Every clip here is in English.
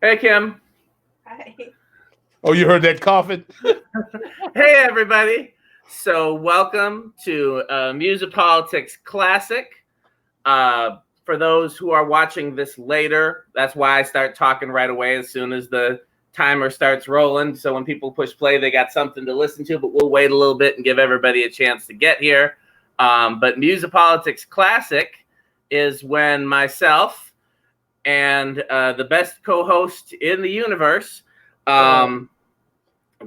Hey, Kim. Hi. Oh, you heard that coughing? Hey, everybody. So welcome to MUSiPOLiTiX CLASSiC. For those who are watching this later, that's why I start talking right away as soon as the timer starts rolling. So when people push play, they got something to listen to, but we'll wait a little bit and give everybody a chance to get here. But MUSiPOLiTiX CLASSiC is when myself and the best co-host in the universe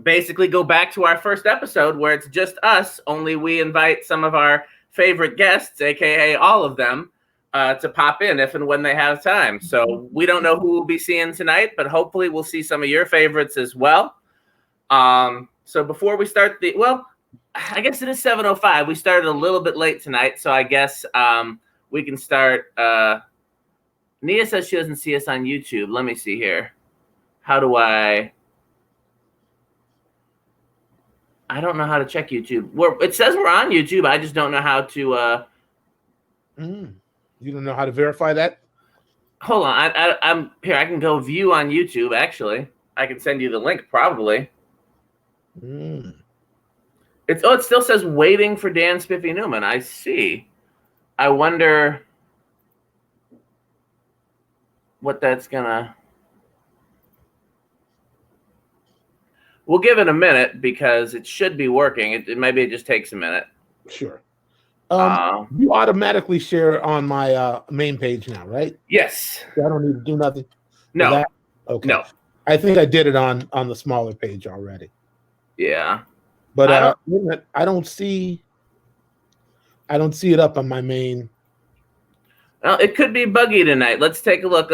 basically go back to our first episode where it's just us, only we invite some of our favorite guests, aka all of them, to pop in if and when they have time. So we don't know who we'll be seeing tonight, but hopefully we'll see some of your favorites as well. So before we start I guess it is 7:05. We started a little bit late tonight, so I guess we can start. Nia says she doesn't see us on YouTube. Let me see here. How do I don't know how to check YouTube. It says we're on YouTube. I just don't know how to. You don't know how to verify that? Hold on. I'm here. I can go view on YouTube. Actually, I can send you the link probably. It still says waiting for Dan Spiffy Neuman. I see. I wonder what that's gonna. We'll give it a minute because it should be working. Maybe it just takes a minute. Sure. You automatically share on my main page now, right? Yes. I don't need to do nothing. No. Okay. No. I think I did it on the smaller page already. Yeah. But I don't see it up on my main. Well, it could be buggy tonight. Let's take a look.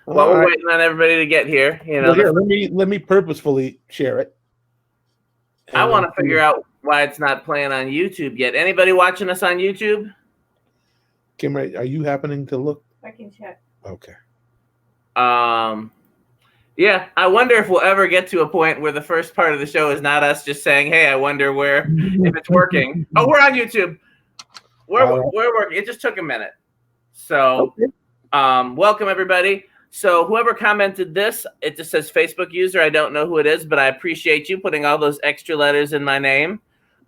While we're waiting on everybody to get here, let me purposefully share it. I want to figure out why it's not playing on YouTube yet. Anybody watching us on YouTube? Kim, are you happening to look? I can check. Okay. Yeah, I wonder if we'll ever get to a point where the first part of the show is not us just saying, "Hey, I wonder if it's working." Oh, we're on YouTube. We're working. It just took a minute. So, welcome everybody. So whoever commented this, it just says Facebook user. I don't know who it is, but I appreciate you putting all those extra letters in my name.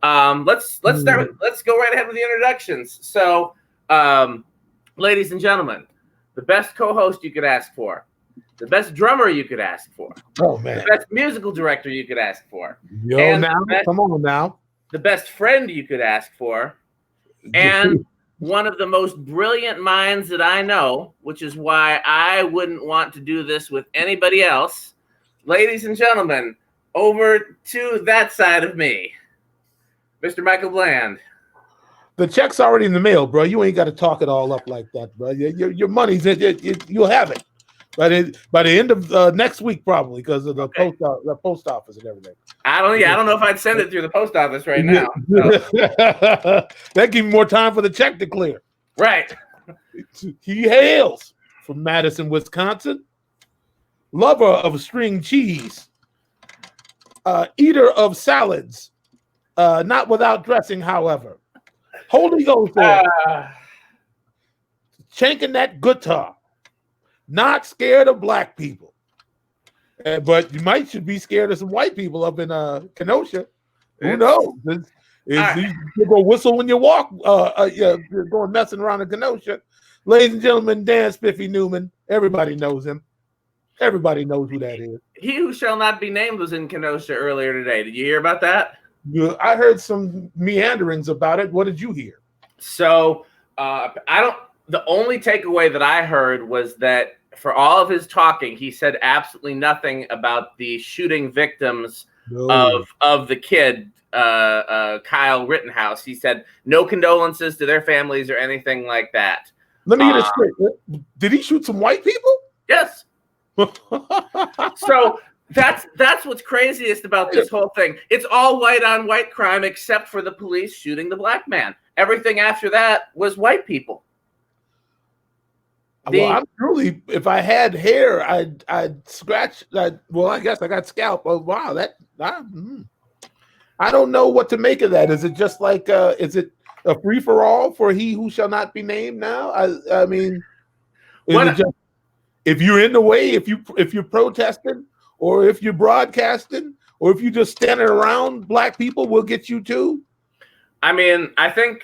Let's start. Let's go right ahead with the introductions. So, ladies and gentlemen, the best co-host you could ask for, the best drummer you could ask for, the best musical director you could ask for, come on now, the best friend you could ask for, and one of the most brilliant minds that I know, which is why I wouldn't want to do this with anybody else. Ladies and gentlemen, over to that side of me, Mr. Michael Bland. The check's already in the mail, bro. You ain't got to talk it all up like that, bro. Your money's you'll have it by the end of next week, probably, because of the post office and everything. I don't know if I'd send it through the post office right now. So. That give me more time for the check to clear. Right. He hails from Madison, Wisconsin. Lover of string cheese. Eater of salads. Not without dressing, however. Holy Ghost. Chanking that guitar. Not scared of black people. But you should be scared of some white people up in Kenosha. Who knows? You go whistle when you walk. You're going messing around in Kenosha. Ladies and gentlemen, Dan Spiffy Neuman. Everybody knows him. Everybody knows who that is. He who shall not be named was in Kenosha earlier today. Did you hear about that? I heard some meanderings about it. What did you hear? So the only takeaway that I heard was that for all of his talking, he said absolutely nothing about the shooting victims of the kid, Kyle Rittenhouse. He said no condolences to their families or anything like that. Let me get it straight. Did he shoot some white people? Yes. So that's what's craziest about this whole thing. It's all white on white crime except for the police shooting the black man. Everything after that was white people. I'm truly, if I had hair, I'd scratch. I guess I got scalp. Oh wow, I don't know what to make of that. Is it just like is it a free for all for he who shall not be named now? I mean, is it just if you're in the way, if you're protesting, or if you're broadcasting, or if you're just standing around black people, we'll get you too. I mean, I think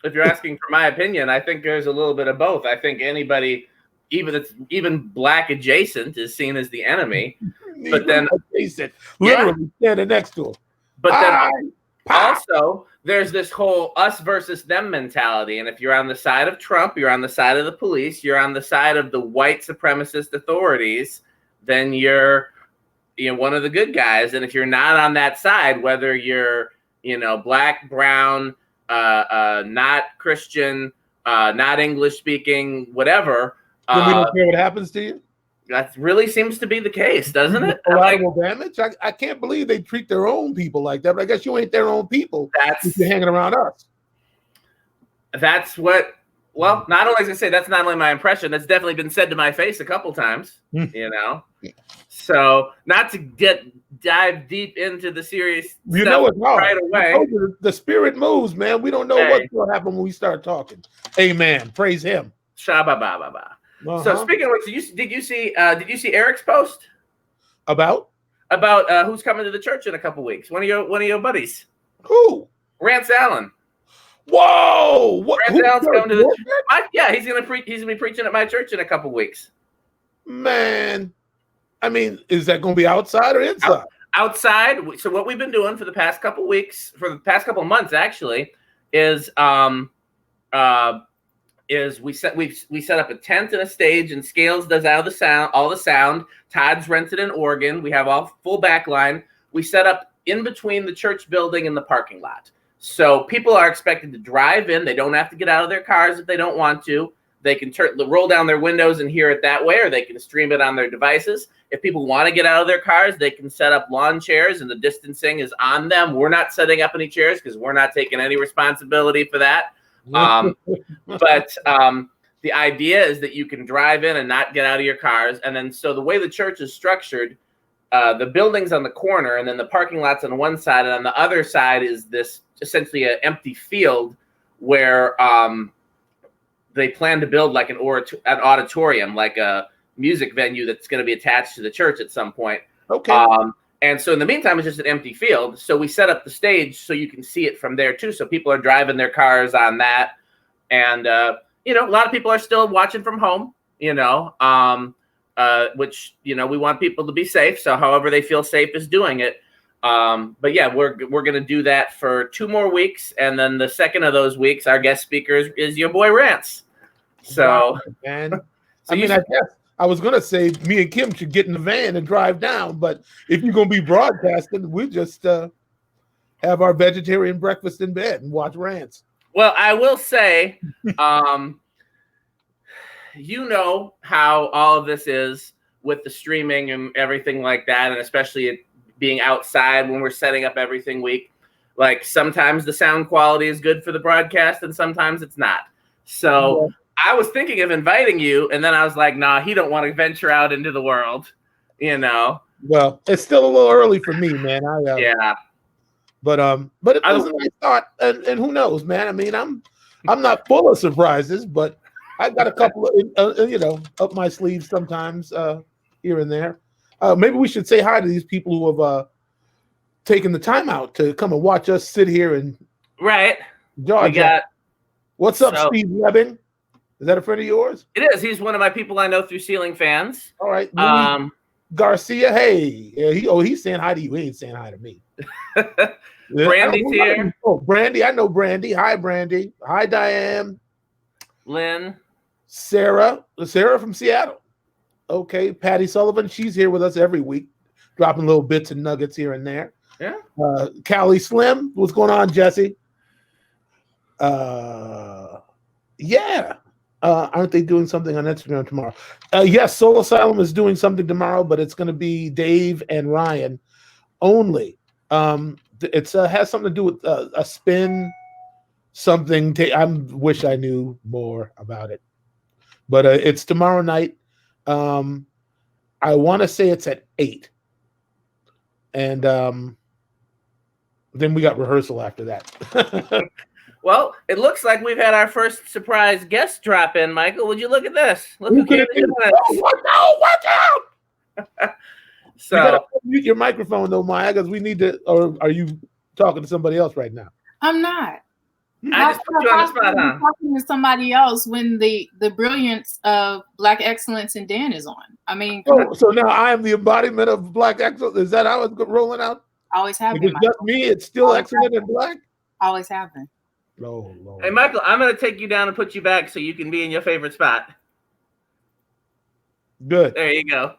if you're asking for my opinion, I think there's a little bit of both. I think anybody, even black adjacent, is seen as the enemy. But then literally standing next to him. But then also there's this whole us versus them mentality. And if you're on the side of Trump, you're on the side of the police, you're on the side of the white supremacist authorities, then you're one of the good guys. And if you're not on that side, whether you're black, brown, not Christian, not English speaking, whatever, then we don't care what happens to you. That really seems to be the case, doesn't it? Collateral damage. I can't believe they treat their own people like that. But I guess you ain't their own people. If you're hanging around us. That's what. Well, not only as I say, that's not only my impression. That's definitely been said to my face a couple times. So not to dive deep into the serious. It's hard right away. The spirit moves, man. We don't know what's going to happen when we start talking. Amen. Praise Him. Shabba-ba-ba-ba. So speaking of which, did you see Eric's post about who's coming to the church in a couple weeks? One of your buddies. Who? Rance Allen. Whoa! Rance Allen's coming to the church. Yeah, he's gonna be preaching at my church in a couple weeks. Man, I mean, is that going to be outside or inside? Outside. So what we've been doing for the past couple weeks, for the past couple months actually, is we set up a tent and a stage, and Scales does all the sound. Todd's rented an organ. We have all full backline. We set up in between the church building and the parking lot. So people are expected to drive in. They don't have to get out of their cars if they don't want to. They can roll down their windows and hear it that way, or they can stream it on their devices. If people want to get out of their cars, they can set up lawn chairs, and the distancing is on them. We're not setting up any chairs because we're not taking any responsibility for that. But the idea is that you can drive in and not get out of your cars. And then, so the way the church is structured, the building's on the corner, and then the parking lot's on one side, and on the other side is this essentially an empty field where they plan to build like an auditorium, like a music venue that's going to be attached to the church at some point. Okay. And so in the meantime, it's just an empty field. So we set up the stage so you can see it from there too. So people are driving their cars on that. And, a lot of people are still watching from home, which, we want people to be safe. So however they feel safe is doing it. But yeah, we're going to do that for 2 more weeks. And then the second of those weeks, our guest speaker is your boy Rance. So, man, I guess I was going to say me and Kim should get in the van and drive down. But if you're going to be broadcasting, we just have our vegetarian breakfast in bed and watch Rance. Well, I will say, how all of this is with the streaming and everything like that, and especially it being outside when we're setting up every week. Like sometimes the sound quality is good for the broadcast and sometimes it's not. So I was thinking of inviting you, and then I was like, nah, he don't want to venture out into the world, Well, it's still a little early for me, man. Yeah. But it was a nice thought, and who knows, man? I mean, I'm not full of surprises, but I got a couple of up my sleeves sometimes here and there. Maybe we should say hi to these people who have taken the time out to come and watch us sit here and Georgia. What's up, Steve Webbing? Is that a friend of yours? It is. He's one of my people I know through Ceiling Fans. All right. Garcia, hey. Yeah, he's saying hi to you. He ain't saying hi to me. Brandy's here. Oh, Brandy. I know Brandy. Hi, Brandy. Hi, Diane. Lynn. Sarah from Seattle. Okay. Patty Sullivan. She's here with us every week, dropping little bits and nuggets here and there. Yeah. Callie Slim. What's going on, Jesse? Yeah. Aren't they doing something on Instagram tomorrow? Yes, Soul Asylum is doing something tomorrow, but it's going to be Dave and Ryan only. It has something to do with a spin, something. I wish I knew more about it, but it's tomorrow night. I want to say it's at 8, and then we got rehearsal after that. Well, it looks like we've had our first surprise guest drop in, Michael. Would you look at this? Look who could it be? Oh, watch out! So you gotta mute your microphone though, Maya, because we need to. Or are you talking to somebody else right now? I'm not. I just put you on the spot, huh? Talking to somebody else when the brilliance of Black excellence and Dan is on. I mean, so now I am the embodiment of Black excellence. Is that how it's rolling out? Always have been. If it's just me, it's still Always excellent and Black. Always have been. Oh, Lord. Hey, Michael, I'm going to take you down and put you back so you can be in your favorite spot. Good. There you go.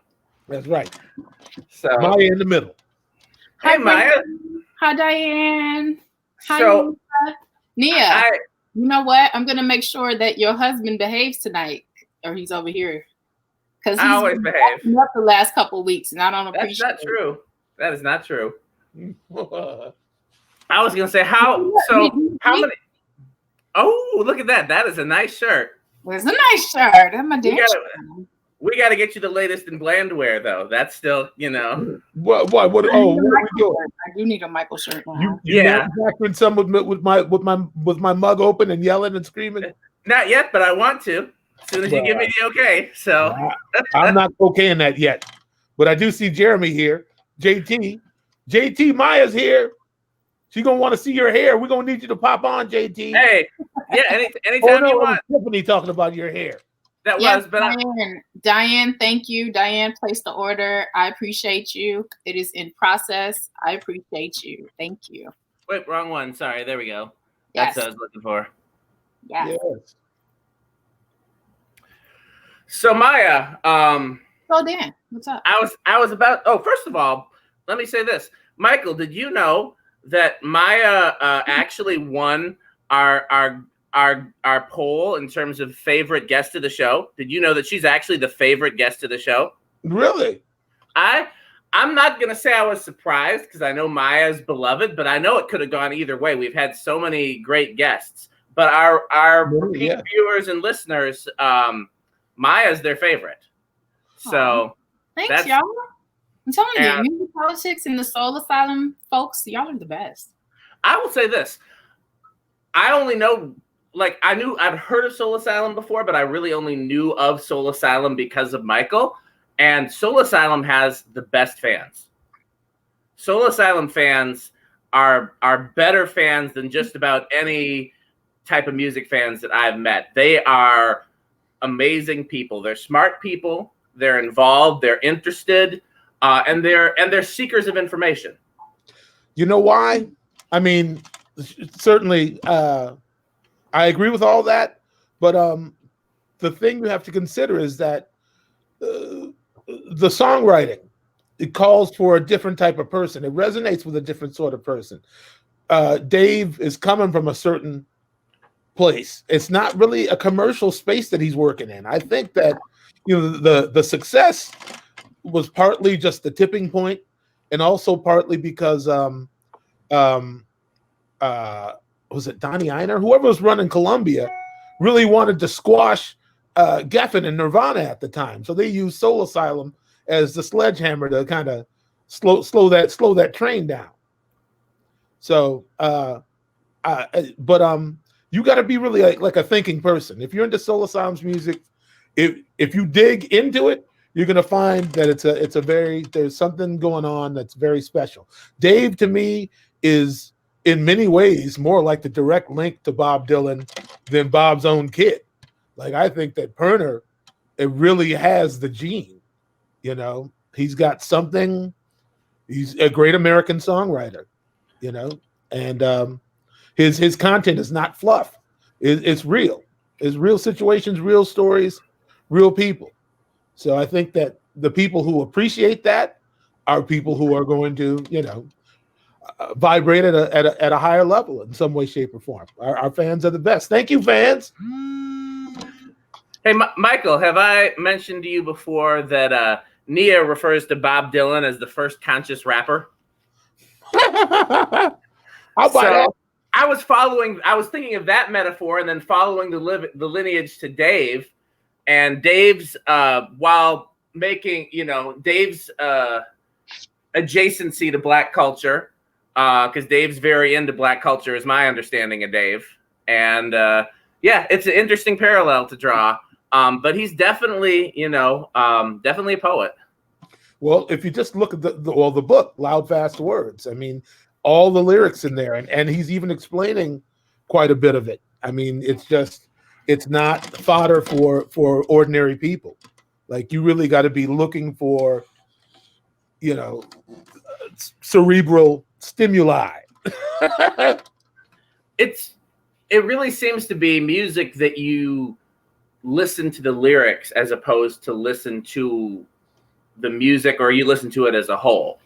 That's right. So Maya in the middle. Hey, Maya. Hi, Diane. Hi, So Nia. You know what? I'm going to make sure that your husband behaves tonight, or he's over here. Because I always behave. Up the last couple of weeks, and I don't appreciate it. That's not true. That is not true. I was going to say, how many? Oh, look at that. That is a nice shirt. Well, it's a nice shirt. I'm a damn We got to get you the latest in Blandware, though. That's still, you know. What? Oh, what are we doing? I do need a Michael shirt now. Yeah. When someone with my mug open and yelling and screaming. Not yet, but I want to. As soon as you give me the okay. So I'm not okaying that yet. But I do see Jeremy here. JT Maya's here. She's gonna want to see your hair. We're gonna need you to pop on, JT. Hey, yeah, anytime you want. Tiffany talking about your hair. That yes, was, but Diane, thank you. Diane placed the order. I appreciate you. It is in process. I appreciate you. Thank you. Wait, wrong one. Sorry. There we go. Yes. That's what I was looking for. Yes. So Maya, So Dan, what's up? I was about. Oh, first of all, let me say this, Michael. Did you know that Maya actually won our poll in terms of favorite guest of the show? Did you know that she's actually the favorite guest of the show? Really? I'm not gonna say I was surprised because I know Maya's beloved, but I know it could have gone either way. We've had so many great guests, but our repeat viewers and listeners, Maya's their favorite. So thanks, y'all. I'm telling you, MUSiPOLiTiX and the Soul Asylum folks, y'all are the best. I will say this. I only know, like, I'd heard of Soul Asylum before, but I really only knew of Soul Asylum because of Michael. And Soul Asylum has the best fans. Soul Asylum fans are better fans than just about any type of music fans that I've met. They are amazing people. They're smart people. They're involved. They're interested, and they're seekers of information. You know why? I mean, certainly, I agree with all that. But the thing you have to consider is that the songwriting, it calls for a different type of person. It resonates with a different sort of person. Dave is coming from a certain place. It's not really a commercial space that he's working in. I think that, you know, the success was partly just the tipping point, and also partly because was it Donnie Ienner? Whoever was running Columbia really wanted to squash Geffen and Nirvana at the time, so they used Soul Asylum as the sledgehammer to kind of slow that train down. So, you got to be really like a thinking person. If you're into Soul Asylum's music, if you dig into it, you're gonna find that there's something going on that's very special. Dave, to me, is in many ways more like the direct link to Bob Dylan than Bob's own kid. Like, I think that Perner, it really has the gene. You know, he's got something. He's a great American songwriter. You know, and his content is not fluff. It's real. It's real situations, real stories, real people. So I think that the people who appreciate that are people who are going to, you know, vibrate at a higher level in some way, shape, or form. Our fans are the best. Thank you, fans. Hey, Michael, have I mentioned to you before that Nia refers to Bob Dylan as the first conscious rapper? How about that? I was thinking of that metaphor and then following the lineage to Dave, and Dave's while making, you know, Dave's adjacency to Black culture, because Dave's very into Black culture is my understanding of Dave. And yeah, it's an interesting parallel to draw. But he's definitely, definitely a poet. Well, if you just look at the book, Loud Fast Words, I mean, all the lyrics in there, and he's even explaining quite a bit of it. I mean, it's not fodder for ordinary people. Like, you really got to be looking for, cerebral stimuli. It really seems to be music that you listen to the lyrics as opposed to listen to the music, or you listen to it as a whole.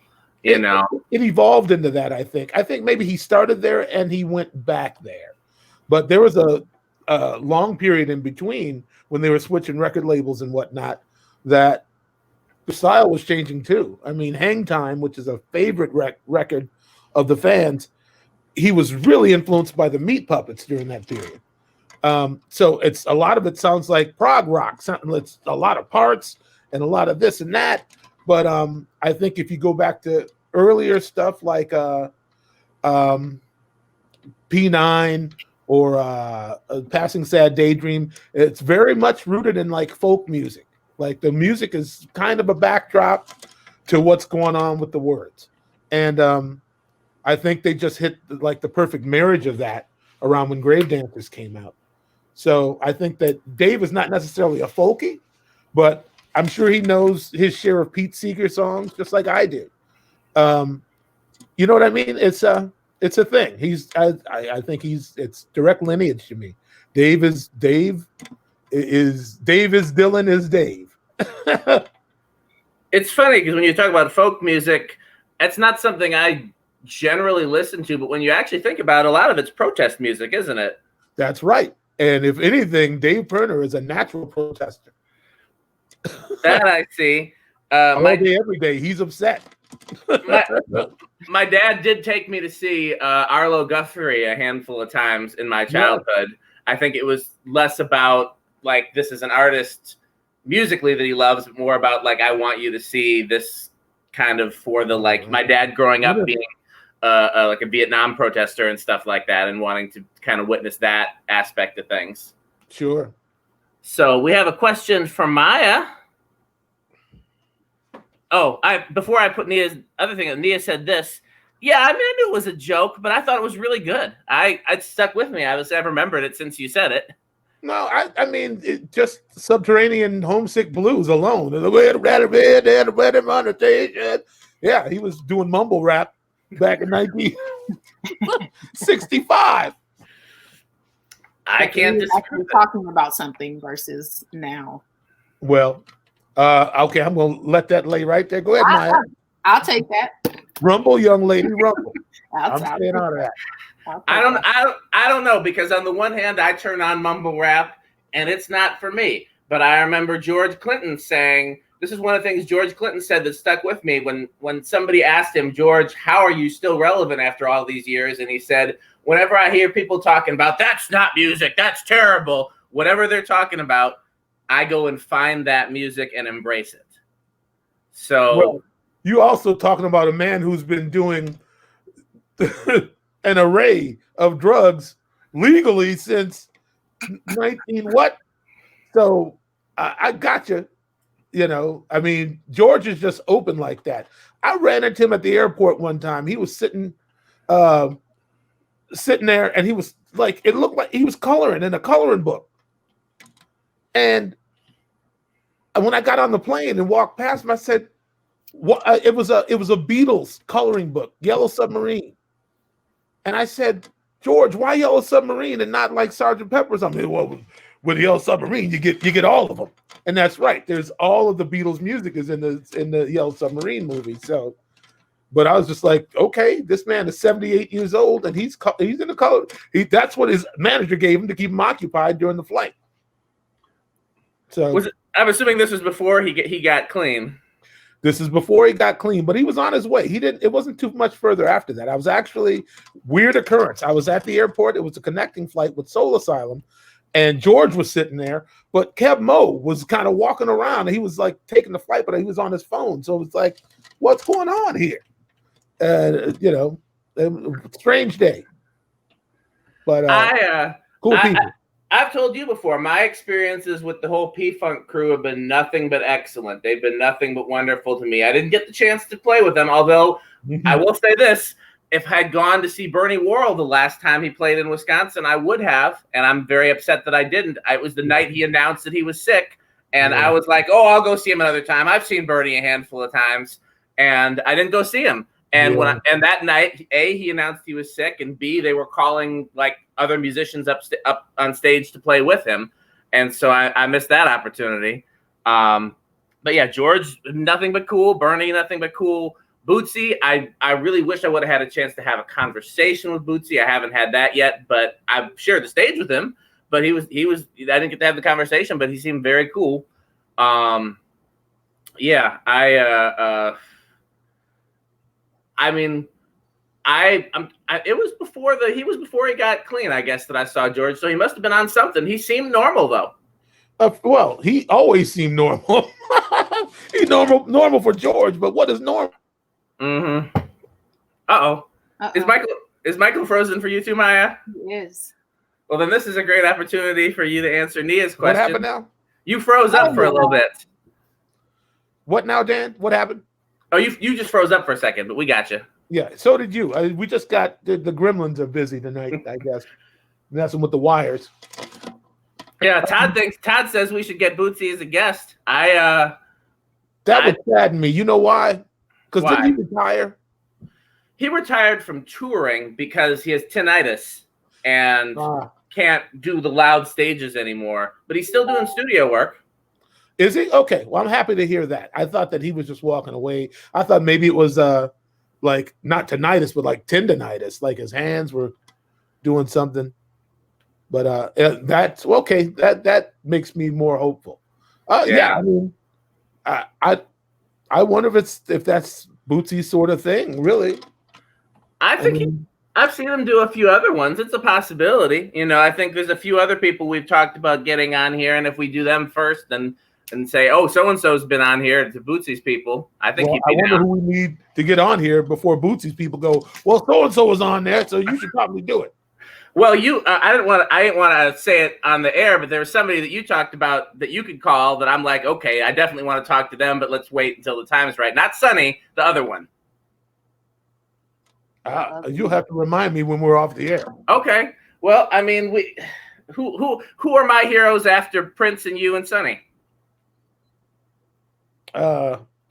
It evolved into that. I think maybe he started there and he went back there, but there was a long period in between when they were switching record labels and whatnot that the style was changing too. I mean, Hang Time, which is a favorite record of the fans, he was really influenced by the Meat Puppets during that period. So it's a lot of it sounds like prog rock, something that's a lot of parts and a lot of this and that. But I think if you go back to earlier stuff like P9 or Passing Sad Daydream, it's very much rooted in like folk music. Like, the music is kind of a backdrop to what's going on with the words. And I think they just hit like the perfect marriage of that around when Grave Dancers came out. So I think that Dave is not necessarily a folkie, but I'm sure he knows his share of Pete Seeger songs just like I do. You know what I mean? It's a thing. I think it's direct lineage to me. Dave is Dylan is Dave. It's funny because when you talk about folk music, it's not something I generally listen to, but when you actually think about it, a lot of it's protest music, isn't it? That's right. And if anything, Dave Perner is a natural protester. That I see. All day, every day, he's upset. My dad did take me to see Arlo Guthrie a handful of times in my childhood. Yeah. I think it was less about like this is an artist musically that he loves, but more about like I want you to see this kind of for the like my dad growing up being like a Vietnam protester and stuff like that, and wanting to kind of witness that aspect of things. Sure. So we have a question from Maya. Oh, before I put Nia's other thing, Nia said this. Yeah, I mean, I knew it was a joke, but I thought it was really good. It stuck with me. I've remembered it since you said it. No, I mean, just Subterranean Homesick Blues alone. Yeah, he was doing mumble rap back in 1965. I can't actually talking about something versus now. Well, okay, I'm going to let that lay right there. Go ahead, Maya. I'll take that. Rumble, young lady, rumble. I'm staying out of that. I don't know, because on the one hand, I turn on mumble rap, and it's not for me. But I remember George Clinton saying, this is one of the things George Clinton said that stuck with me when somebody asked him, George, how are you still relevant after all these years? And he said, whenever I hear people talking about, that's not music, that's terrible, whatever they're talking about, I go and find that music and embrace it. So well, you also talking about a man who's been doing an array of drugs legally since 19 what? So I got you. You know, I mean, George is just open like that. I ran into him at the airport one time. He was sitting there, and he was like, it looked like he was coloring in a coloring book. And when I got on the plane and walked past him, I said, "What?" It was a Beatles coloring book, Yellow Submarine. And I said, George, why Yellow Submarine and not like Sgt. Pepper's? I mean, well, with Yellow Submarine, you get all of them. And that's right. There's all of the Beatles music is in the Yellow Submarine movie. So, but I was just like, okay, this man is 78 years old and he's in the color. That's what his manager gave him to keep him occupied during the flight. So I'm assuming this was before he got clean. This is before he got clean, but he was on his way. It wasn't too much further after that. I was actually weird occurrence. I was at the airport. It was a connecting flight with Soul Asylum, and George was sitting there, but Kev Mo was kind of walking around. And he was like taking the flight, but he was on his phone. So it was like, what's going on here? You know, strange day. But Cool people. I've told you before, my experiences with the whole P-Funk crew have been nothing but excellent. They've been nothing but wonderful to me. I didn't get the chance to play with them, although I will say this. If I had gone to see Bernie Worrell the last time he played in Wisconsin, I would have, and I'm very upset that I didn't. It was the night he announced that he was sick, and I was like, oh, I'll go see him another time. I've seen Bernie a handful of times, and I didn't go see him. And and that night, A, he announced he was sick, and B, they were calling like other musicians up on stage to play with him, and so I missed that opportunity. But yeah, George, nothing but cool. Bernie, nothing but cool. Bootsy, I really wish I would have had a chance to have a conversation with Bootsy. I haven't had that yet, but I've shared the stage with him. But he was. I didn't get to have the conversation, but he seemed very cool. Yeah, I mean, it was before he got clean, I guess, that I saw George. So he must have been on something. He seemed normal though. Well, he always seemed normal. He's normal for George, but what is normal? Mm-hmm. Uh-oh. Is Michael frozen for you too, Maya? He is. Well, then this is a great opportunity for you to answer Nia's question. What happened now? You froze up for a little bit. What now, Dan? What happened? Oh, you just froze up for a second, but we got you. Yeah, so did you. We just got the gremlins are busy tonight, I guess. Messing with the wires. Yeah, Todd says we should get Bootsy as a guest. That would sadden me. You know why? Because did he retire? He retired from touring because he has tinnitus and can't do the loud stages anymore. But he's still doing studio work. Is he? Okay. Well, I'm happy to hear that. I thought that he was just walking away. I thought maybe it was like not tinnitus, but like tendonitis, like his hands were doing something. But that's okay. That makes me more hopeful. Yeah. I mean, I wonder if that's Bootsy's sort of thing, really. I think I've seen him do a few other ones. It's a possibility. You know, I think there's a few other people we've talked about getting on here, and if we do them first, then and say, oh, so-and-so's been on here to Bootsy's people, I think he'd be I wonder who we need to get on here before Bootsy's people go, well, so-and-so was on there, so you should probably do it. Well, I didn't want to say it on the air, but there was somebody that you talked about that you could call that I'm like, okay, I definitely want to talk to them, but let's wait until the time is right. Not Sonny, the other one. You'll have to remind me when we're off the air. Okay. Well, I mean, who are my heroes after Prince and you and Sonny?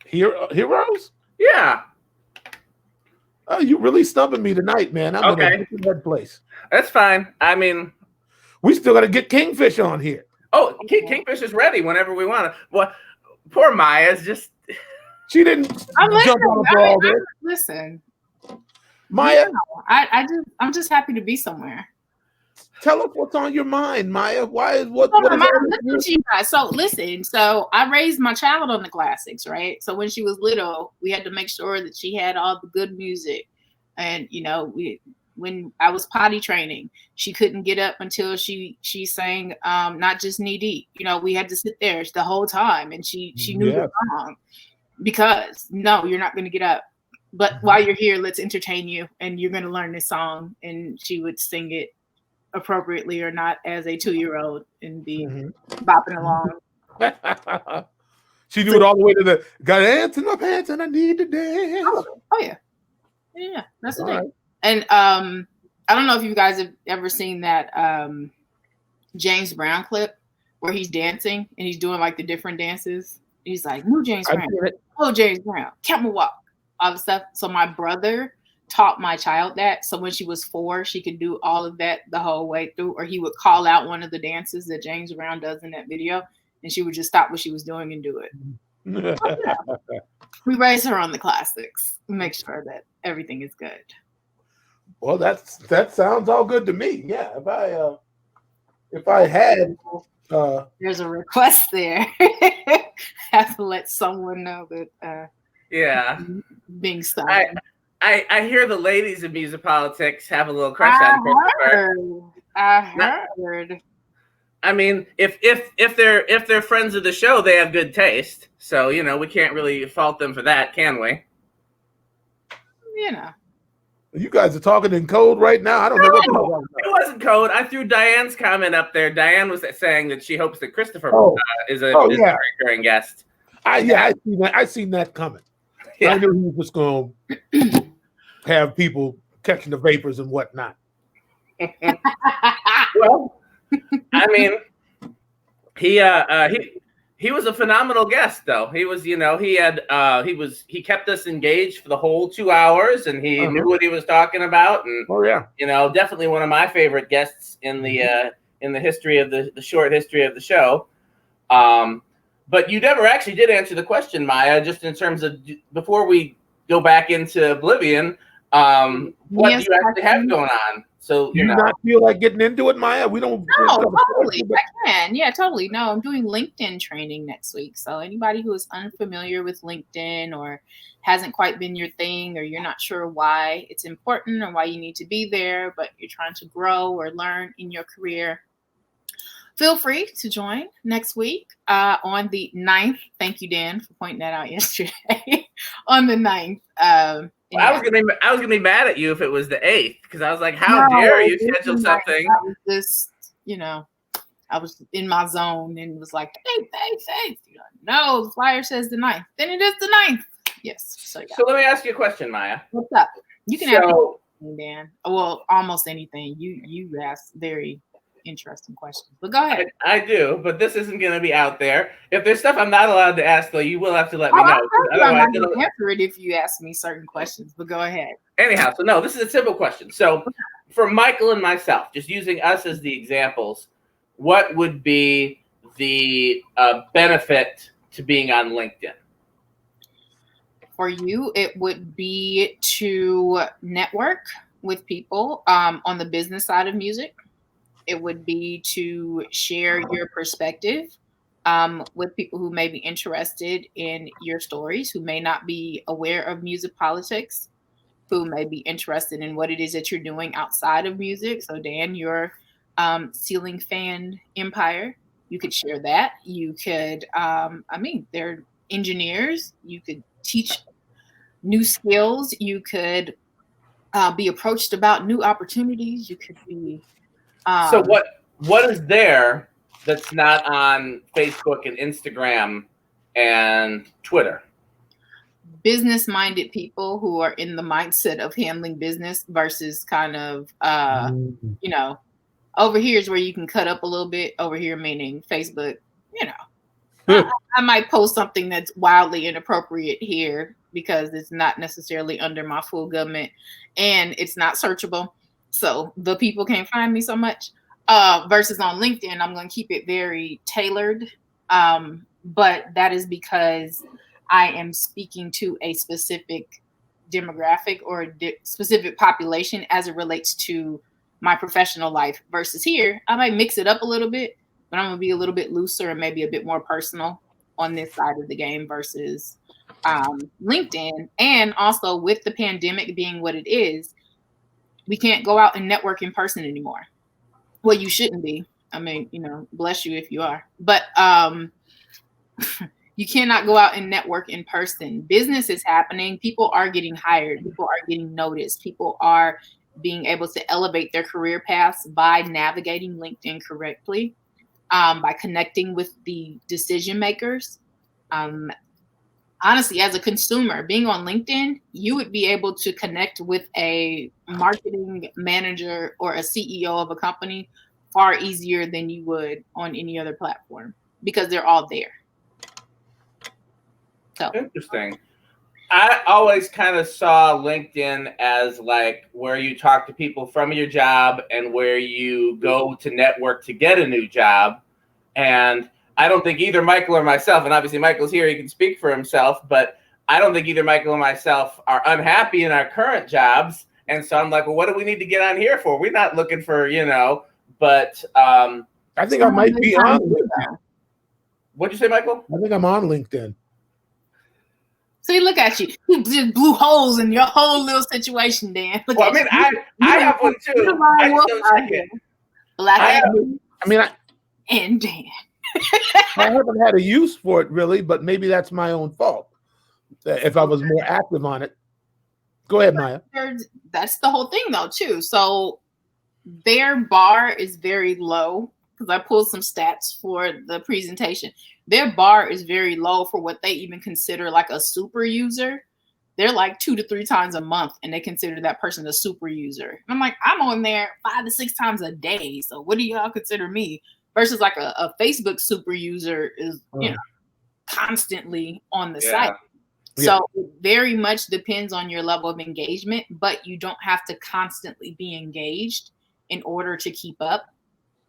Heroes? Yeah. Oh, you really stumping me tonight, man. I'm in a bad place. That's fine. I mean, we still got to get Kingfish on here. Oh, Kingfish is ready whenever we want to. Well, poor Maya's just. She didn't jump on the ball there. Listen, Maya. I'm just happy to be somewhere. Tell us what's on your mind, Maya. Why is what? So listen. So I raised my child on the classics, right? So when she was little, we had to make sure that she had all the good music, and you know, when I was potty training, she couldn't get up until she sang Not Just Knee Deep. You know, we had to sit there the whole time, and she knew the song because no, you're not going to get up. But while you're here, let's entertain you, and you're going to learn this song. And she would sing it appropriately or not as a 2-year-old and be bopping along. She knew it all the way to the got ants in my pants and I need to dance. Oh yeah. Yeah, that's the thing. Right. And I don't know if you guys have ever seen that James Brown clip where he's dancing and he's doing like the different dances. He's like, "New James Brown, oh James Brown, camel walk." All the stuff. So my brother taught my child that. So when she was 4, she could do all of that the whole way through, or he would call out one of the dances that James Brown does in that video, and she would just stop what she was doing and do it. We raise her on the classics. Make sure that everything is good. Well, that sounds all good to me. Yeah, if I had there's a request there. Have to let someone know that being stuck. I hear the ladies of MUSiPOLiTiX have a little crush on I heard. I mean, if they're friends of the show, they have good taste. So, you know, we can't really fault them for that, can we? You know. You guys are talking in code right now. I don't know what you're talking about. It wasn't code. I threw Diane's comment up there. Diane was saying that she hopes that Christopher is a recurring guest. I seen that coming. Yeah. I knew he was just going to have people catching the vapors and whatnot. Well, I mean, he was a phenomenal guest, though. He was, he kept us engaged for the whole 2 hours, and he knew what he was talking about. And definitely one of my favorite guests in the history of the short history of the show. But you never actually did answer the question, Maya, just in terms of, before we go back into oblivion, what do you actually have going on? So you not feel like getting into it, Maya? We don't. No, totally. I can. Yeah, totally. No, I'm doing LinkedIn training next week. So anybody who is unfamiliar with LinkedIn or hasn't quite been your thing, or you're not sure why it's important or why you need to be there, but you're trying to grow or learn in your career, feel free to join next week on the 9th. Thank you, Dan, for pointing that out yesterday. On the 9th. I was gonna be mad at you if it was the 8th, because I was like, how dare you schedule something? I was just, I was in my zone and was like, hey. No, the flyer says the 9th. Then it is the 9th. Yes. So let me ask you a question, Maya. What's up? You can ask me, Dan. Well, almost anything. You ask very interesting questions, but go ahead. I do, but this isn't going to be out there. If there's stuff I'm not allowed to ask, though, you will have to let me know. I'm not going to answer it if you ask me certain questions, but go ahead. Anyhow, so no, this is a simple question. So for Michael and myself, just using us as the examples, what would be the benefit to being on LinkedIn? For you, it would be to network with people on the business side of music. It would be to share your perspective with people who may be interested in your stories, who may not be aware of MUSiPOLiTiX, who may be interested in what it is that you're doing outside of music. So Dan, your ceiling fan empire, you could share that. You could, they're engineers. You could teach new skills. You could be approached about new opportunities. You could be... So what is there that's not on Facebook and Instagram and Twitter? Business-minded people who are in the mindset of handling business versus kind of, over here is where you can cut up a little bit. Over here, meaning Facebook, I might post something that's wildly inappropriate here because it's not necessarily under my full government and it's not searchable. So the people can't find me so much versus on LinkedIn, I'm going to keep it very tailored. But that is because I am speaking to a specific demographic or specific population as it relates to my professional life versus here. I might mix it up a little bit, but I'm going to be a little bit looser and maybe a bit more personal on this side of the game versus LinkedIn. And also with the pandemic being what it is, we can't go out and network in person anymore. Well, you shouldn't be. I mean, bless you if you are. But you cannot go out and network in person. Business is happening. People are getting hired. People are getting noticed. People are being able to elevate their career paths by navigating LinkedIn correctly, by connecting with the decision makers. Honestly, as a consumer, being on LinkedIn, you would be able to connect with a marketing manager or a CEO of a company far easier than you would on any other platform because they're all there. So interesting. I always kind of saw LinkedIn as like where you talk to people from your job and where you go to network to get a new job. And I don't think either Michael or myself, and obviously Michael's here, he can speak for himself, but I don't think either Michael or myself are unhappy in our current jobs. And so I'm like, well, what do we need to get on here for? We're not looking for, but I think I might be on LinkedIn. What'd you say, Michael? I think I'm on LinkedIn. See, look at you. You just blew holes in your whole little situation, Dan. Look well, I mean, I have one too. I just don't check it. And Dan. I haven't had a use for it really, but maybe that's my own fault. If I was more active on it, Go ahead, Maya. That's the whole thing, though, too. So their bar is very low because I pulled some stats for the presentation. Their bar is very low for what they even consider like a super user. They're like 2 to 3 times a month, and they consider that person a super user. And I'm like, I'm on there 5 to 6 times a day. So what do y'all consider me? Versus like a Facebook super user is, you know, constantly on the site. So it very much depends on your level of engagement, but you don't have to constantly be engaged in order to keep up.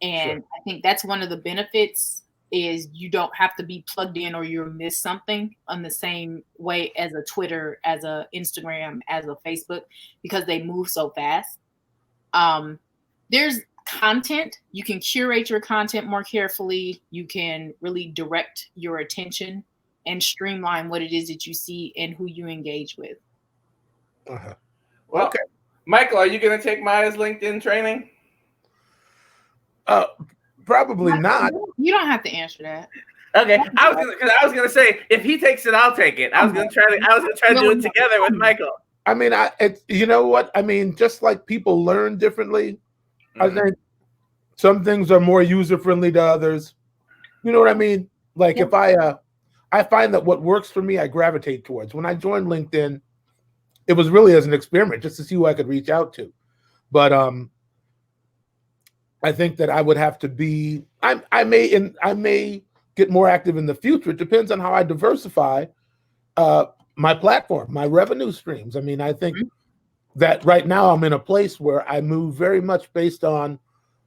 And I think that's one of the benefits is you don't have to be plugged in or you'll miss something on the same way as a Twitter, as a Instagram, as a Facebook, because they move so fast. There's content. You can curate your content more carefully. You can really direct your attention and streamline what it is that you see and who you engage with. Well, okay. Michael, are you going to take Maya's LinkedIn training? Probably not. You don't have to answer that. Okay, I was gonna say if he takes it, I'll take it. I was gonna try to do it together with Michael. I mean, you know what? I mean, just like people learn differently, I think some things are more user friendly to others. You know what I mean? Like if I find that what works for me, I gravitate towards. When I joined LinkedIn, it was really as an experiment, just to see who I could reach out to. But I think that I would have to be. I may get more active in the future. It depends on how I diversify my platform, my revenue streams. I mean, I think that right now I'm in a place where I move very much based on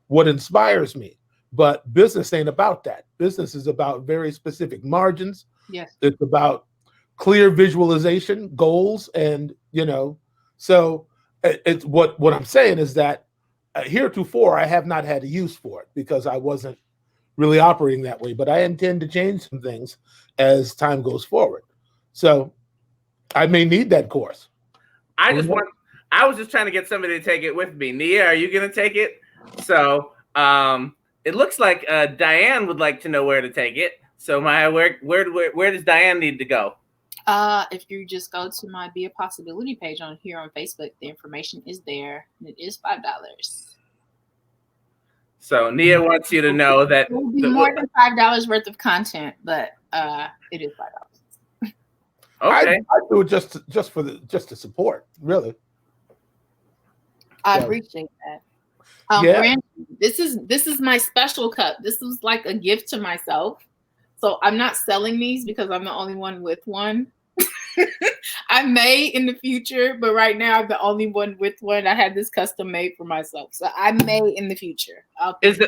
what inspires me. But business ain't about that. Business is about very specific margins. Yes, it's about clear visualization, goals, and so it's what I'm saying is that. Heretofore, I have not had a use for it because I wasn't really operating that way, but I intend to change some things as time goes forward. So I may need that course. I was just trying to get somebody to take it with me. Nia, are you going to take it? So it looks like Diane would like to know where to take it. So Maya, where does Diane need to go? If you just go to my Be a Possibility page on Facebook, the information is there, and it is $5. So Nia wants you to know that it will be more than $5 worth of content, but it is $5. Okay, I do it just to support, really. I appreciate that. Brandon, this is my special cup. This was like a gift to myself. So I'm not selling these because I'm the only one with one. I may in the future, but right now I'm the only one with one. I had this custom made for myself. So I may in the future. Is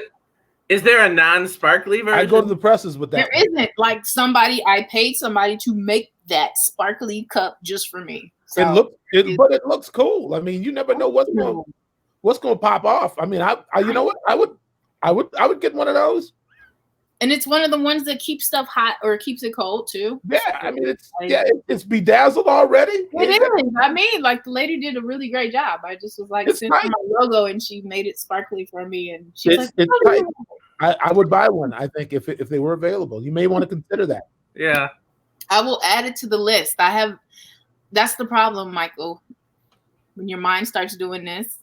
there a non-sparkly version? I go to the presses with that. There isn't. Like I paid somebody to make that sparkly cup just for me. So but it looks cool. I mean, you never know what's going to pop off. I mean, you know what? I would get one of those. And it's one of the ones that keeps stuff hot or keeps it cold too. Yeah, I mean it's bedazzled already. It is. I mean, like the lady did a really great job. I just was like, sent her my logo and she made it sparkly for me. And she's like, it's tight. I would buy one. I think if they were available, you may want to consider that. Yeah, I will add it to the list. That's the problem, Michael. When your mind starts doing this,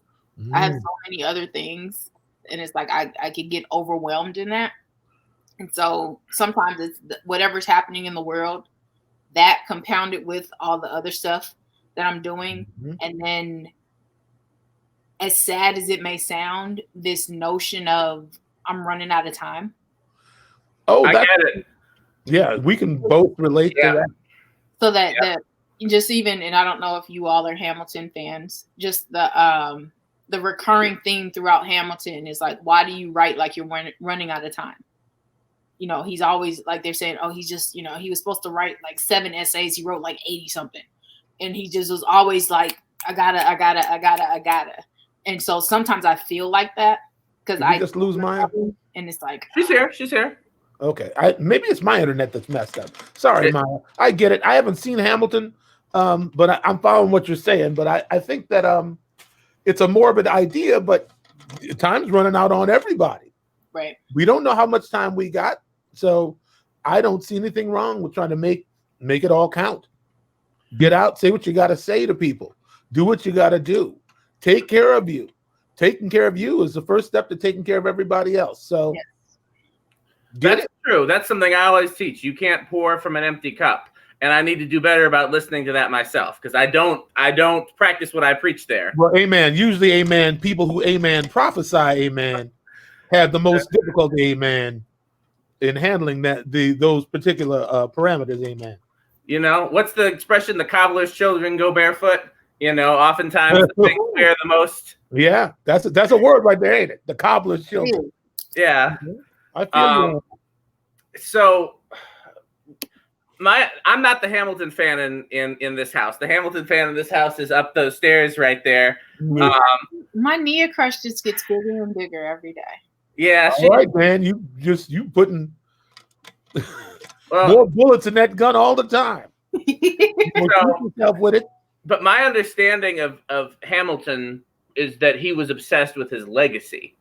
I have so many other things, and it's like I could get overwhelmed in that. And so sometimes it's whatever's happening in the world, that compounded with all the other stuff that I'm doing. And then as sad as it may sound, this notion of I'm running out of time. Oh, I get it. Yeah, we can both relate to that. So that just even, and I don't know if you all are Hamilton fans, just the recurring theme throughout Hamilton is like, why do you write like you're running out of time? He's always like they're saying, oh, he's just, he was supposed to write like 7 essays. He wrote like 80 something. And he just was always like, I gotta. And so sometimes I feel like that because I just lose Maya. And it's like, she's here. Okay. Maybe it's my internet that's messed up. Sorry, Maya. I get it. I haven't seen Hamilton, but I'm following what you're saying. But I think that it's a morbid idea, but time's running out on everybody. Right. We don't know how much time we got. So I don't see anything wrong with trying to make it all count. Get out, say what you got to say to people. Do what you got to do. Take care of you. Taking care of you is the first step to taking care of everybody else. So that's true. That's something I always teach. You can't pour from an empty cup. And I need to do better about listening to that myself, because I don't practice what I preach there. Well, amen. Usually, amen, people who amen prophesy, amen, have the most difficulty, amen, in handling those particular parameters, amen. You know, what's the expression? The cobbler's children go barefoot. You know, oftentimes the things wear the most. Yeah, that's a word right there, ain't it? The cobbler's children. Yeah. I feel you. So I'm not the Hamilton fan in this house. The Hamilton fan in this house is up those stairs right there. My Nia crush just gets bigger and bigger every day. Yeah. All right, man. You putting more bullets in that gun all the time. Yourself with it. But my understanding of Hamilton is that he was obsessed with his legacy.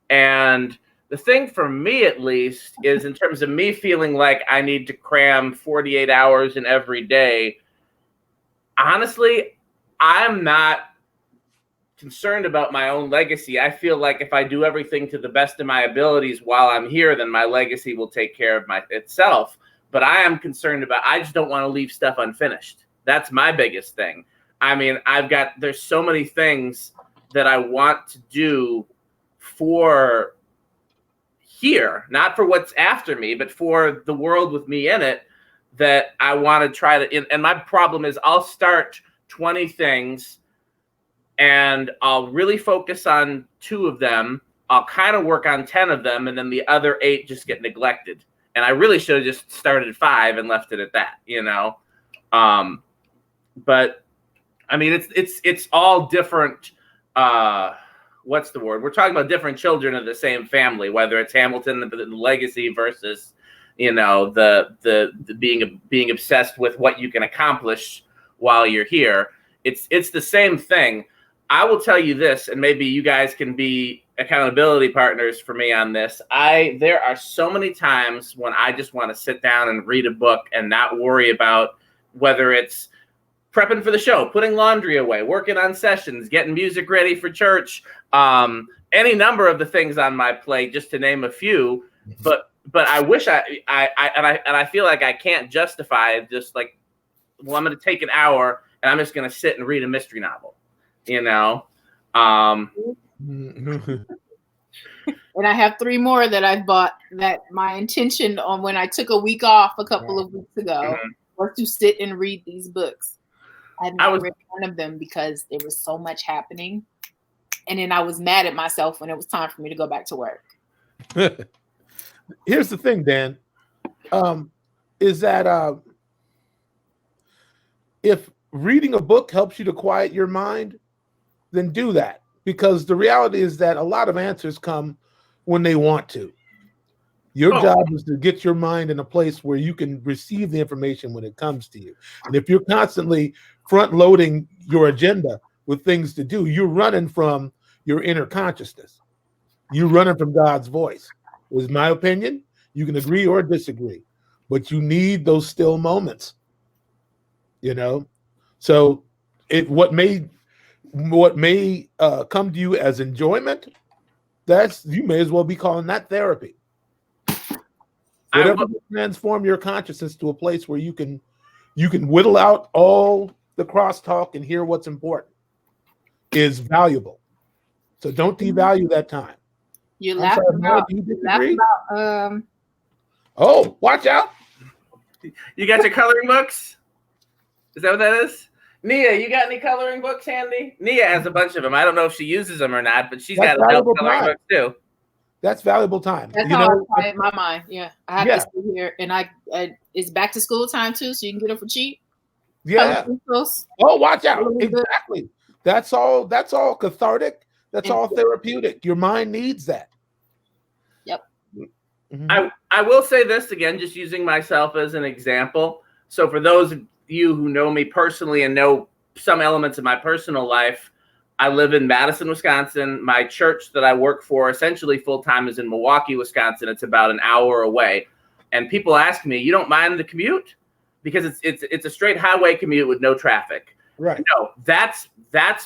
And the thing for me, at least, is in terms of me feeling like I need to cram 48 hours in every day, honestly, I'm not concerned about my own legacy. I feel like if I do everything to the best of my abilities while I'm here, then my legacy will take care of itself. But I am concerned about, I just don't want to leave stuff unfinished. That's my biggest thing. I mean, there's so many things that I want to do for here, not for what's after me, but for the world with me in it, that I want to try to, and my problem is I'll start 20 things and I'll really focus on 2 of them. I'll kind of work on 10 of them, and then the other 8 just get neglected. And I really should have just started 5 and left it at that, you know? But I mean, it's all different. What's the word? We're talking about different children of the same family, whether it's Hamilton, the legacy versus, you know, the being obsessed with what you can accomplish while you're here. It's the same thing. I will tell you this, and maybe you guys can be accountability partners for me on this. There are so many times when I just want to sit down and read a book and not worry about whether it's prepping for the show, putting laundry away, working on sessions, getting music ready for church, any number of the things on my plate, just to name a few. But I wish I feel like I can't justify just like, well, I'm going to take an hour and I'm just going to sit and read a mystery novel, you know? And I have 3 more that I've bought that my intention on when I took a week off a couple of weeks ago was to sit and read these books. I had not read one of them because there was so much happening. And then I was mad at myself when it was time for me to go back to work. Here's the thing, Dan, is that if reading a book helps you to quiet your mind, then do that. Because the reality is that a lot of answers come when they want to. Your job is to get your mind in a place where you can receive the information when it comes to you. And if you're constantly front-loading your agenda with things to do, you're running from your inner consciousness. You're running from God's voice. Is my opinion. You can agree or disagree, but you need those still moments. You know, so what may come to you as enjoyment, you may as well be calling that therapy. Whatever will transform your consciousness to a place where you can whittle out all the crosstalk and hear what's important is valuable. So don't devalue that time. You laugh about. Oh, watch out! You got your coloring books? Is that what that is? Nia, you got any coloring books handy? Nia has a bunch of them. I don't know if she uses them or not, but she's got a dope coloring book too. That's valuable time. That's how I quiet my mind. Yeah, I have to sit here, and it's back to school time too, so you can get them for cheap. Yeah. Oh, watch out! Exactly. That's all cathartic. That's all therapeutic. Your mind needs that. Yep. Mm-hmm. I will say this again, just using myself as an example. So for those of you who know me personally and know some elements of my personal life, I live in Madison, Wisconsin. My church that I work for essentially full-time is in Milwaukee, Wisconsin. It's about an hour away. And people ask me, you don't mind the commute? Because it's a straight highway commute with no traffic. Right. No, that's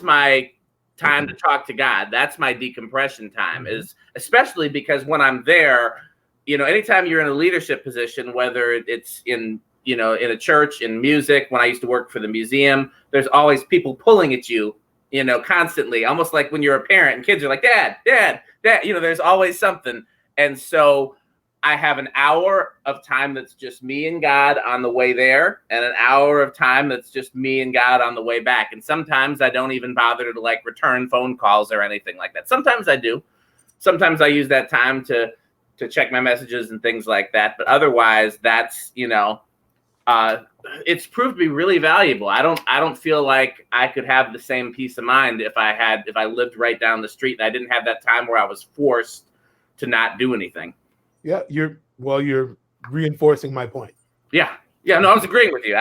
my time to talk to God. That's my decompression time, is especially because when I'm there, anytime you're in a leadership position, whether it's in a church, in music, when I used to work for the museum, there's always people pulling at you, constantly, almost like when you're a parent and kids are like, Dad, there's always something. And so I have an hour of time that's just me and God on the way there, and an hour of time that's just me and God on the way back. And sometimes I don't even bother to return phone calls or anything like that. Sometimes I do. Sometimes I use that time to check my messages and things like that. But otherwise, that's, it's proved to be really valuable. I don't feel like I could have the same peace of mind if I lived right down the street and I didn't have that time where I was forced to not do anything. Yeah, you're reinforcing my point. Yeah. No, I was agreeing with you.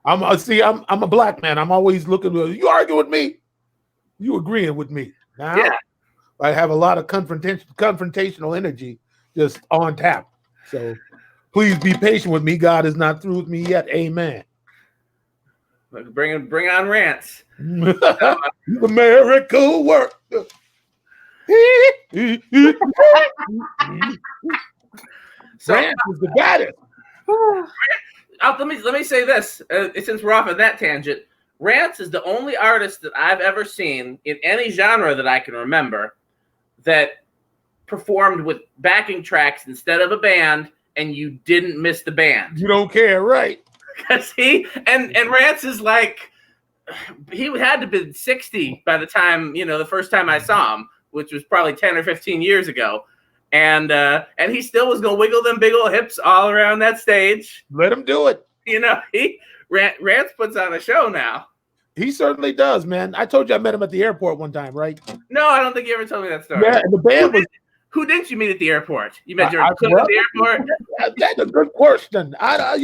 I'm a black man. I'm always looking. You arguing with me? You agreeing with me? Now, yeah. I have a lot of confrontational energy just on tap. So please be patient with me. God is not through with me yet. Amen. Bring on rants. America work. So Rance is the baddest. Let me say this, since we're off of that tangent. Rance is the only artist that I've ever seen in any genre that I can remember that performed with backing tracks instead of a band, and you didn't miss the band. You don't care, right? Because and Rance is like, he had to have been 60 by the time, the first time I saw him, which was probably 10 or 15 years ago. And he still was going to wiggle them big old hips all around that stage. Let him do it. Rance puts on a show now. He certainly does, man. I told you I met him at the airport one time, right? No, I don't think you ever told me that story. Yeah, the band was... Who didn't you meet at the airport? You met George Clinton at the airport? That's a good question. I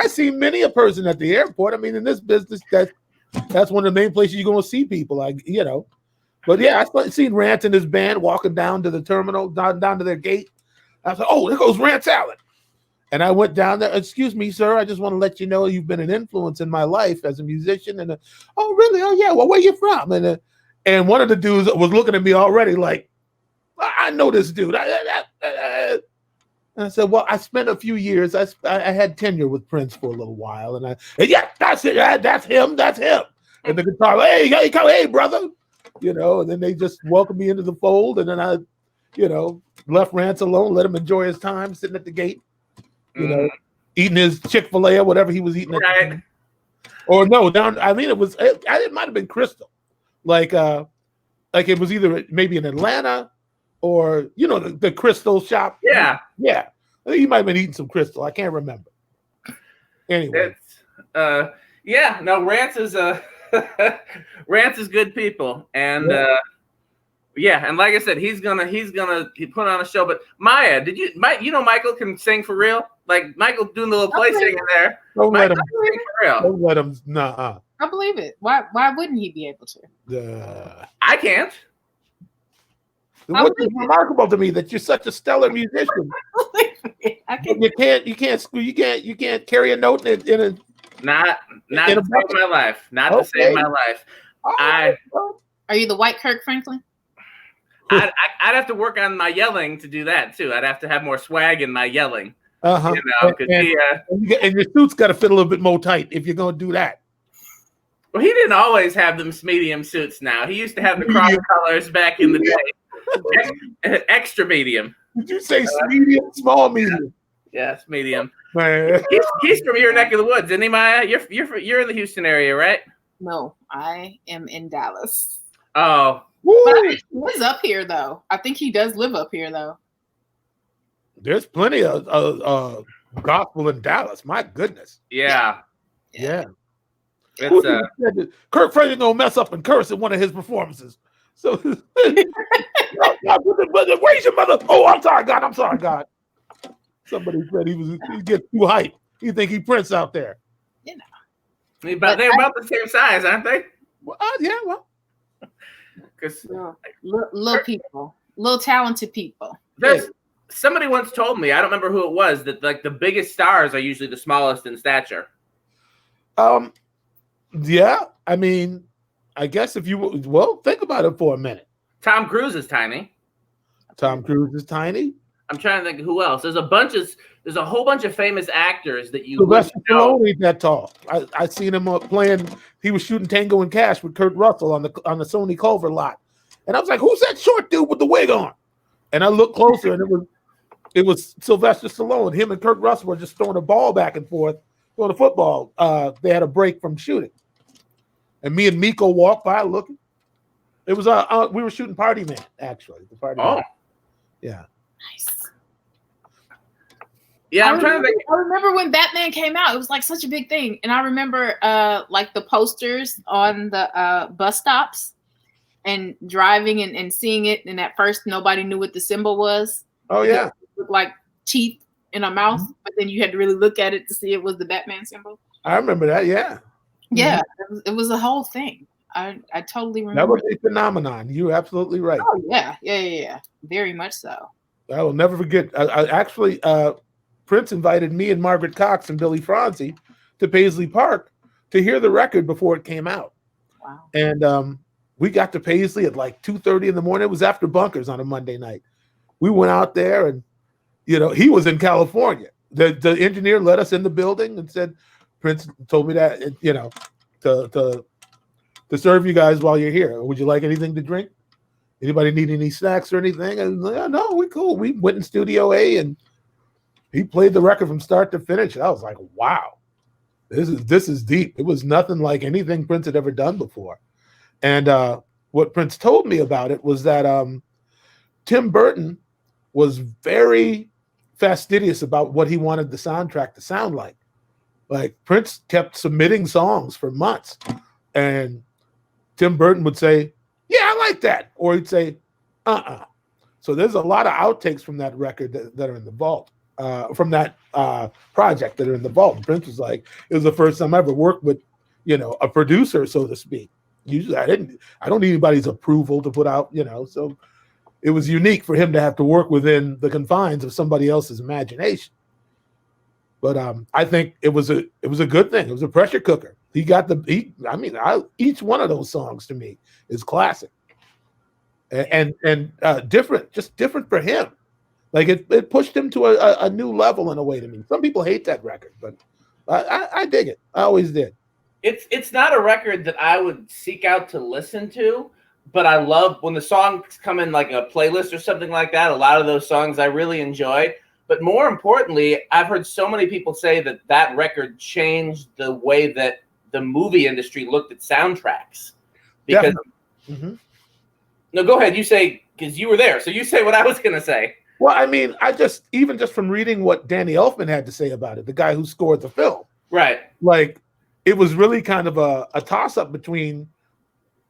see many a person at the airport. I mean, in this business, that's one of the main places you're going to see people. But yeah, I seen Rance and his band walking down to the terminal, down to their gate. I was like, oh, there goes Rance Allen. And I went down there. Excuse me, sir. I just want to let you know you've been an influence in my life as a musician. And oh, really? Oh, yeah. Well, where you from? And one of the dudes was looking at me already like, I know this dude. And I said, well, I spent a few years. I had tenure with Prince for a little while. And yeah, that's it. That's him. That's him. And the guitar, hey, brother. And then they just welcomed me into the fold. And then I, left Rance alone, let him enjoy his time sitting at the gate, eating his Chick-fil-A or whatever he was eating. Right. Or no, it might have been Crystal. Like it was either maybe in Atlanta or, the Crystal shop. Yeah. Yeah. I think he might have been eating some Crystal. I can't remember. Anyway. Rance is Rance is good people. And and like I said, he's gonna put on a show. But Maya, Michael can sing for real? Like Michael doing the little play singing there. Don't let him sing for real. Don't let him. Nah. I believe it. Why wouldn't he be able to? I can't. What's remarkable to me that you're such a stellar musician. You can't carry a note in a not to save my life. Not to save my life. Are you the white Kirk Franklin? I'd have to work on my yelling to do that too. I'd have to have more swag in my yelling. And your suit's got to fit a little bit more tight if you're going to do that. Well, he didn't always have them medium suits. Now he used to have the cross colors back in the day. Extra medium. Did you say medium, small medium? Yes, medium. Man. He's from your neck of the woods, isn't he, Maya? You're in the Houston area, right? No, I am in Dallas. Oh, but he lives up here though. I think he does live up here though. There's plenty of gospel in Dallas. My goodness. Yeah. It's Kirk Franklin gonna mess up and curse in one of his performances. So, where's your mother? Oh, I'm sorry, God. Somebody said he gets too hyped. You think he Prince out there? They're about the same size, aren't they? Well, yeah, well, because little people, little talented people. Somebody once told me, I don't remember who it was, that like the biggest stars are usually the smallest in stature. Yeah, I mean, I guess if you think about it for a minute. Tom Cruise is tiny. Tom Cruise is tiny. I'm trying to think who else. There's a whole bunch of famous actors that you. Sylvester Stallone ain't that tall. I seen him playing. He was shooting Tango and Cash with Kurt Russell on the Sony Culver lot, and I was like, "Who's that short dude with the wig on?" And I looked closer, and it was Sylvester Stallone. Him and Kurt Russell were just throwing a ball back and forth on the football. They had a break from shooting, and me and Miko walked by looking. It was we were shooting Party Man, actually. The Party Man. Yeah. Nice. Yeah, I remember when Batman came out. It was like such a big thing, and I remember like the posters on the bus stops and driving and seeing it. And at first, nobody knew what the symbol was. Oh yeah, it looked like teeth in a mouth, but then you had to really look at it to see it was the Batman symbol. I remember that. Yeah. Yeah, it was a whole thing. I totally remember. That was a phenomenon. You're absolutely right. Oh yeah. Very much so. I will never forget. I actually, Prince invited me and Margaret Cox and Billy Franzi to Paisley Park to hear the record before it came out. Wow. And we got to Paisley at like 2:30 in the morning. It was after Bunkers on a Monday night. We went out there, and he was in California. The engineer let us in the building and said, Prince told me that to serve you guys while you're here. Would you like anything to drink? Anybody need any snacks or anything? And no, we cool. We went in Studio A, and he played the record from start to finish. I was like, wow, this is deep. It was nothing like anything Prince had ever done before. And what Prince told me about it was that Tim Burton was very fastidious about what he wanted the soundtrack to sound like. Like, Prince kept submitting songs for months, and Tim Burton would say, yeah, I like that. Or he'd say, So there's a lot of outtakes from that record that are in the vault, from that project that are in the vault. And Prince was like, it was the first time I ever worked with, a producer, so to speak. Usually I don't need anybody's approval to put out, so it was unique for him to have to work within the confines of somebody else's imagination. But I think it was a good thing. It was a pressure cooker. He got each one of those songs to me is classic, and different, just different for him. Like it pushed him to a new level in a way to me. Some people hate that record, but I dig it. I always did. It's not a record that I would seek out to listen to, but I love when the songs come in like a playlist or something like that. A lot of those songs I really enjoy. But more importantly, I've heard so many people say that record changed the way that the movie industry looked at soundtracks. Because No, go ahead. You say, because you were there. So you say what I was going to say. Well, I mean, even just from reading what Danny Elfman had to say about it, the guy who scored the film. Right. Like, it was really kind of a toss-up between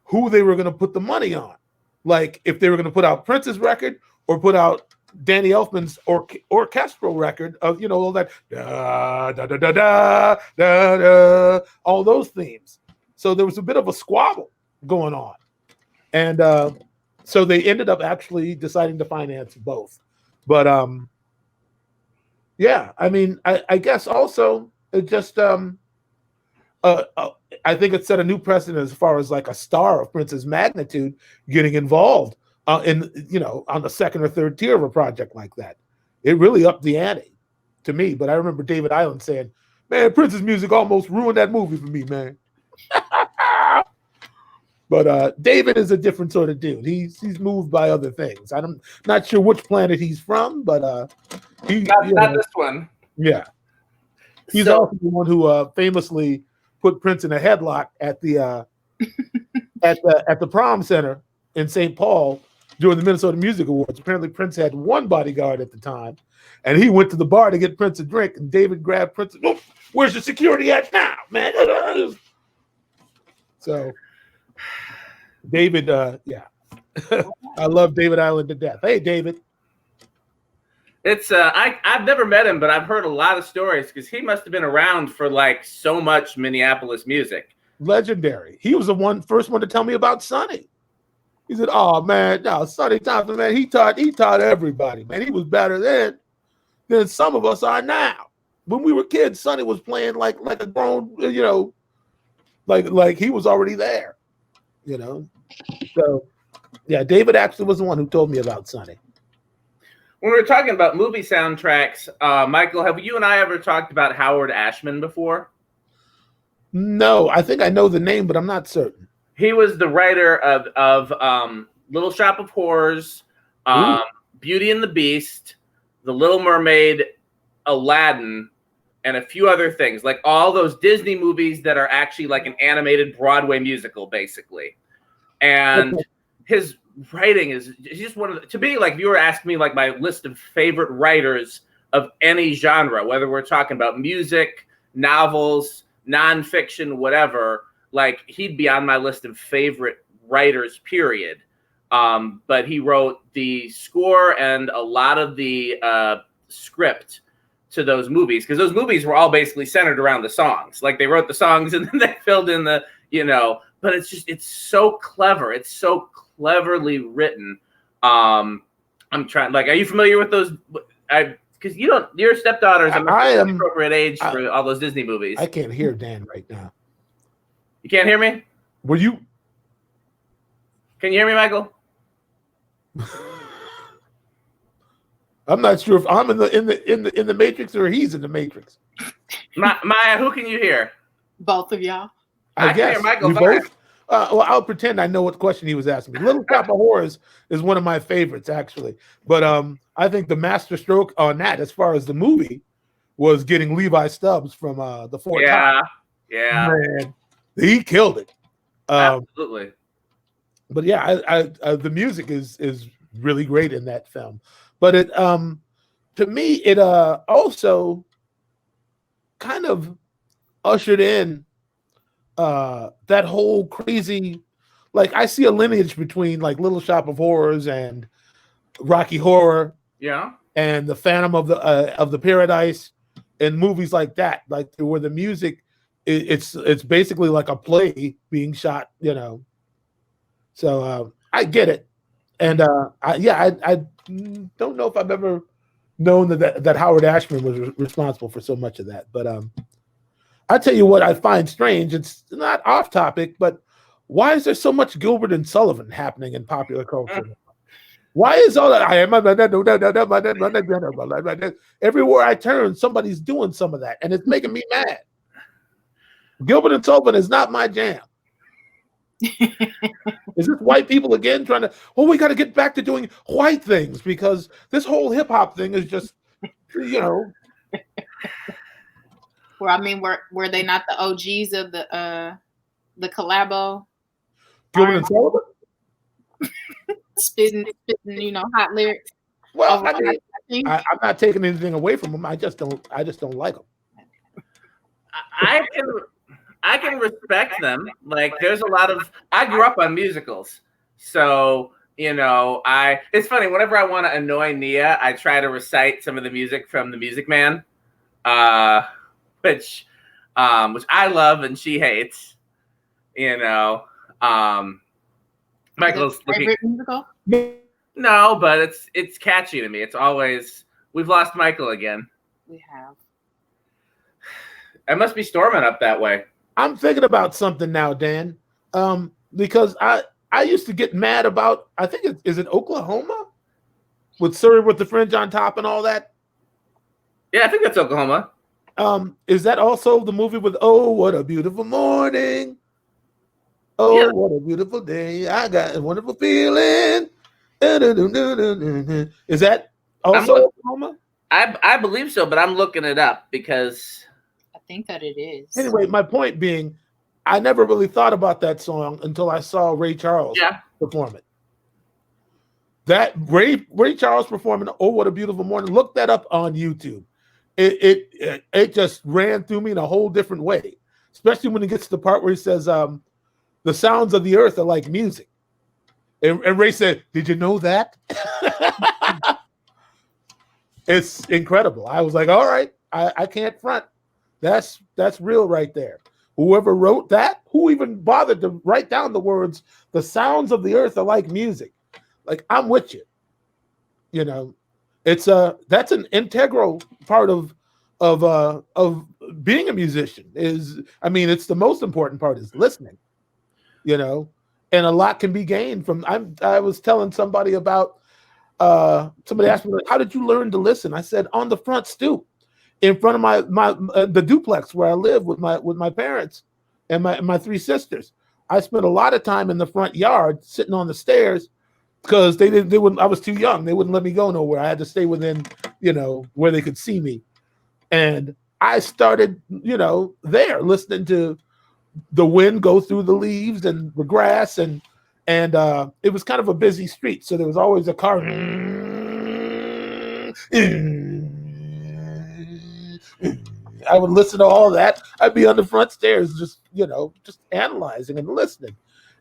who they were going to put the money on. Like, if they were going to put out Prince's record or put out Danny Elfman's orchestral record of, all that da da da da da da da, all those themes. So there was a bit of a squabble going on, and so they ended up actually deciding to finance both. But yeah, I mean, I guess also it just I think it set a new precedent as far as like a star of Prince's magnitude getting involved on the second or third tier of a project like that. It really upped the ante to me. But I remember David Island saying, man, Prince's music almost ruined that movie for me, man. But David is a different sort of dude. He's moved by other things. I'm not sure which planet he's from, but not this one. Yeah. He's also the one who famously put Prince in a headlock at the at the prom center in St. Paul during the Minnesota Music Awards. Apparently, Prince had one bodyguard at the time, and he went to the bar to get Prince a drink, and David grabbed Prince. Oh, where's the security at now, man? So, David, yeah. I love David Island to death. Hey, David. It's I've never met him, but I've heard a lot of stories because he must have been around for like so much Minneapolis music. Legendary. He was the first one to tell me about Sonny. He said, "Oh man, no, Sonny Thompson, man, he taught everybody, man. He was better then than some of us are now, when we were kids, Sonny was playing like a grown, you know, like he was already there, you know. So yeah, David actually was the one who told me about Sonny. When we were talking about movie soundtracks, Michael, have you and I ever talked about Howard Ashman before? No, I think I know the name, but I'm not certain. He was the writer of Little Shop of Horrors, Beauty and the Beast, The Little Mermaid, Aladdin, and a few other things, like all those Disney movies that are actually like an animated Broadway musical, basically. And his writing is just one of the, to me, like if you were asking me like my list of favorite writers of any genre, whether we're talking about music, novels, nonfiction, whatever, like he'd be on my list of favorite writers, period. But he wrote the score and a lot of the script to those movies, because those movies were all basically centered around the songs. Like they wrote the songs and then they filled in the, you know, but it's so clever. It's so cleverly written. I'm trying, like, are you familiar with those? Because your stepdaughter's an appropriate age for all those Disney movies. I can't hear Dan right now. You can't hear me? Were you? Can you hear me, Michael? I'm not sure if I'm in the Matrix or he's in the Matrix. Maya, who can you hear? Both of y'all. I guess hear Michael. Both. Well, I'll pretend I know what question he was asking me. Little Shop of Horrors is one of my favorites, actually. But I think the master stroke on that, as far as the movie, was getting Levi Stubbs from the Four Tops. Yeah. Man, he killed it. Absolutely. But yeah, the music is really great in that film. But it to me, it also kind of ushered in that whole crazy, like I see a lineage between like Little Shop of Horrors and Rocky Horror, and the Phantom of the Paradise, and movies like that, like where the music it's basically like a play being shot, you know. So I get it, and I don't know if I've ever known that Howard Ashman was responsible for so much of that, but I tell you what I find strange. It's not off topic, but why is there so much Gilbert and Sullivan happening in popular culture? Why is all that? Everywhere I turn, somebody's doing some of that, and it's making me mad. Gilbert and Sullivan is not my jam. Is this white people again trying to? Oh, we got to get back to doing white things because this whole hip hop thing is just, you know. Well, I mean, were they not the OGs of the collabo? Gilbert and Sullivan? spitting, you know, hot lyrics. Well, I mean, I'm not taking anything away from them. I just don't like them. I can respect them. Like, there's a lot of. I grew up on musicals, so you know, it's funny. Whenever I want to annoy Nia, I try to recite some of the music from The Music Man, which I love and she hates. You know, Michael's looking. Musical? No, but it's catchy to me. It's always, we've lost Michael again. We have. I must be storming up that way. I'm thinking about something now, Dan, because I used to get mad about, I think is it Oklahoma with Surrey with the fringe on top and all that. Yeah, I think that's Oklahoma. Is that also the movie with Oh, What a Beautiful Morning? Oh, yeah. What a beautiful day. I got a wonderful feeling. Is that also Oklahoma? I believe so, but I'm looking it up because I think that it is. Anyway, my point being, I never really thought about that song until I saw Ray Charles perform it. That Ray Charles performing Oh, What a Beautiful Morning. Look that up on YouTube. It just ran through me in a whole different way, especially when he gets to the part where he says, the sounds of the earth are like music. And Ray said, did you know that? It's incredible. I was like, all right, I can't front. That's real right there. Whoever wrote that, who even bothered to write down the words, the sounds of the earth are like music. Like, I'm with you. You know, it's that's an integral part of of being a musician is, I mean, it's the most important part is listening, you know, and a lot can be gained from. I was telling somebody about somebody asked me, like, how did you learn to listen? I said, on the front stoop in front of my the duplex where I live with my parents and my three sisters. I spent a lot of time in the front yard sitting on the stairs because they wouldn't. I was too young. They wouldn't let me go nowhere. I had to stay within, you know, where they could see me. And I started, you know, there listening to the wind go through the leaves and the grass, and it was kind of a busy street, so there was always a car. I would listen to all that. I'd be on the front stairs, just, you know, just analyzing and listening.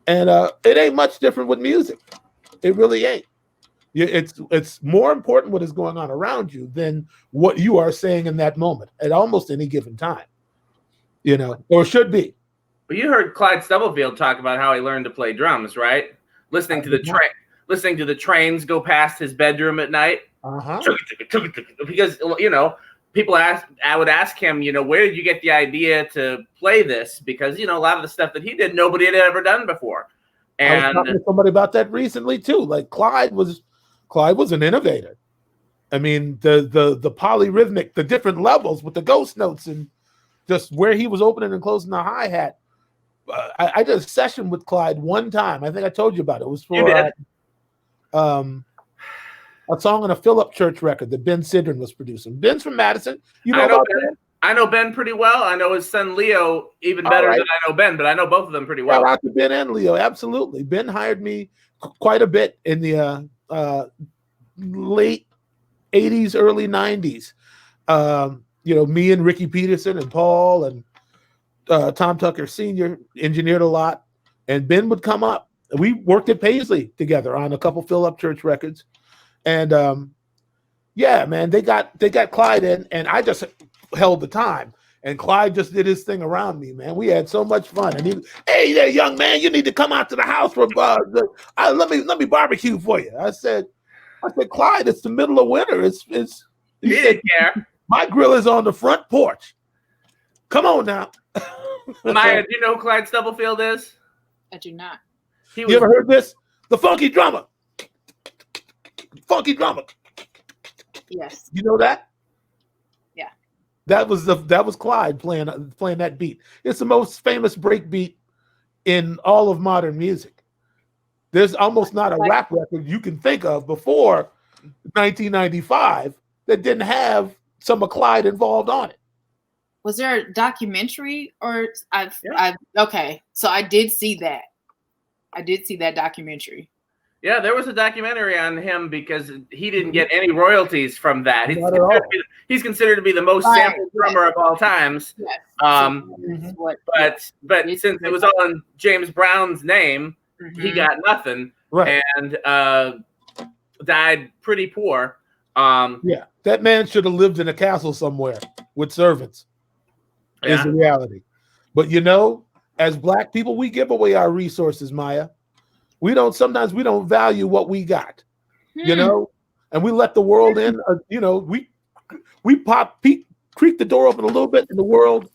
And it ain't much different with music. It really ain't. It's more important what is going on around you than what you are saying in that moment at almost any given time, you know, or should be. Well, you heard Clyde Stubblefield talk about how he learned to play drums, right? Listening to the trains go past his bedroom at night. Because, you know, I would ask him, you know, where did you get the idea to play this? Because, you know, a lot of the stuff that he did, nobody had ever done before. And I was talking to somebody about that recently too. Like Clyde was an innovator. I mean, the polyrhythmic, the different levels with the ghost notes and just where he was opening and closing the hi-hat. I did a session with Clyde one time. I think I told you about it. It was for a song on a Philip Church record that Ben Sidran was producing. Ben's from Madison. You know about Ben? I know Ben pretty well. I know his son Leo even better than I know Ben, but I know both of them pretty well. Shout out to Ben and Leo, absolutely. Ben hired me quite a bit in the late 80s, early 90s. You know, me and Ricky Peterson and Paul and Tom Tucker Sr. engineered a lot, and Ben would come up. We worked at Paisley together on a couple Philip Church records, and yeah, man, they got Clyde in, and I just held the time, and Clyde just did his thing around me, man. We had so much fun, and he, hey there, young man, you need to come out to the house for let me barbecue for you. I said, Clyde, it's the middle of winter. He didn't care. My grill is on the front porch. Come on now. Maya, do you know who Clyde Stubblefield is? I do not. You ever heard this? The funky drummer. Funky drummer. Yes. You know that? Yeah. That was Clyde playing that beat. It's the most famous break beat in all of modern music. There's almost not a rap record you can think of before 1995 that didn't have some of Clyde involved on it. Was there a documentary or okay. So I did see that. I did see that documentary. Yeah, there was a documentary on him because he didn't get any royalties from that. He's considered to be the most sampled drummer of all times. Yes. But since it was all in James Brown's name, he got nothing. Right. And died pretty poor. Yeah, that man should have lived in a castle somewhere with servants. Is the reality. But you know, as Black people, we give away our resources, Maya. Sometimes we don't value what we got, you know, and we let the world in. You know, we creak the door open a little bit, and the world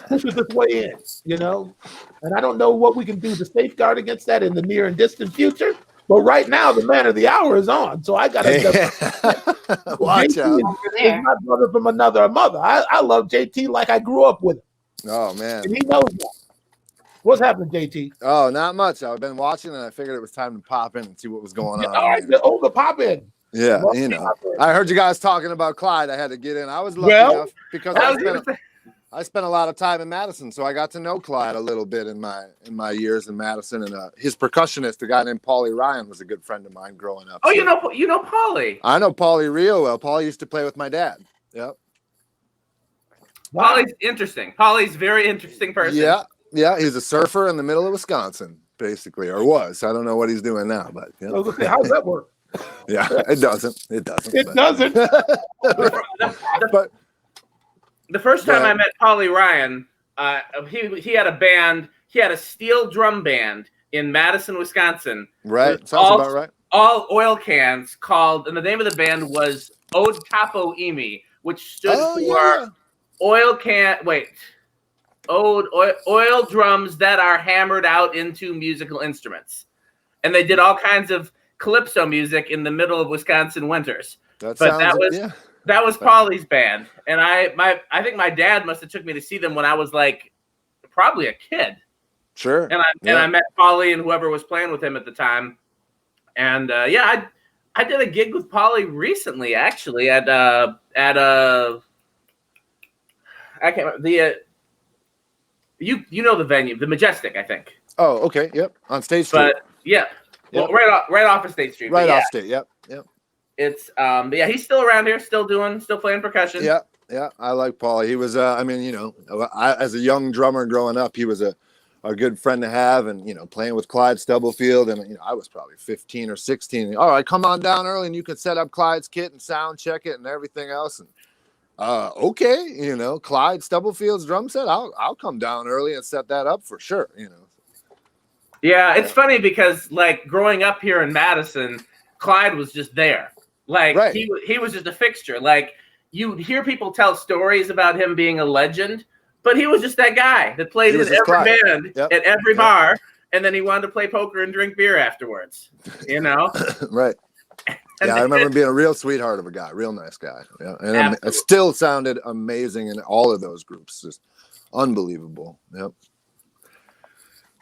pushes its way in, you know. And I don't know what we can do to safeguard against that in the near and distant future. But right now, the man of the hour is on, so I got to watch out. He's my brother from another mother. I love JT like I grew up with him. Oh man, and he knows that. What's happening, JT? Oh, not much. I've been watching, and I figured it was time to pop in and see what was going on. All right, the pop in. Yeah, you know, I heard you guys talking about Clyde. I had to get in. I was lucky enough because I spent a lot of time in Madison, so I got to know Clyde a little bit in my years in Madison. And his percussionist, a guy named Paulie Ryan, was a good friend of mine growing up. Oh, so. you know Paulie. I know Paulie real well. Paulie used to play with my dad. Yep. Wow. Paulie's interesting. Paulie's a very interesting person. Yeah. He's a surfer in the middle of Wisconsin, basically, or was. I don't know what he's doing now, but how does that work? Yeah, it doesn't. It doesn't. But the first time I met Paulie Ryan, he had a band. He had a steel drum band in Madison, Wisconsin. Right, sounds about right. All oil cans called, and the name of the band was Ode Capo Emi, which stood for oil drums that are hammered out into musical instruments. And they did all kinds of calypso music in the middle of Wisconsin winters. That was Paulie's band. And I think my dad must have took me to see them when I was like probably a kid. Sure. And I met Paulie and whoever was playing with him at the time. And I did a gig with Paulie recently, actually, at I can't remember the you know the venue, the Majestic, I think. Oh, okay, yep, on State Street. But yeah, well, right off of State Street. Right off State, yep. It's but yeah, he's still around here, still playing percussion. Yeah, I like Paulie. He was, I mean, as a young drummer growing up, he was a good friend to have, and playing with Clyde Stubblefield, and I was probably 15 or 16. All right, come on down early, and you can set up Clyde's kit and sound check it and everything else. And okay, Clyde Stubblefield's drum set, I'll come down early and set that up for sure. Yeah, it's funny because like growing up here in Madison, Clyde was just there. Like right. he was just a fixture. Like you hear people tell stories about him being a legend, but he was just that guy that played in every band at every bar, and then he wanted to play poker and drink beer afterwards. Right. Yeah, I remember being a real sweetheart of a guy, real nice guy. Yeah, and it still sounded amazing in all of those groups, just unbelievable. Yep.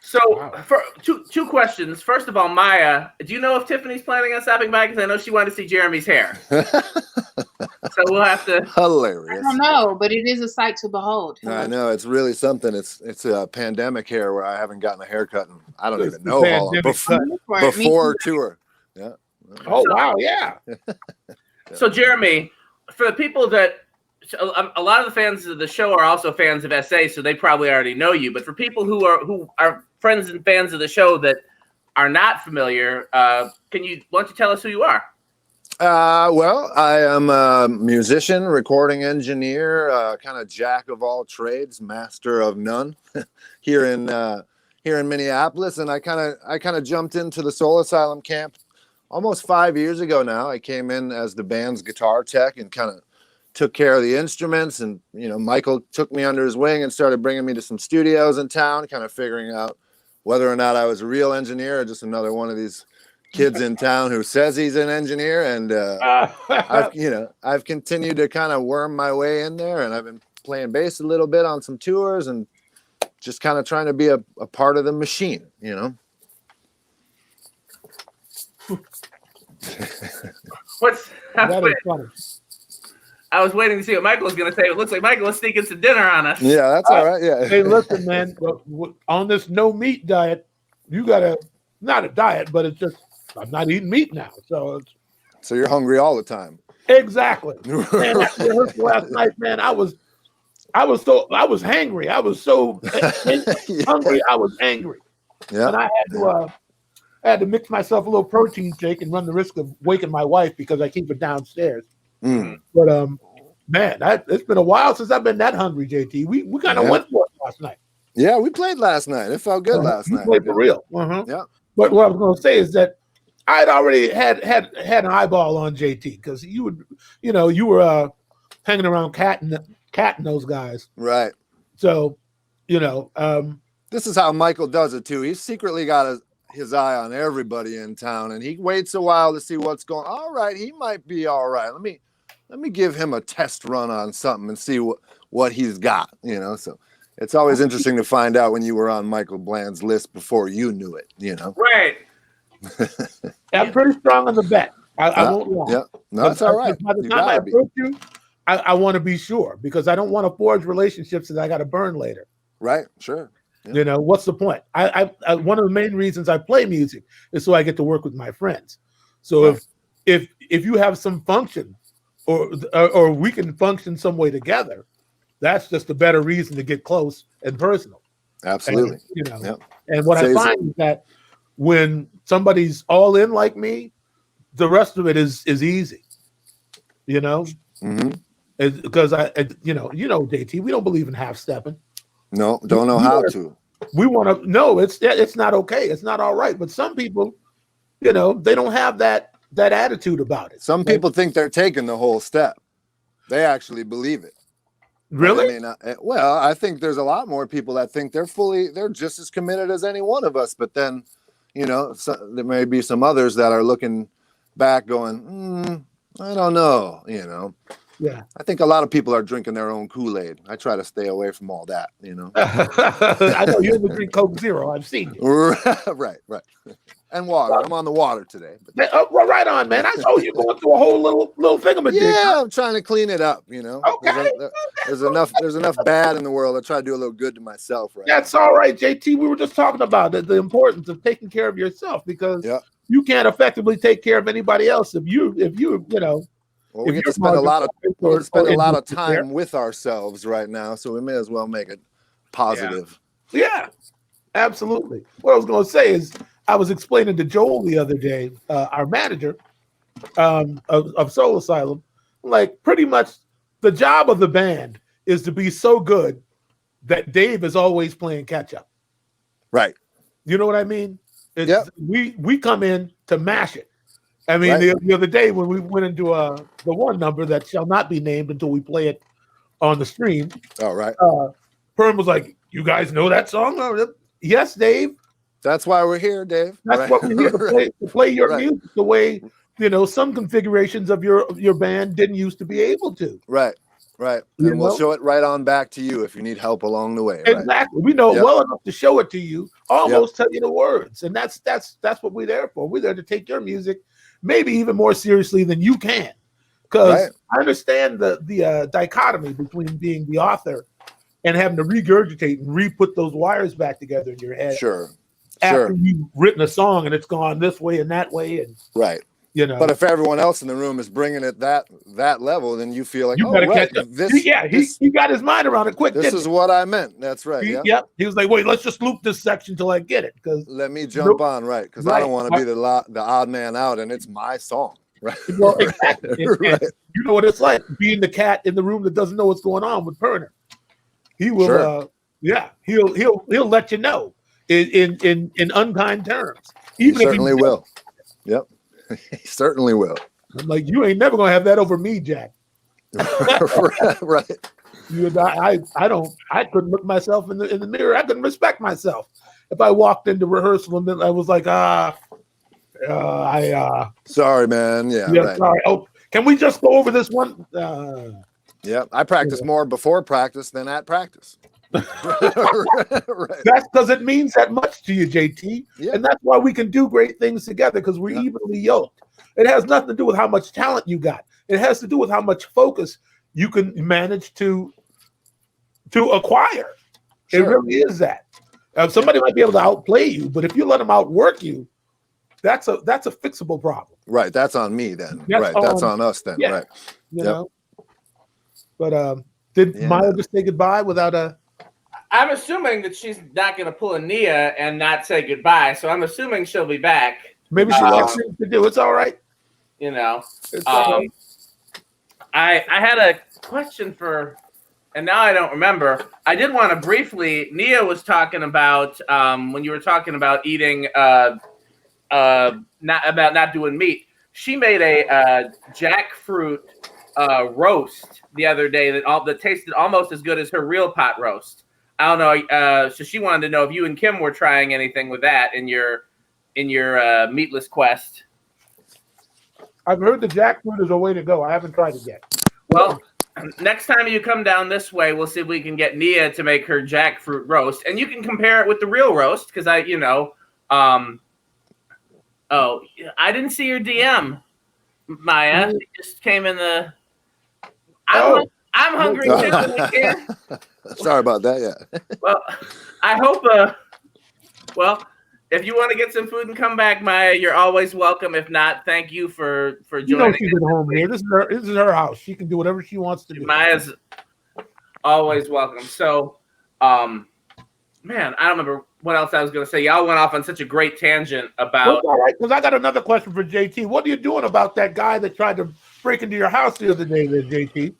So, for two questions. First of all, Maya, do you know if Tiffany's planning on stopping by? Because I know she wanted to see Jeremy's hair. So we'll have to. Hilarious. I don't know, but it is a sight to behold. I know, it's really something. It's a pandemic hair where I haven't gotten a haircut, and I don't even know how long before tour. Yeah. Oh wow! Yeah. So Jeremy, for the people that a lot of the fans of the show are also fans of SA, so they probably already know you. But for people who are friends and fans of the show that are not familiar, why don't you tell us who you are? Well, I am a musician, recording engineer, kind of jack of all trades, master of none here in Minneapolis. And I kind of jumped into the Soul Asylum camp almost 5 years ago now. I came in as the band's guitar tech and kind of took care of the instruments. And, Michael took me under his wing and started bringing me to some studios in town, kind of figuring out whether or not I was a real engineer or just another one of these kids in town who says he's an engineer. And I've continued to kind of worm my way in there, and I've been playing bass a little bit on some tours and just kind of trying to be a part of the machine, I was waiting to see what Michael was going to say. It looks like Michael was sneaking some dinner on us. Yeah, that's all right. Yeah. Hey, listen, man. On this no meat diet, you gotta not a diet, but it's just I'm not eating meat now. So you're hungry all the time. Exactly. Man, after rehearsal last night, man, I was hangry. I was so hungry. I was angry. Yeah. And I had to mix myself a little protein shake and run the risk of waking my wife because I keep it downstairs. But man, it's been a while since I've been that hungry, JT. We kind of went for it last night. Yeah, we played last night. It felt good last night. Played for real. Yeah. But what I was going to say is that I'd already had an eyeball on JT because you were hanging around Cat and those guys, right? So, this is how Michael does it too. He's secretly got his eye on everybody in town, and he waits a while to see what's going. All right, he might be all right. Let me give him a test run on something and see what he's got. So it's always interesting to find out when you were on Michael Bland's list before you knew it. Right. I'm pretty strong on the bet. I won't lie. Yeah, no, that's all right. By the time I approach you, I want to be sure because I don't want to forge relationships that I got to burn later. Right. Sure. Yeah. What's the point? I one of the main reasons I play music is so I get to work with my friends. So if you have some function or we can function some way together, that's just a better reason to get close and personal. Absolutely. And, and what I find is that when somebody's all in like me, the rest of it is easy. Because JT, we don't believe in half stepping. No, don't know how to. We want to. No, it's not okay. It's not all right. But some people, they don't have that attitude about it. Some people think they're taking the whole step. They actually believe it. Really? I mean, well, I think there's a lot more people that think they're just as committed as any one of us. But then, you know, there may be some others that are looking back going, I don't know, you know. Yeah. I think a lot of people are drinking their own Kool-Aid. I try to stay away from all that, you know. I know you only drink Coke Zero. I've seen you. Right. And water. I'm on the water today. But well, right on, man. I saw you going through a whole little thingamajig. Yeah, I'm trying to clean it up, you know. Okay. There's enough bad in the world. I try to do a little good to myself, right? That's all right, JT. We were just talking about the importance of taking care of yourself, because you can't effectively take care of anybody else if you know. Well, we get to spend a lot of time with ourselves right now, so we may as well make it positive. Yeah, absolutely. What I was going to say is, I was explaining to Joel the other day, our manager of Soul Asylum, like pretty much the job of the band is to be so good that Dave is always playing catch up. Right. You know what I mean? We come in to mash it. I mean, the other day when we went into the one number that shall not be named until we play it on the stream. All right. Perm was like, "You guys know that song?" Yes, Dave. That's why we're here, Dave. That's what we're here to play your music the way, you know, some configurations of your band didn't used to be able to. Right. And we'll show it right on back to you if you need help along the way. Exactly. Right? We know well enough to show it to you, almost tell you the words. And that's what we're there for. We're there to take your music maybe even more seriously than you can. Because I understand the dichotomy between being the author and having to regurgitate and re-put those wires back together in your head. Sure. After you've written a song and it's gone this way and that way. And you know, but if everyone else in the room is bringing it that level, then you feel like, you better catch up. He got his mind around it quick. This is what I meant. That's right. He was like, wait, let's just loop this section till I get it. Because let me jump on, right? Because I don't want to be the odd man out, and it's my song, right? Well, exactly. You know what it's like being the cat in the room that doesn't know what's going on with Perner. He will, he'll let you know in unkind terms. He certainly will. Yep. He certainly will. I'm like, you ain't never gonna have that over me, Jack. Right. You and I couldn't look myself in the mirror. I couldn't respect myself if I walked into rehearsal and then I was like, sorry, man. Yeah, right. Sorry. Oh, can we just go over this one? I practice more before practice than at practice. That's because it means that much to you, JT. And that's why we can do great things together, because we're evenly yoked. It has nothing to do with how much talent you got. It has to do with how much focus you can manage to acquire. It really is that. Somebody might be able to outplay you, but if you let them outwork you, that's a fixable problem. Right. That's on me then. That's on us then. Right. You know. But did Maya just say goodbye without a? I'm assuming that she's not going to pull a Nia and not say goodbye, so I'm assuming she'll be back. Maybe she'll have things to do. It's all right. You know, I had a question for, and now I don't remember. I did want to briefly. Nia was talking about when you were talking about eating, not doing meat. She made a jackfruit roast the other day that tasted almost as good as her real pot roast. I don't know. So she wanted to know if you and Kim were trying anything with that in your meatless quest. I've heard the jackfruit is a way to go. I haven't tried it yet. Well, next time you come down this way, we'll see if we can get Nia to make her jackfruit roast, and you can compare it with the real roast because I didn't see your DM, Maya. It just came in the. I'm hungry too. We can. Sorry about that. Yeah. Well, I hope. If you want to get some food and come back, Maya, you're always welcome. If not, thank you for joining. You know she's at home here. This is her house. She can do whatever she wants to do. Maya's always welcome. So, man, I don't remember what else I was going to say. Y'all went off on such a great tangent about. All right, because I got another question for JT. What are you doing about that guy that tried to break into your house the other day, there, JT?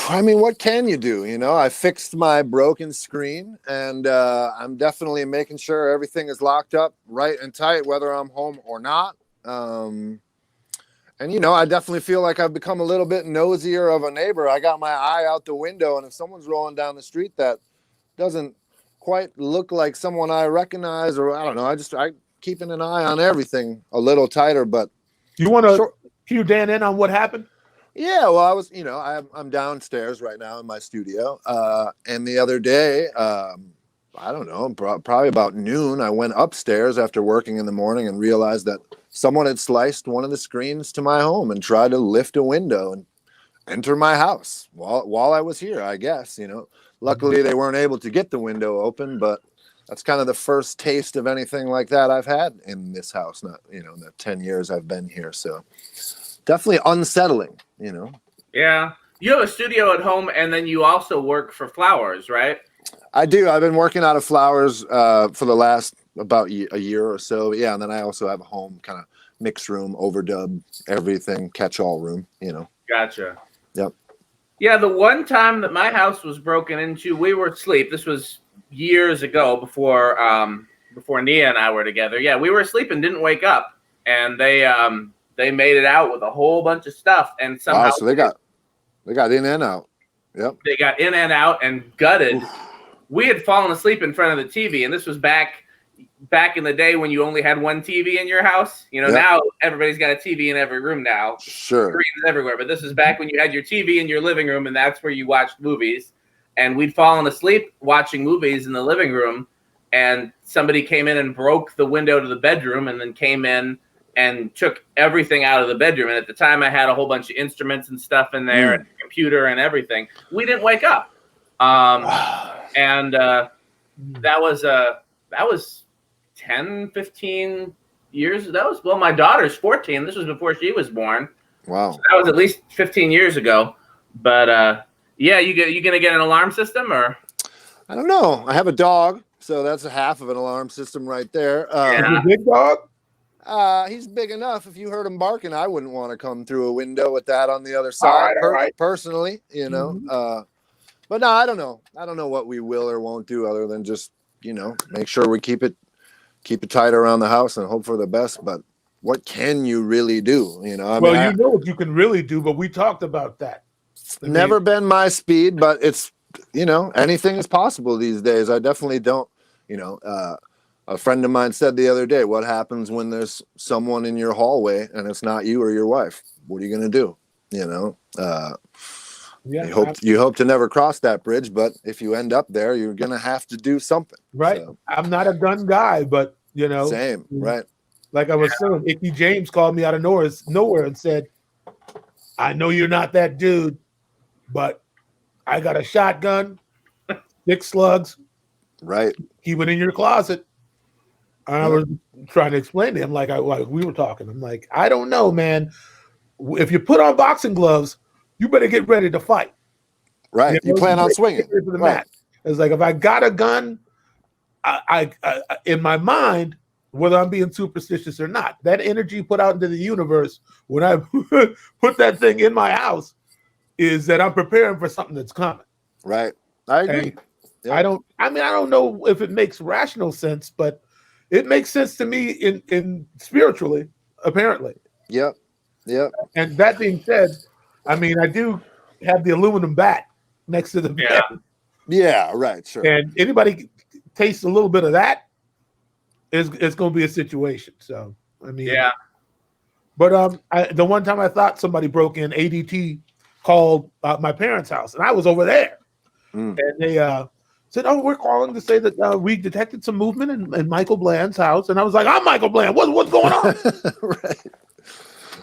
I mean, what can you do? You know, I fixed my broken screen, and I'm definitely making sure everything is locked up right and tight, whether I'm home or not. And And, I definitely feel like I've become a little bit nosier of a neighbor. I got my eye out the window, and if someone's rolling down the street that doesn't quite look like someone I recognize, or I don't know, I keeping an eye on everything a little tighter. But you want to cue Dan in on what happened? Yeah, well, I was, I'm downstairs right now in my studio. And the other day, I don't know, probably about noon, I went upstairs after working in the morning and realized that someone had sliced one of the screens to my home and tried to lift a window and enter my house while I was here, I guess, Luckily, they weren't able to get the window open, but that's kind of the first taste of anything like that I've had in this house, not, in the 10 years I've been here. So definitely unsettling, Yeah. You have a studio at home, and then you also work for Flowers, right? I do. I've been working out of Flowers for the last about a year or so. Yeah, and then I also have a home kind of mix room, overdub, everything, catch-all room, Gotcha. Yep. Yeah, the one time that my house was broken into, we were asleep. This was years ago before Nia and I were together. Yeah, we were asleep and didn't wake up, and they made it out with a whole bunch of stuff, and somehow so they got in and out. Yep. They got in and out and gutted. Oof. We had fallen asleep in front of the TV, and this was back in the day when you only had one TV in your house. Yep. Now everybody's got a TV in every room now. Sure. Screens everywhere. But this is back when you had your TV in your living room, and that's where you watched movies. And we'd fallen asleep watching movies in the living room, and somebody came in and broke the window to the bedroom, and then came in and took everything out of the bedroom. And at the time, I had a whole bunch of instruments and stuff in there, and a computer and everything. We didn't wake up. And that was 10, 15 years. My daughter's 14. This was before she was born. Wow. So that was at least 15 years ago. But yeah, you going to get an alarm system, or? I don't know. I have a dog, so that's a half of an alarm system right there. Yeah. Is a big dog? He's big enough. If you heard him barking, I wouldn't want to come through a window with that on the other side. All right. Personally, Mm-hmm. But no, I don't know. I don't know what we will or won't do other than just, make sure we keep it tight around the house and hope for the best. But what can you really do? What you can really do, but we talked about that. Never been my speed, but it's, anything is possible these days. I definitely don't, a friend of mine said the other day, what happens when there's someone in your hallway and it's not you or your wife? What are you going to do? You hope to never cross that bridge, but if you end up there, you're going to have to do something. Right. So, I'm not a gun guy, but, Same, right. Like I was saying, Icky James called me out of nowhere and said, I know you're not that dude, but I got a shotgun, 6 slugs. Right. Keep it in your closet. I was trying to explain to him, like we were talking. I'm like, I don't know, man. If you put on boxing gloves, you better get ready to fight. Right. You plan on swinging. Right. It's like, if I got a gun, I in my mind, whether I'm being superstitious or not, that energy put out into the universe when I put that thing in my house is that I'm preparing for something that's coming. Right. I agree. Yep. I don't know if it makes rational sense, but it makes sense to me in spiritually, apparently. Yep. And that being said, I do have the aluminum bat next to the bed. Yeah, right, sure. And anybody tastes a little bit of that, it's going to be a situation. So, yeah. But the one time I thought somebody broke in, ADT called my parents' house, and I was over there. And they said, "Oh, we're calling to say that we detected some movement in Michael Bland's house." And I was like, "I'm Michael Bland. What's going on?" Right.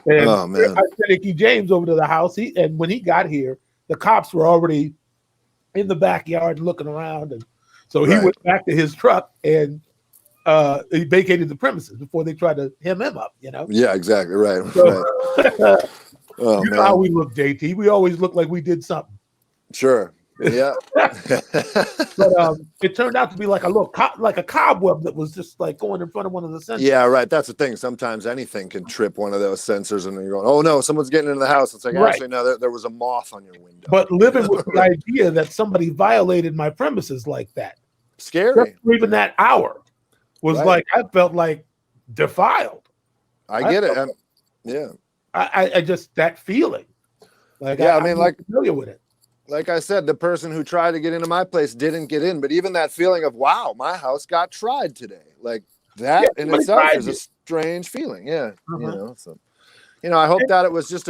And oh man! I sent Icky James over to the house. And when he got here, the cops were already in the backyard looking around, and so he went back to his truck and he vacated the premises before they tried to hem him up. Yeah, exactly. Right. So, right. Oh, you know how we look, JT. We always look like we did something. Sure. Yeah. But it turned out to be like a little like a cobweb that was just like going in front of one of the sensors. Yeah, right. That's the thing. Sometimes anything can trip one of those sensors, and then you're going, "Oh no, someone's getting into the house." It's like, actually, no, there was a moth on your window. But living with the idea that somebody violated my premises like that, scary. Just even that hour was like, I felt like defiled. I get it. Yeah. I just that feeling. Like yeah, I mean, like familiar with it. Like I said, the person who tried to get into my place didn't get in, but even that feeling of wow, my house got tried today, like that in itself is a strange feeling. Yeah, you know. So, you know, I hope that it was just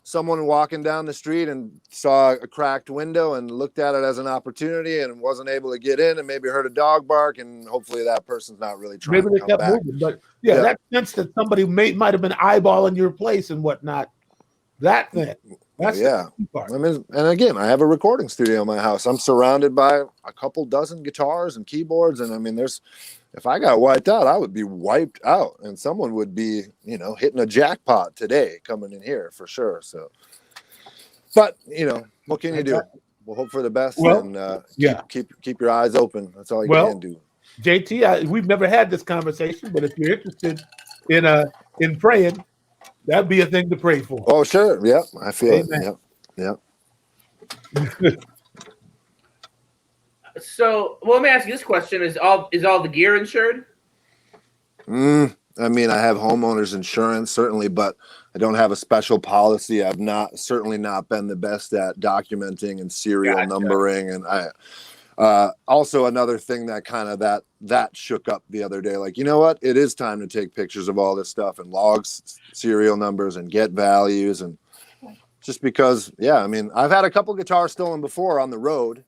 someone walking down the street and saw a cracked window and looked at it as an opportunity and wasn't able to get in and maybe heard a dog bark, and hopefully that person's not really trying to come back. Moving, but that sense that somebody might have been eyeballing your place and whatnot. That thing. That's I mean, and again, I have a recording studio in my house. I'm surrounded by a couple dozen guitars and keyboards, and I mean, if I got wiped out, I would be wiped out, and someone would be, you know, hitting a jackpot today coming in here for sure. So, but you know, what can you do? We'll hope for the best, and keep your eyes open. That's all you can do. JT, we've never had this conversation, but if you're interested in praying, that'd be a thing to pray for. Oh, sure. Yep. I feel it. Yep. So, well, let me ask you this question: Is all the gear insured? I mean, I have homeowners insurance, certainly, but I don't have a special policy. I've certainly not been the best at documenting and serial numbering, and also another thing that kind of that shook up the other day. Like, you know what? It is time to take pictures of all this stuff and logs serial numbers and get values, and just because, I mean, I've had a couple guitars stolen before on the road,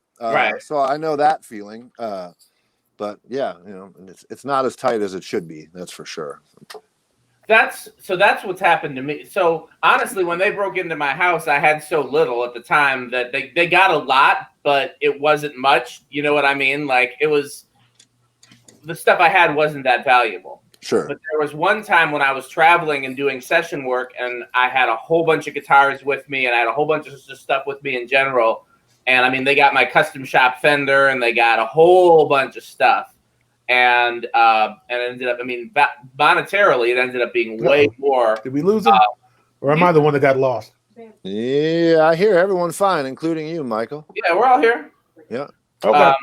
so I know that feeling. But yeah, you know, it's not as tight as it should be. That's for sure. That's what's happened to me. So honestly, when they broke into my house, I had so little at the time that they got a lot, but it wasn't much. You know what I mean? Like, it was, the stuff I had wasn't that valuable. Sure. But there was one time when I was traveling and doing session work, and I had a whole bunch of guitars with me, and I had a whole bunch of stuff with me in general. And I mean, they got my custom shop Fender, and they got a whole bunch of stuff. And it ended up, I mean, monetarily, it ended up being way more. Did we lose him? Or am I the one that got lost? Yeah, I hear everyone fine, including you, Michael. Yeah, we're all here. Yeah. Okay.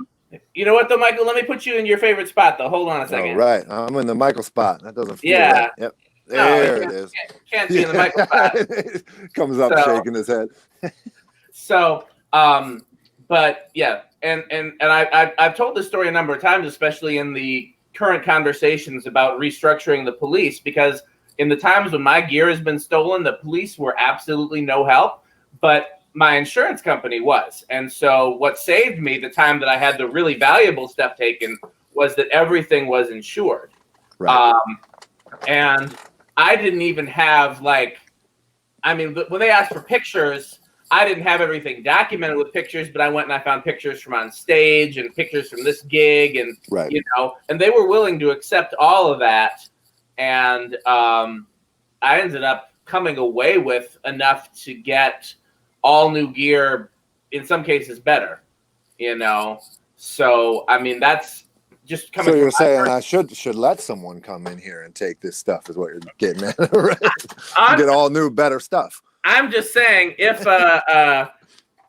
You know what, though, Michael? Let me put you in your favorite spot, though. Hold on a second. Oh, right. I'm in the Michael spot. That doesn't feel right. Yep. There it is. Can't be in the Michael spot. Comes up shaking his head. So, but yeah, and I've told this story a number of times, especially in the current conversations about restructuring the police, because in the times when my gear has been stolen, the police were absolutely no help, but my insurance company was. And so what saved me the time that I had the really valuable stuff taken was that everything was insured. Right. And I didn't even have, like, I mean, when they asked for pictures, I didn't have everything documented with pictures, but I went and I found pictures from on stage and pictures from this gig, and you know, and they were willing to accept all of that. And I ended up coming away with enough to get all new gear, in some cases better, you know. So I mean, that's just coming. So you're saying I should let someone come in here and take this stuff, is what you're getting at, right? Get all new, better stuff. I'm just saying, if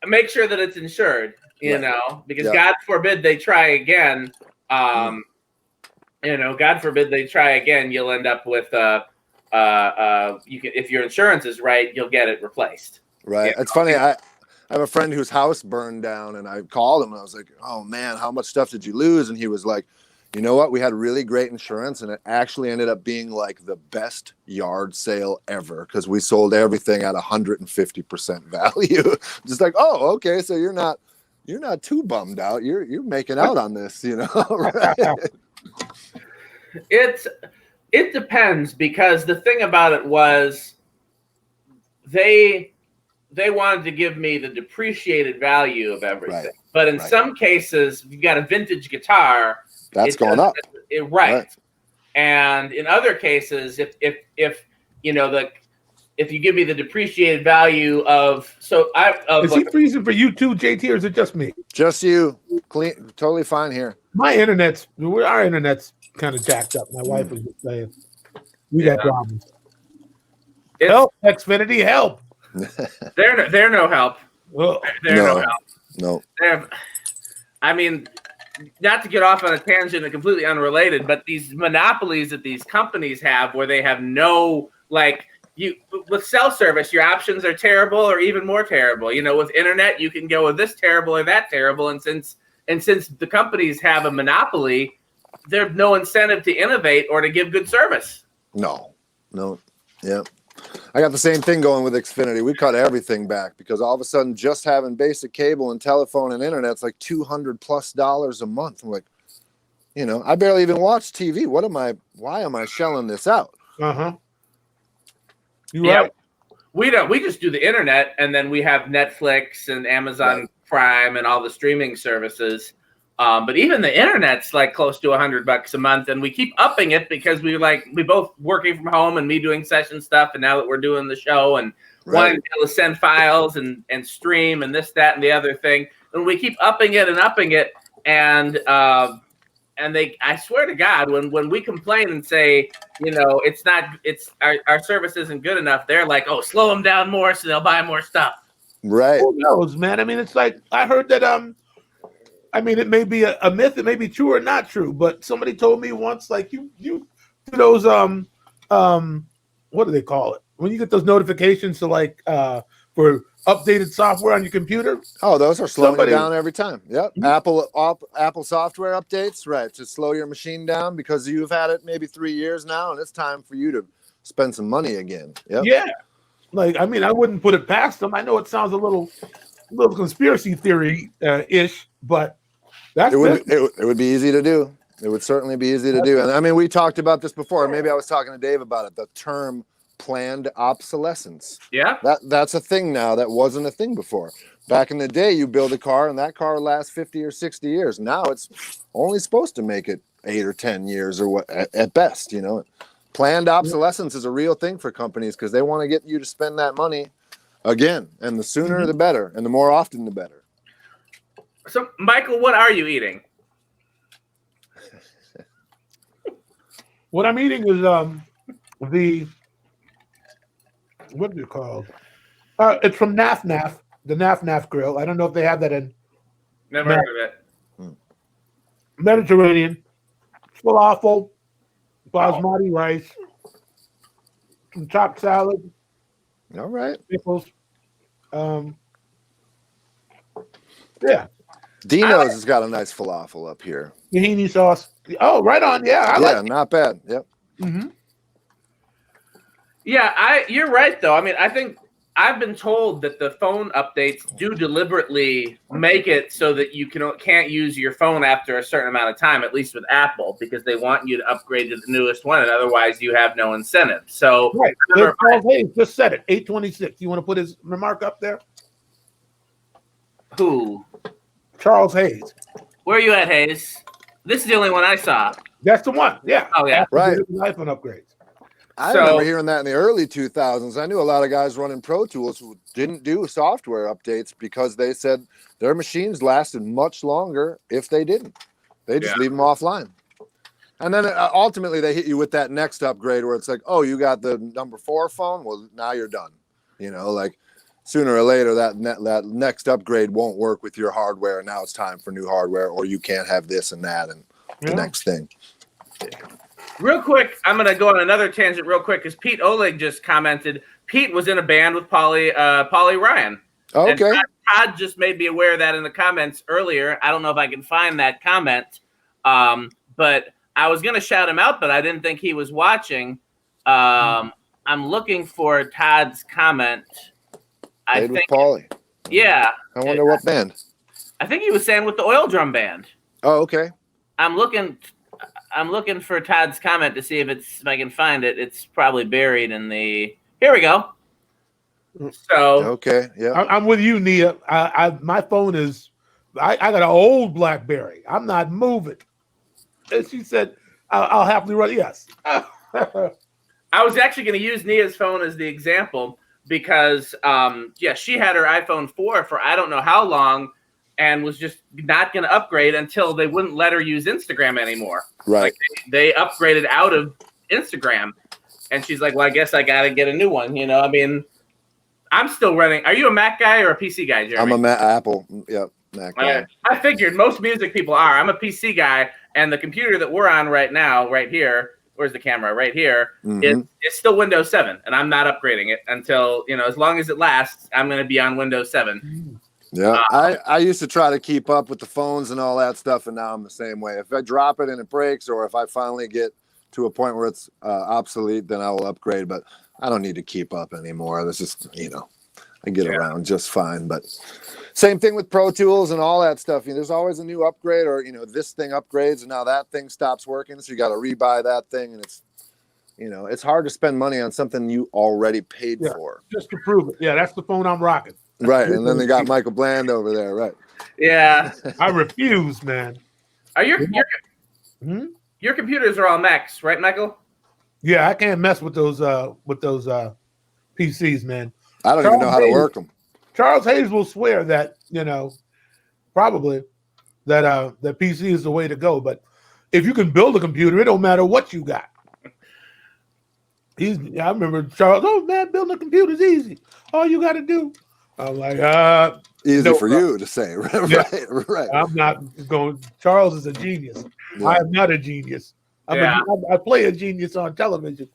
make sure that it's insured, you know, because God forbid they try again. You know, God forbid they try again, you'll end up with you can, if your insurance is right, you'll get it replaced. Right. It's funny. I have a friend whose house burned down, and I called him and I was like, "Oh man, how much stuff did you lose?" And he was like, "You know what? We had really great insurance, and it actually ended up being like the best yard sale ever, because we sold everything at 150% value." Just like, oh, okay, so you're not too bummed out. You're making out on this, you know? Right? It depends, because the thing about it was they wanted to give me the depreciated value of everything, but in some cases, if you've got a vintage guitar, that's going up. Right. And in other cases, if you know, if you give me the depreciated value of, is he freezing for you too, JT, or is it just me? Just you. Clean, totally fine here. Our internet's kind of jacked up. My wife was just saying we got problems. Help, Xfinity, help. They're no help. They're no help. No. I mean, not to get off on a tangent and completely unrelated, but these monopolies that these companies have, where they have no, like, with cell service, your options are terrible or even more terrible. You know, with internet, you can go with this terrible or that terrible. And since the companies have a monopoly, there's no incentive to innovate or to give good service. No. Yeah. I got the same thing going with Xfinity. We cut everything back because all of a sudden just having basic cable and telephone and internet's like $200+ a month. I'm like, you know, I barely even watch TV. Why am I shelling this out? Uh-huh. Right. We don't. We just do the internet, and then we have Netflix and Amazon Prime and all the streaming services. But even the internet's like close to $100 a month, and we keep upping it because we both working from home and me doing session stuff, and now that we're doing the show and wanting to be able to send files and stream and this, that, and the other thing, and we keep upping it, and I swear to God, when we complain and say, you know, our service isn't good enough, they're like, oh, slow them down more so they'll buy more stuff. Right. Who knows, man? I mean, it's like I heard that I mean, it may be a myth, it may be true or not true, but somebody told me once, like you do those what do they call it? When you get those notifications to like for updated software on your computer. Oh, those are slowing it down every time. Yep. Apple software updates, right, to slow your machine down because you've had it maybe 3 years now and it's time for you to spend some money again. Yep. Yeah. Like, I mean, I wouldn't put it past them. I know it sounds a little conspiracy theory ish, but that's it would be easy to do. It would certainly be easy to do. And I mean, we talked about this before. Maybe I was talking to Dave about it. The term planned obsolescence. Yeah. That's a thing now that wasn't a thing before. Back in the day, you build a car and that car lasts 50 or 60 years. Now it's only supposed to make it 8 or 10 years or what at best, you know. Planned obsolescence is a real thing for companies because they want to get you to spend that money again. And the sooner the better. And the more often the better. So, Michael, what are you eating? What I'm eating is what is it called? It's from Naf Naf, the Naf Naf Grill. I don't know if they have that in. Never heard of it. Mediterranean, falafel, basmati rice, some chopped salad. All right. Pickles. Yeah. Dino's has got a nice falafel up here. Tahini sauce. Oh, right on. Yeah. Not bad. Yep. Mm-hmm. Yeah, you're right though. I mean, I think I've been told that the phone updates do deliberately make it so that you can't use your phone after a certain amount of time, at least with Apple, because they want you to upgrade to the newest one, and otherwise you have no incentive. So, right. Charles Hayes just said it. 826. You want to put his remark up there? Who? Charles Hayes. Where are you at, Hayes? This is the only one I saw. That's the one. Yeah. Oh yeah. Right. iPhone upgrades. I remember hearing that in the early 2000s. I knew a lot of guys running Pro Tools who didn't do software updates because they said their machines lasted much longer if they didn't. They just leave them offline. And then ultimately they hit you with that next upgrade where it's like, oh, you got the number 4 phone? Well, now you're done. You know, like sooner or later that next upgrade won't work with your hardware. Now it's time for new hardware, or you can't have this and that and the next thing. Real quick, I'm going to go on another tangent real quick because Pete Oleg just commented. Pete was in a band with Polly Ryan. Okay. And Todd just made me aware of that in the comments earlier. I don't know if I can find that comment, but I was going to shout him out, but I didn't think he was watching. I'm looking for Todd's comment. I think Polly. Yeah. I wonder what band. I think he was saying with the Oil Drum Band. Oh, okay. I'm looking for Todd's comment to see if I can find it. It's probably buried in the. Here we go. So okay, yeah, I'm with you, Nia. My phone is. I got an old BlackBerry. I'm not moving. And she said, "I'll happily run." Yes. I was actually going to use Nia's phone as the example because, she had her iPhone 4 for I don't know how long. And was just not going to upgrade until they wouldn't let her use Instagram anymore. Right. Like they upgraded out of Instagram. And she's like, well, I guess I got to get a new one. You know, I mean, I'm still running. Are you a Mac guy or a PC guy, Jeremy? I'm a Apple. Yep. Mac guy. I figured most music people are. I'm a PC guy. And the computer that we're on right now, right here, where's the camera? Right here. It's still Windows 7, and I'm not upgrading it until, as long as it lasts, I'm going to be on Windows 7. Yeah, I used to try to keep up with the phones and all that stuff, and now I'm the same way. If I drop it and it breaks, or if I finally get to a point where it's obsolete, then I will upgrade. But I don't need to keep up anymore. This is, I get around just fine. But same thing with Pro Tools and all that stuff. There's always a new upgrade, or this thing upgrades and now that thing stops working, so you got to rebuy that thing, and it's hard to spend money on something you already paid for just to prove it. Yeah, that's the phone I'm rocking. Right, and then they got Michael Bland over there, right? Yeah, I refuse, man. Are your computers are all Macs, right, Michael? Yeah, I can't mess with those PCs, man. I don't even know how to work them. Charles Hayes will swear that probably that PC is the way to go. But if you can build a computer, it don't matter what you got. I remember Charles. Oh man, building a computer is easy. All you got to do. I'm like, easy for you to say, right? Right. I'm not going. Charles is a genius. Yeah. I am not a genius. I play a genius on television.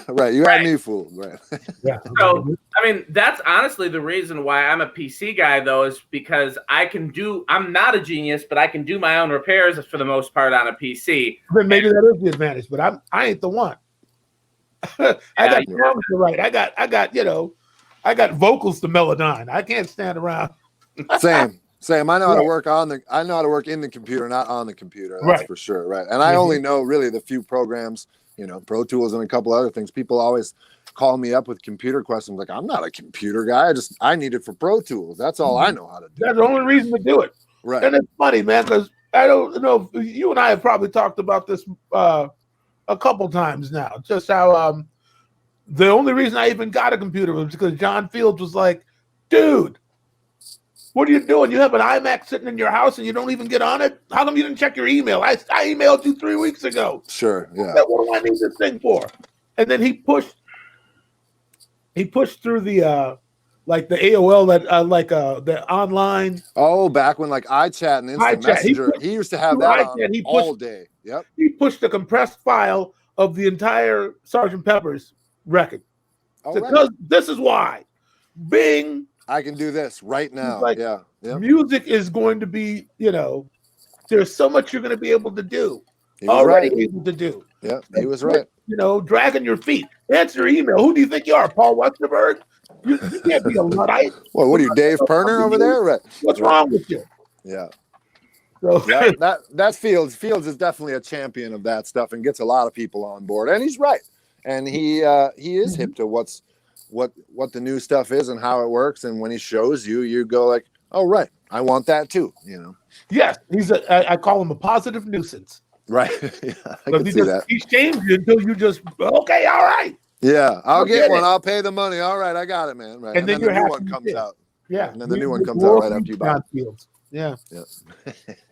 Right. You had me fooled. Right. Yeah. So, that's honestly the reason why I'm a PC guy, though, is because I'm not a genius, but I can do my own repairs for the most part on a PC. Then maybe that is the advantage, but I ain't the one. I got drums to write. I got vocals to Melodyne. I can't stand around. Same. I know how to work in the computer, not on the computer. That's for sure. Right. And I only know really the few programs, Pro Tools and a couple other things. People always call me up with computer questions. Like, I'm not a computer guy. I need it for Pro Tools. That's all I know how to do. That's the only reason to do it. Right. And it's funny, man, because I don't know. You and I have probably talked about this a couple times now. Just how the only reason I even got a computer was because John Fields was like, dude, what are you doing? You have an iMac sitting in your house and you don't even get on it? How come you didn't check your email? I emailed you 3 weeks ago. Sure, yeah. What do I need this thing for? And then he pushed through the like the AOL the online. Oh, back when like iChat and Instant Messenger, he used to have that on all day. Yep. He pushed a compressed file of the entire Sgt. Pepper's record. Because this is why. Bing. I can do this right now. Like, music is going to be, there's so much you're going to be able to do. Able to do. Yeah, he was right. Dragging your feet. Answer your email. Who do you think you are, Paul Westerberg? You can't be a Luddite. Well, what are you, Dave Perner over there? Right. What's wrong with you? Yeah. So that Fields is definitely a champion of that stuff and gets a lot of people on board. And he's right. And he is hip to what the new stuff is and how it works. And when he shows you, you go like, oh, right, I want that too, Yes, I call him a positive nuisance. Right. Yeah, I can see that. He shames you until you just, okay, all right. Yeah, I'll get one. I'll pay the money. All right, I got it, man. Right. And then the new one comes out. Yeah. And then the new one comes out right after you buy it. Yeah.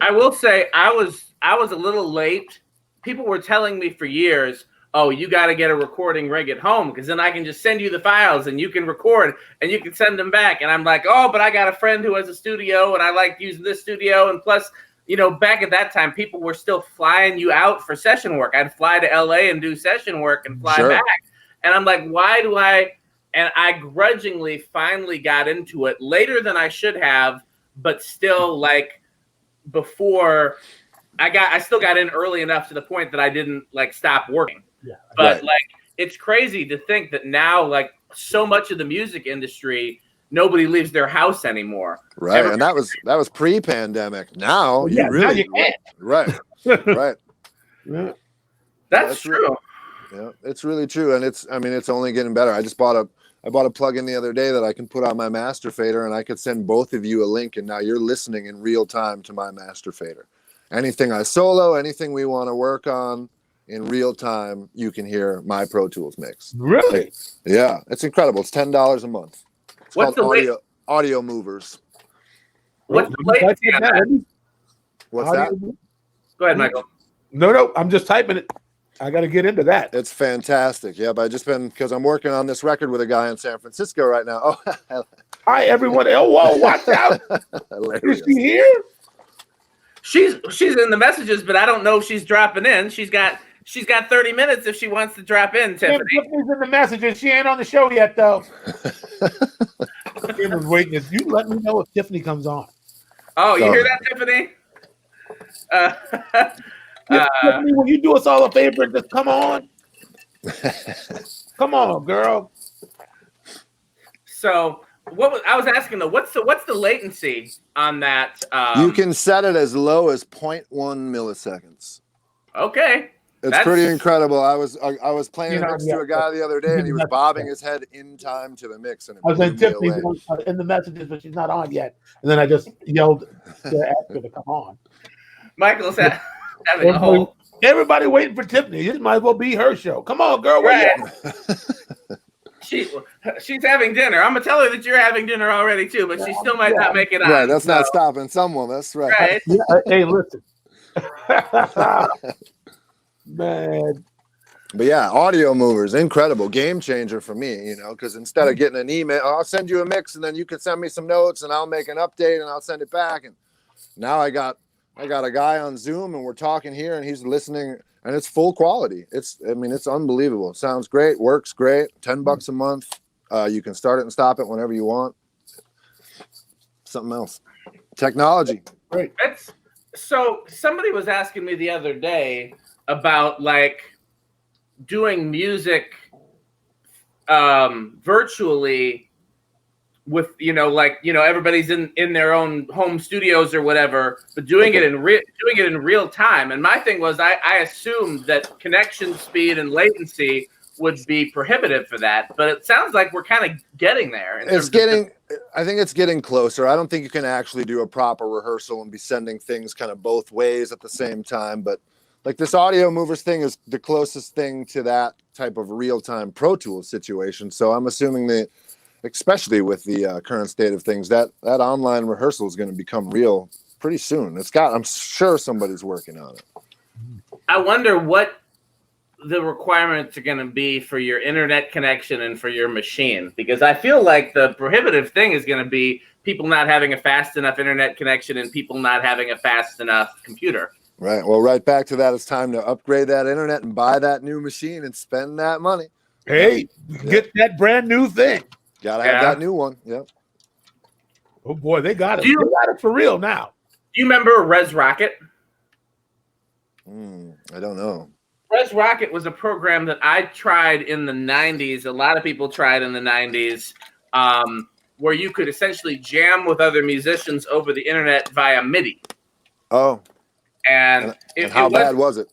I will say I was a little late. People were telling me for years, oh, you got to get a recording rig at home because then I can just send you the files and you can record and you can send them back. And I'm like, oh, but I got a friend who has a studio and I like using this studio. And plus, back at that time, people were still flying you out for session work. I'd fly to LA and do session work and fly back. And I'm like, why do I? And I grudgingly finally got into it later than I should have, but still like before I still got in early enough to the point that I didn't like stop working. Yeah, but like it's crazy to think that now like so much of the music industry, nobody leaves their house anymore. Right. And that was pre-pandemic. Now you really can't. Right. Right. Yeah. That's true. Yeah, it's really true. And it's only getting better. I bought a plugin the other day that I can put on my master fader and I could send both of you a link and now you're listening in real time to my master fader. Anything I solo, anything we want to work on in real time, you can hear my Pro Tools mix. Really? Yeah, it's incredible. It's $10 a month. It's What's called Audio Movers. What's the latency on that? What's that? Go ahead, Michael. No, I'm just typing it. I got to get into that. It's fantastic. Yeah, but because I'm working on this record with a guy in San Francisco right now. Oh, hi everyone. Oh, whoa, watch out. Is she here? She's in the messages, but I don't know if she's dropping in. She's got she's got 30 minutes if she wants to drop in, Tiffany. Tiffany's in the messages. She ain't on the show yet, though. Kim was waiting. You let me know if Tiffany comes on. Oh, you hear that, Tiffany? Tiffany, will you do us all a favor and just come on? Come on, girl. So I was asking though, what's the latency on that? You can set it as low as 0.1 milliseconds. Okay. It's pretty incredible. I was playing a mix to a guy the other day, and he was bobbing his head in time to the mix. And I was like, Tiffany's in the messages, but she's not on yet. And then I just yelled to ask her to come on. Michael's having a whole. Everybody waiting for Tiffany. This might as well be her show. Come on, girl. Right. She's having dinner. I'm gonna tell her that you're having dinner already too, but she still might not make it on. Right, that's not stopping someone. That's right. Right. Yeah, hey, listen. Man. But yeah, Audio Movers, incredible game changer for me, because instead of getting an email, I'll send you a mix and then you can send me some notes and I'll make an update and I'll send it back. And now I got a guy on Zoom and we're talking here and he's listening and it's full quality. It's unbelievable. It sounds great, works great. $10 a month. You can start it and stop it whenever you want. Something else. Technology. Great. So somebody was asking me the other day about doing music virtually with everybody's in their own home studios or whatever, but doing it in real time. And my thing was I assumed that connection speed and latency would be prohibitive for that, but it sounds like we're kind of getting there. I think it's getting closer. I don't think you can actually do a proper rehearsal and be sending things kind of both ways at the same time, but this Audio Movers thing is the closest thing to that type of real-time Pro Tools situation. So I'm assuming that, especially with the current state of things, that online rehearsal is going to become real pretty soon. I'm sure somebody's working on it. I wonder what the requirements are going to be for your internet connection and for your machine, because I feel like the prohibitive thing is going to be people not having a fast enough internet connection and people not having a fast enough computer. Right. Well, right back to that. It's time to upgrade that internet and buy that new machine and spend that money. Hey, get that brand new thing. Gotta have that new one. Yep. Oh boy, they got it. They got it for real now. Do you remember Res Rocket? I don't know. Res Rocket was a program that I tried in the 90s. A lot of people tried in the 90s, where you could essentially jam with other musicians over the internet via MIDI. Oh. And how bad was it?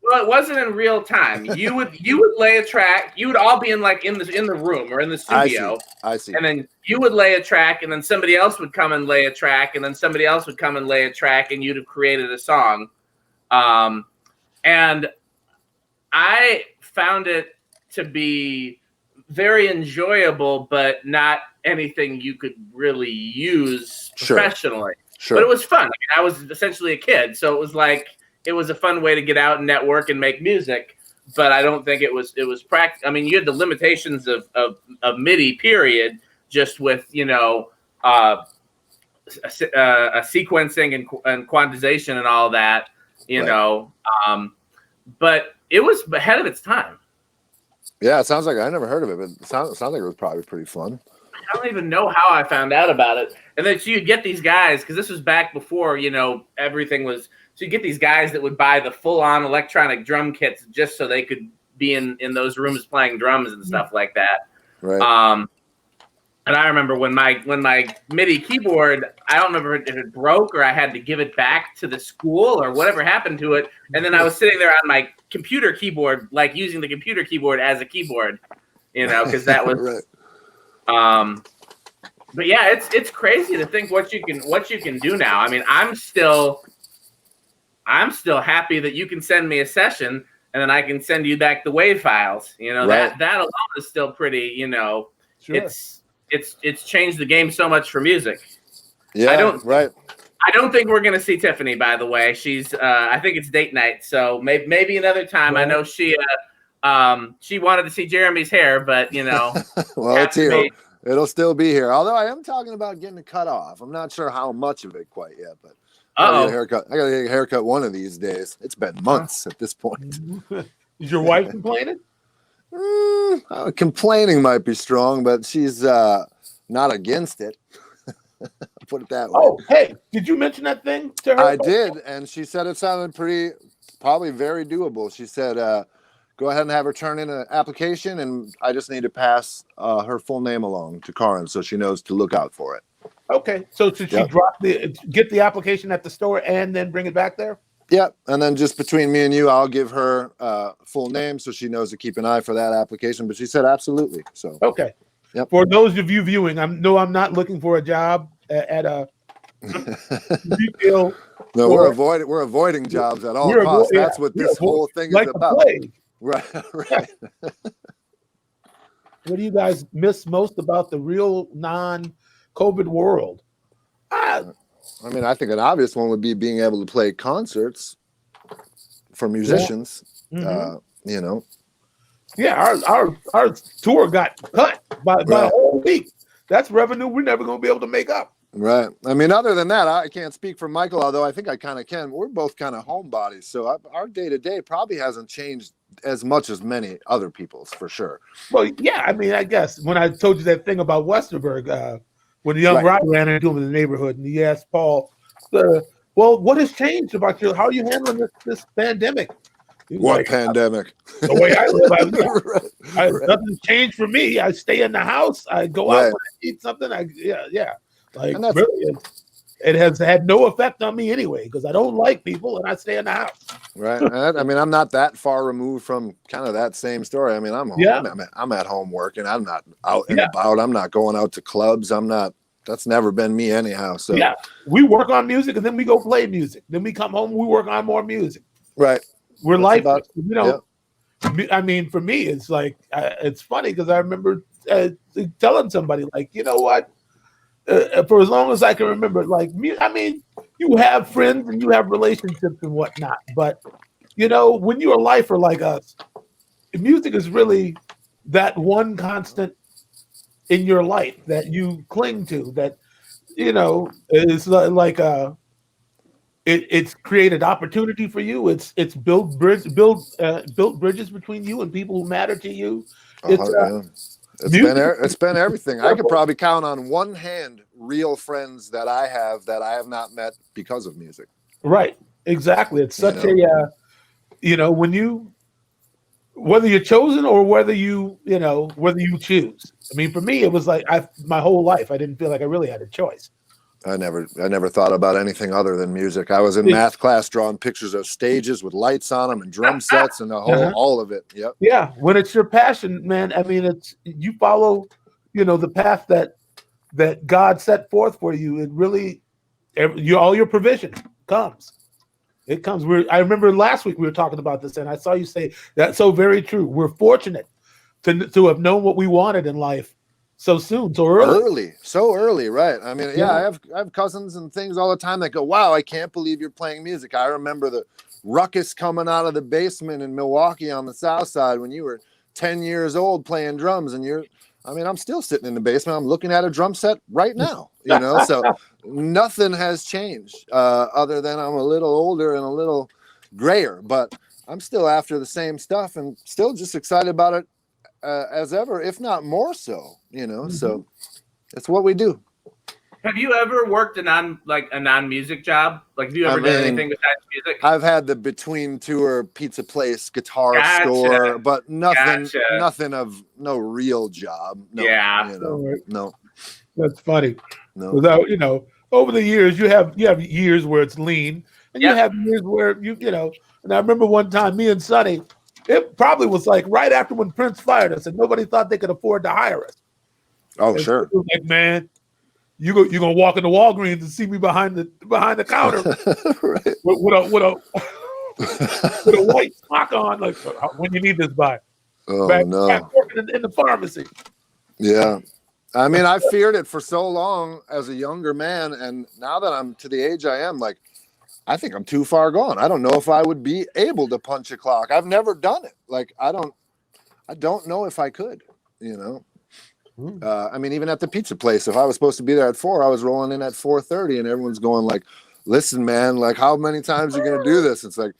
Well, it wasn't in real time. You would lay a track. You would all be in the room or in the studio. I see. And then you would lay a track, and then somebody else would come and lay a track, and then somebody else would come and lay a track, and you'd have created a song. And I found it to be very enjoyable, but not anything you could really use professionally. Sure. But it was fun. I was essentially a kid, so it was a fun way to get out and network and make music. But I don't think it was practical. I mean, you had the limitations of MIDI, period, just with sequencing and quantization and all that, but it was ahead of its time. Yeah, it sounds like I never heard of it, but it sounds like it was probably pretty fun. I don't even know how I found out about it. And then so you'd get these guys, because this was back before, everything was. So you get these guys that would buy the full-on electronic drum kits just so they could be in those rooms playing drums and stuff like that. Right. And I remember when my MIDI keyboard, I don't remember if it broke or I had to give it back to the school or whatever happened to it. And then I was sitting there on my computer keyboard, using the computer keyboard as a keyboard, because that was. Right. But yeah, it's crazy to think what you can do now. I mean, I'm still happy that you can send me a session and then I can send you back the WAV files. Right. that alone is still pretty. Sure. It's changed the game so much for music. Yeah, I don't think we're gonna see Tiffany. By the way, she's. I think it's date night, so maybe another time. Right. I know she wanted to see Jeremy's hair, but well, it's here. It'll still be here. Although I am talking about getting it cut off. I'm not sure how much of it quite yet, but I gotta get a haircut. I gotta get a haircut one of these days. It's been months at this point. Is your wife complaining? Complaining might be strong, but she's not against it. Put it that way. Oh, hey, did you mention that thing to her? I did, and she said it sounded probably very doable. She said, go ahead and have her turn in an application, and I just need to pass her full name along to Karin so she knows to look out for it. Okay, so should she get the application at the store and then bring it back there? Yeah, and then just between me and you, I'll give her full name so she knows to keep an eye for that application. But she said absolutely. So okay. Yep. For those of you viewing, I'm not looking for a job at a retail. No, we're avoiding jobs at all costs. That's what this whole thing is about. Right. What do you guys miss most about the real non-COVID world? I mean, I think an obvious one would be being able to play concerts for musicians. Yeah. You know. Yeah, our tour got cut by a whole week. That's revenue we're never going to be able to make up. Right. I mean, other than that, I can't speak for Michael, although I think I kind of can. We're both kind of homebodies, so our day-to-day probably hasn't changed as much as many other people's, for sure. Well, yeah, I mean, I guess when I told you that thing about Westerberg, when the young Rod ran into him in the neighborhood, and he asked Paul, well, what has changed about you? How are you handling this pandemic? What pandemic? The way I live, nothing's changed for me. I stay in the house. I go out when I eat something. Like, really, it has had no effect on me anyway because I don't like people and I stay in the house. Right. I mean, I'm not that far removed from kind of that same story. I mean, I'm home. Yeah. I'm at home working. I'm not out and about. I'm not going out to clubs. I'm not. That's never been me anyhow. So yeah, we work on music and then we go play music. Then we come home. We work on more music. Right. We're lifeless. You know. Yeah. I mean, for me, it's like it's funny because I remember telling somebody like, you know what. For as long as I can remember, like me, I mean, you have friends and you have relationships and whatnot, but you know, when you're a lifer like us, music is really that one constant in your life that you cling to. That you know is like it's created opportunity for you. It's built bridges between you and people who matter to you. It's been everything. I could probably count on one hand real friends that I have not met because of music. Right. Exactly. It's such when whether you're chosen or whether you choose. I mean, for me, it was like my whole life, I didn't feel like I really had a choice. I never thought about anything other than music. I was in math class drawing pictures of stages with lights on them and drum sets and all of it. Yep. Yeah. When it's your passion, man, I mean, you follow, the path that God set forth for you. It really, all your provision comes. It comes. I remember last week we were talking about this and I saw you say that's so very true. We're fortunate to have known what we wanted in life so soon, so early, right? I mean, I have cousins and things all the time that go, "Wow, I can't believe you're playing music." I remember the ruckus coming out of the basement in Milwaukee on the South Side when you were 10 years old playing drums, and I'm still sitting in the basement. I'm looking at a drum set right now, So nothing has changed other than I'm a little older and a little grayer, but I'm still after the same stuff and still just excited about it. As ever, if not more so, So it's what we do. Have you ever worked a non-music job? Like, have you ever done anything besides music? I've had the between tour pizza place, guitar store, but nothing of no real job. No, no. That's funny. No, without over the years, you have years where it's lean, and you have years where And I remember one time, me and Sonny. It probably was like right after when Prince fired us and nobody thought they could afford to hire us. Oh, sure. Like, man, you're gonna walk into Walgreens and see me behind the counter right. with a white sock on, like when you need this by. Oh, back working in the pharmacy. Yeah. I mean, I feared it for so long as a younger man, and now that I'm to the age I am, like I think I'm too far gone. I don't know if I would be able to punch a clock. I've never done it. Like I don't know if I could, I mean, even at the pizza place, if I was supposed to be there at 4, I was rolling in at 4:30 and everyone's going like, listen, man, like how many times are you gonna do this? It's like,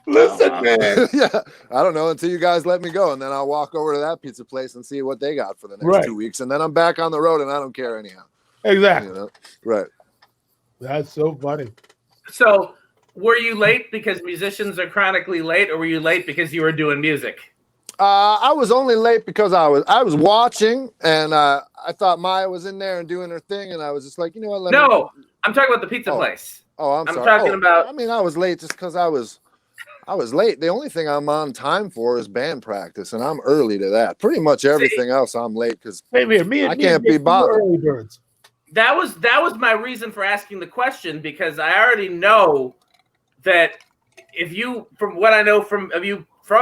listen, man. Yeah, I don't know until you guys let me go, and then I'll walk over to that pizza place and see what they got for the next 2 weeks, and then I'm back on the road, and I don't care anyhow. Exactly. You know? Right. That's so funny. So, were you late because musicians are chronically late, or were you late because you were doing music? I was only late because I was watching, and I thought Maya was in there and doing her thing, and I was just like, you know what? I'm talking about the pizza place. Oh, I'm sorry. Talking about. I mean, I was late just because I was late. The only thing I'm on time for is band practice, and I'm early to that. Pretty much everything else I'm late because I can't be bothered. That was my reason for asking the question, because I already know that if you, from what I know from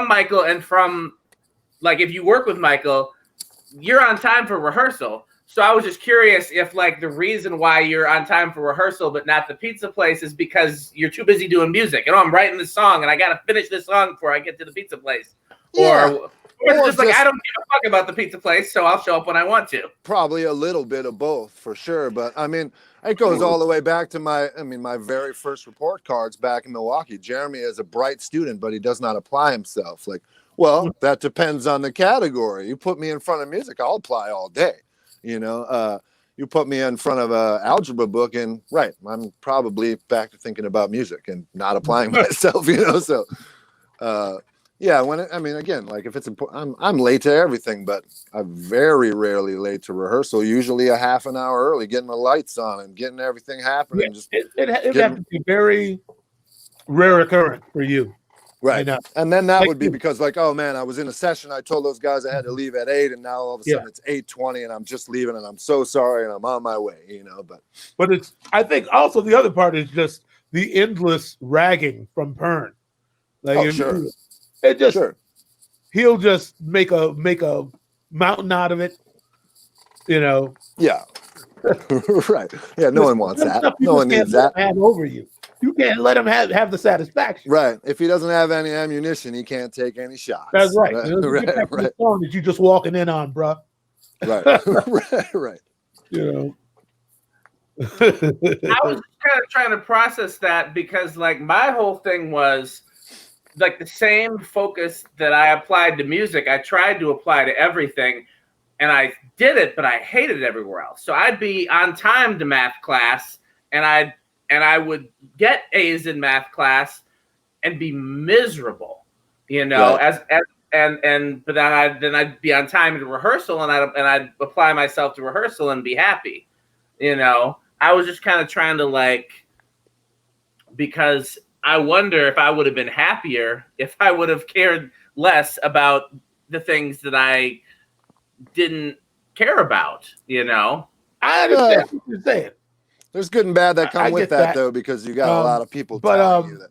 Michael, and from like if you work with Michael, you're on time for rehearsal. So I was just curious if like the reason why you're on time for rehearsal but not the pizza place is because you're too busy doing music. And I'm writing this song and I got to finish this song before I get to the pizza place. Yeah. Or it's just like, I don't give a fuck about the pizza place, so I'll show up when I want to. Probably a little bit of both for sure. But I mean, it goes all the way back to my very first report cards back in Milwaukee. Jeremy is a bright student, but he does not apply himself. Like, well, that depends on the category. You put me in front of music, I'll apply all day. You know, you put me in front of an algebra book and I'm probably back to thinking about music and not applying myself, you know? So, yeah, again, like if it's important, I'm late to everything, but I'm very rarely late to rehearsal, usually a half an hour early, getting the lights on and getting everything happening. Yeah, it has to be very rare occurrence for you. Right. And then that would be because like, oh man, I was in a session. I told those guys I had to leave at 8 and now all of a sudden it's 8:20 and I'm just leaving and I'm so sorry and I'm on my way, you know, but it's, I think also the other part is just the endless ragging from Pern. Like, sure. It just, he'll just make a mountain out of it, you know? Yeah. Right. Yeah. No one wants that. No one needs that. Have over you. You can't let him have the satisfaction. Right. If he doesn't have any ammunition, he can't take any shots. That's right. Right. The song that you just walking in on, bro. Right. Right. You know. I was kind of trying to process that because, like, my whole thing was like the same focus that I applied to music. I tried to apply to everything, and I did it, but I hated it everywhere else. So I'd be on time to math class, and I would get A's in math class and be miserable, you know, but then I'd be on time to rehearsal and I'd apply myself to rehearsal and be happy, you know. I was just kind of trying to like, because I wonder if I would have been happier if I would have cared less about the things that I didn't care about, you know. I understand what you're saying. There's good and bad that come with that, though, because you got a lot of people telling you that.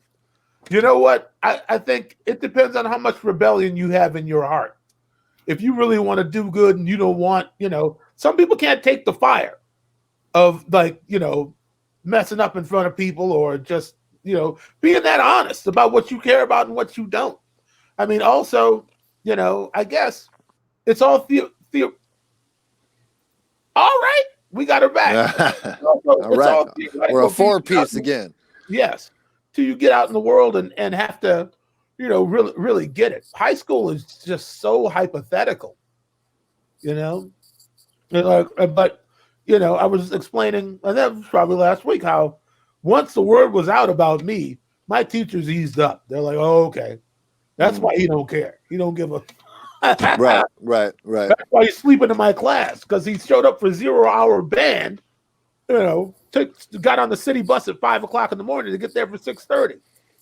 You know what? I think it depends on how much rebellion you have in your heart. If you really want to do good and you don't want, you know, some people can't take the fire of, like, you know, messing up in front of people or just, you know, being that honest about what you care about and what you don't. I mean, also, you know, I guess it's all all right. We got her back. All right. We're a 4-piece again. Yes. Till you get out in the world and have to, you know, really get it. High school is just so hypothetical, you know? But, you know, I was explaining, and that was probably last week, how once the word was out about me, my teachers eased up. They're like, oh, okay. That's why he don't care. He don't give a Right. That's why he's sleeping in my class, because he showed up for 0-hour band, you know, got on the city bus at 5 o'clock in the morning to get there for 6:30.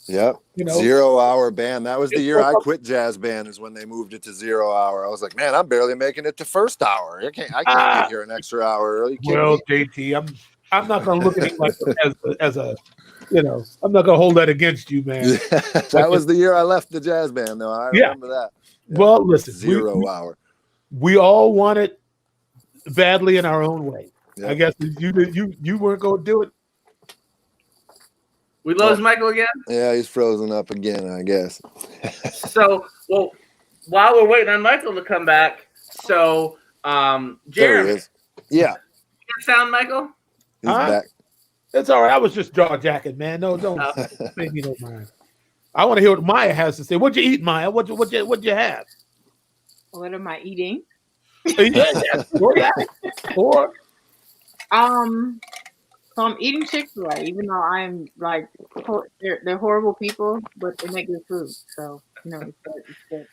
Yep. You know? 0-hour band. That was the year I quit jazz band, is when they moved it to 0-hour. I was like, man, I'm barely making it to first hour. I can't get here an extra hour early. Well, JT, I'm not going to look at it like as a, you know, I'm not going to hold that against you, man. That was the year I left the jazz band, though. I remember that. Yeah. Well, listen, 0-hour. We all want it badly in our own way. Yep. I guess you weren't going to do it. We lost Michael again? Yeah, he's frozen up again, I guess. So, well, while we're waiting on Michael to come back, so Jeremy. There he is. Yeah. You get sound, Michael? He's back. It's all right. I was just jaw jacking, man. No, don't make me no mind. I want to hear what Maya has to say. What'd you eat, Maya? What'd you have? What am I eating? Or so I'm eating Chick-fil-A, even though I'm like, they're horrible people, but they make good food. So, it's good.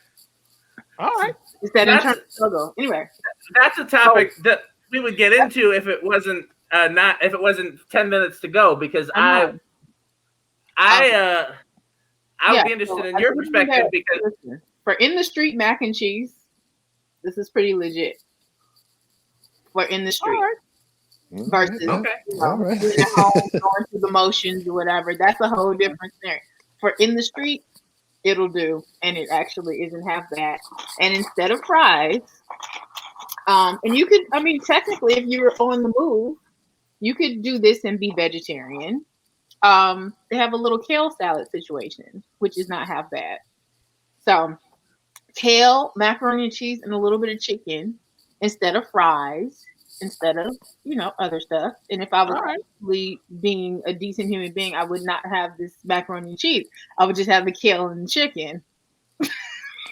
All right. It's that internal struggle. Anyway. That's a topic that we would get into if it wasn't 10 minutes to go, because I would be interested in your perspective, because for in the street mac and cheese, this is pretty legit. For in the street. Versus being at home, going through the motions or whatever. That's a whole different scenario. For in the street, it'll do, and it actually isn't half bad. And instead of fries, and you could, technically, if you were on the move, you could do this and be vegetarian. They have a little kale salad situation, which is not half bad. So kale, macaroni and cheese, and a little bit of chicken instead of fries. Instead of, other stuff. And if I was actually being a decent human being, I would not have this macaroni and cheese. I would just have the kale and the chicken.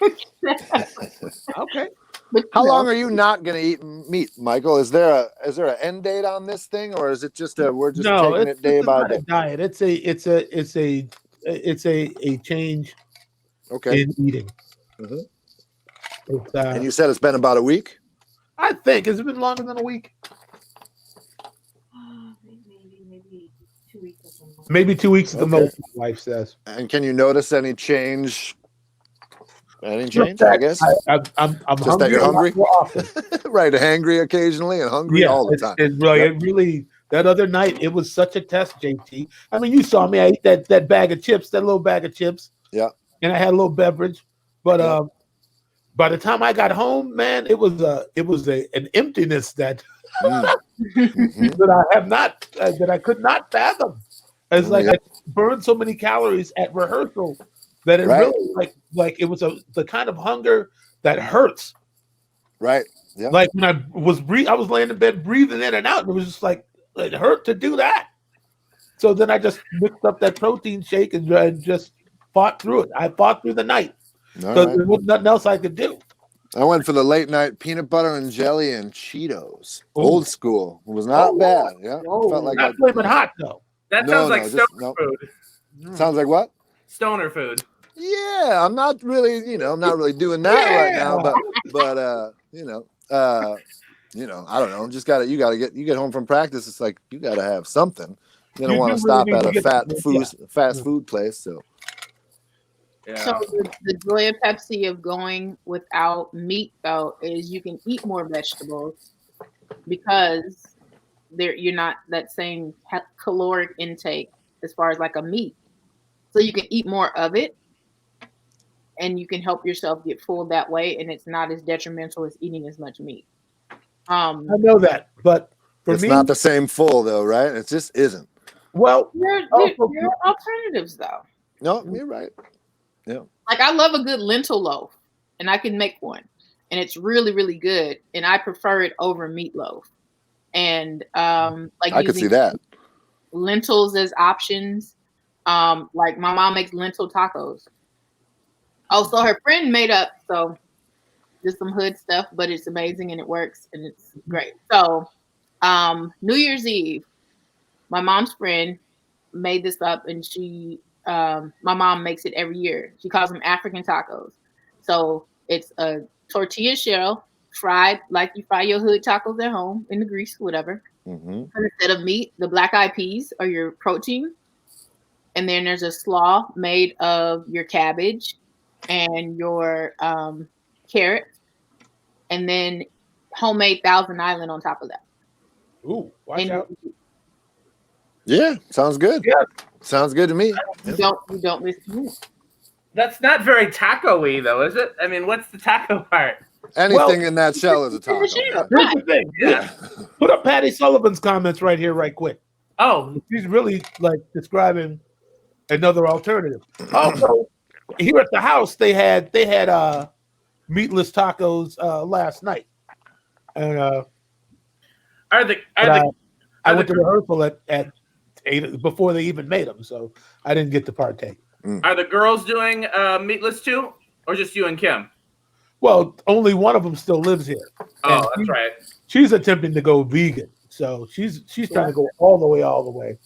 Okay. But, how long are you not going to eat meat, Michael? Is there an end date on this thing, or is it just we're just taking it day by day? Diet. It's a change. Okay. In eating. Mm-hmm. And you said it's been about a week. I think. Has it been longer than a week? Maybe 2 weeks. Maybe 2 weeks at the most, my wife says. And can you notice any change? I guess. I'm just hungry. That you're hungry? Right, hangry occasionally and hungry all the time. It really, that other night, it was such a test, JT. You saw me. I ate that bag of chips, that little bag of chips. Yeah. And I had a little beverage. But by the time I got home, man, it was an emptiness that that I could not fathom. It's like I burned so many calories at rehearsal that it really like it was the kind of hunger that hurts. Right. Yeah. Like when I was laying in bed breathing in and out, and it was just like it hurt to do that. So then I just mixed up that protein shake and just fought through it. I fought through the night. Because there was nothing else I could do. I went for the late night peanut butter and jelly and Cheetos. Old school. It was not bad. Yeah. Felt like not flaming hot though. That sounds like stoner food. Sounds like what? Stoner food. Yeah, I'm not really doing that right now, but I don't know. You get home from practice, it's like you gotta have something. You don't want to stop at a fast food place, so. Yeah. So the joy of Pepsi of going without meat though is you can eat more vegetables because you're not that same caloric intake as far as like a meat. So you can eat more of it and you can help yourself get full that way, and it's not as detrimental as eating as much meat. I know that, but for it's me, not the same full though, right? It just isn't. Well, there are alternatives though. No, you're right. Yeah. Like I love a good lentil loaf, and I can make one, and it's really, really good. And I prefer it over meatloaf. And I could see that. Lentils as options. Like my mom makes lentil tacos. Oh, so her friend made up just some hood stuff, but it's amazing and it works and it's great. So New Year's Eve, my mom's friend made this up, and my mom makes it every year. She calls them African tacos. So it's a tortilla shell fried like you fry your hood tacos at home in the grease, whatever. Mm-hmm. Instead of meat, the black eyed peas are your protein. And then there's a slaw made of your cabbage and your carrot. And then homemade Thousand Island on top of that. Ooh, watch out. Yeah, sounds good. Yeah. Sounds good to me. You don't miss meat. That's not very taco-y, though, is it? I mean, what's the taco part? Anything in that shell is a taco. Here's the thing. Yeah. Put up Patty Sullivan's comments right here, right quick. Oh, she's really like describing another alternative. Also, here at the house, they had meatless tacos last night, and I went to rehearsal at ate it before they even made them, so I didn't get to partake. Are the girls doing meatless too, or just you and Kim? Well, only one of them still lives here. Oh, that's right. She's attempting to go vegan, so she's trying to go all the way.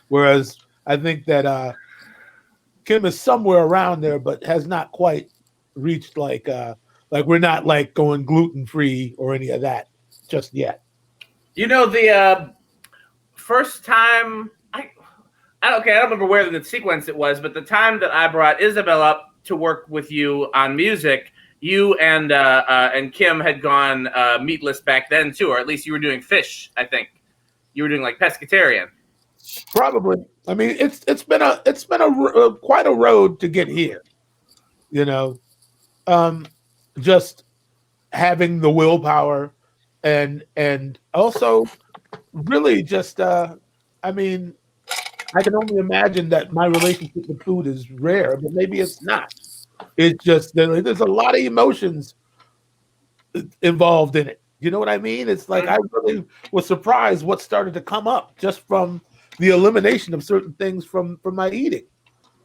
Whereas I think that Kim is somewhere around there, but has not quite reached like we're not like going gluten free or any of that just yet. You know, the first time I don't remember where in the sequence it was, but the time that I brought Isabel up to work with you on music, you and Kim had gone meatless back then too, or at least you were doing fish. I think you were doing like pescatarian. Probably. I mean, it's been quite a road to get here. You know, just having the willpower and also really just I mean, I can only imagine that my relationship with food is rare, but maybe it's not. It's just there's a lot of emotions involved in it. You know what I mean? It's like I really was surprised what started to come up just from the elimination of certain things from my eating.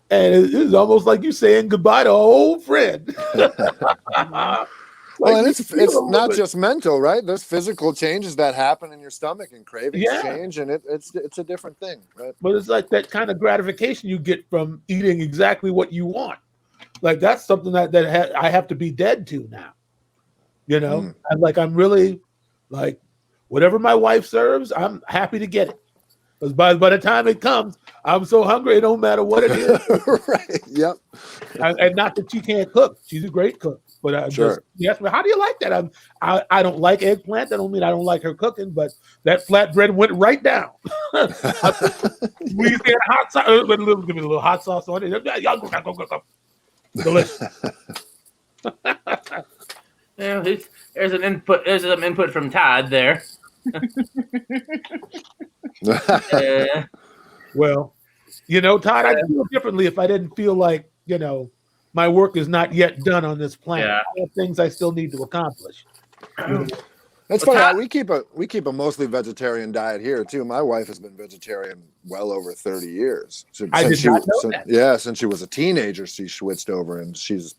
And it's almost like you saying goodbye to an old friend. Well, and it's not just mental, right? There's physical changes that happen in your stomach and cravings change, and it's a different thing, right? But it's like that kind of gratification you get from eating exactly what you want. Like that's something that I have to be dead to now. You know, I'm really like whatever my wife serves, I'm happy to get it. Because by the time it comes, I'm so hungry it don't matter what it is. Right. Yep. And not that she can't cook; she's a great cook. But sure. Yes, but how do you like that? I don't like eggplant. That don't mean I don't like her cooking, but that flatbread went right down. We said hot sauce. Give me a little hot sauce on it. Delicious. Yeah, there's an input. There's some input from Todd there. Well, you know, Todd, I'd feel differently if I didn't feel like, you know, my work is not yet done on this planet. Yeah. I have things I still need to accomplish. It's funny how we keep a mostly vegetarian diet here too. My wife has been vegetarian well over 30 years. Since she was a teenager, she switched over and she's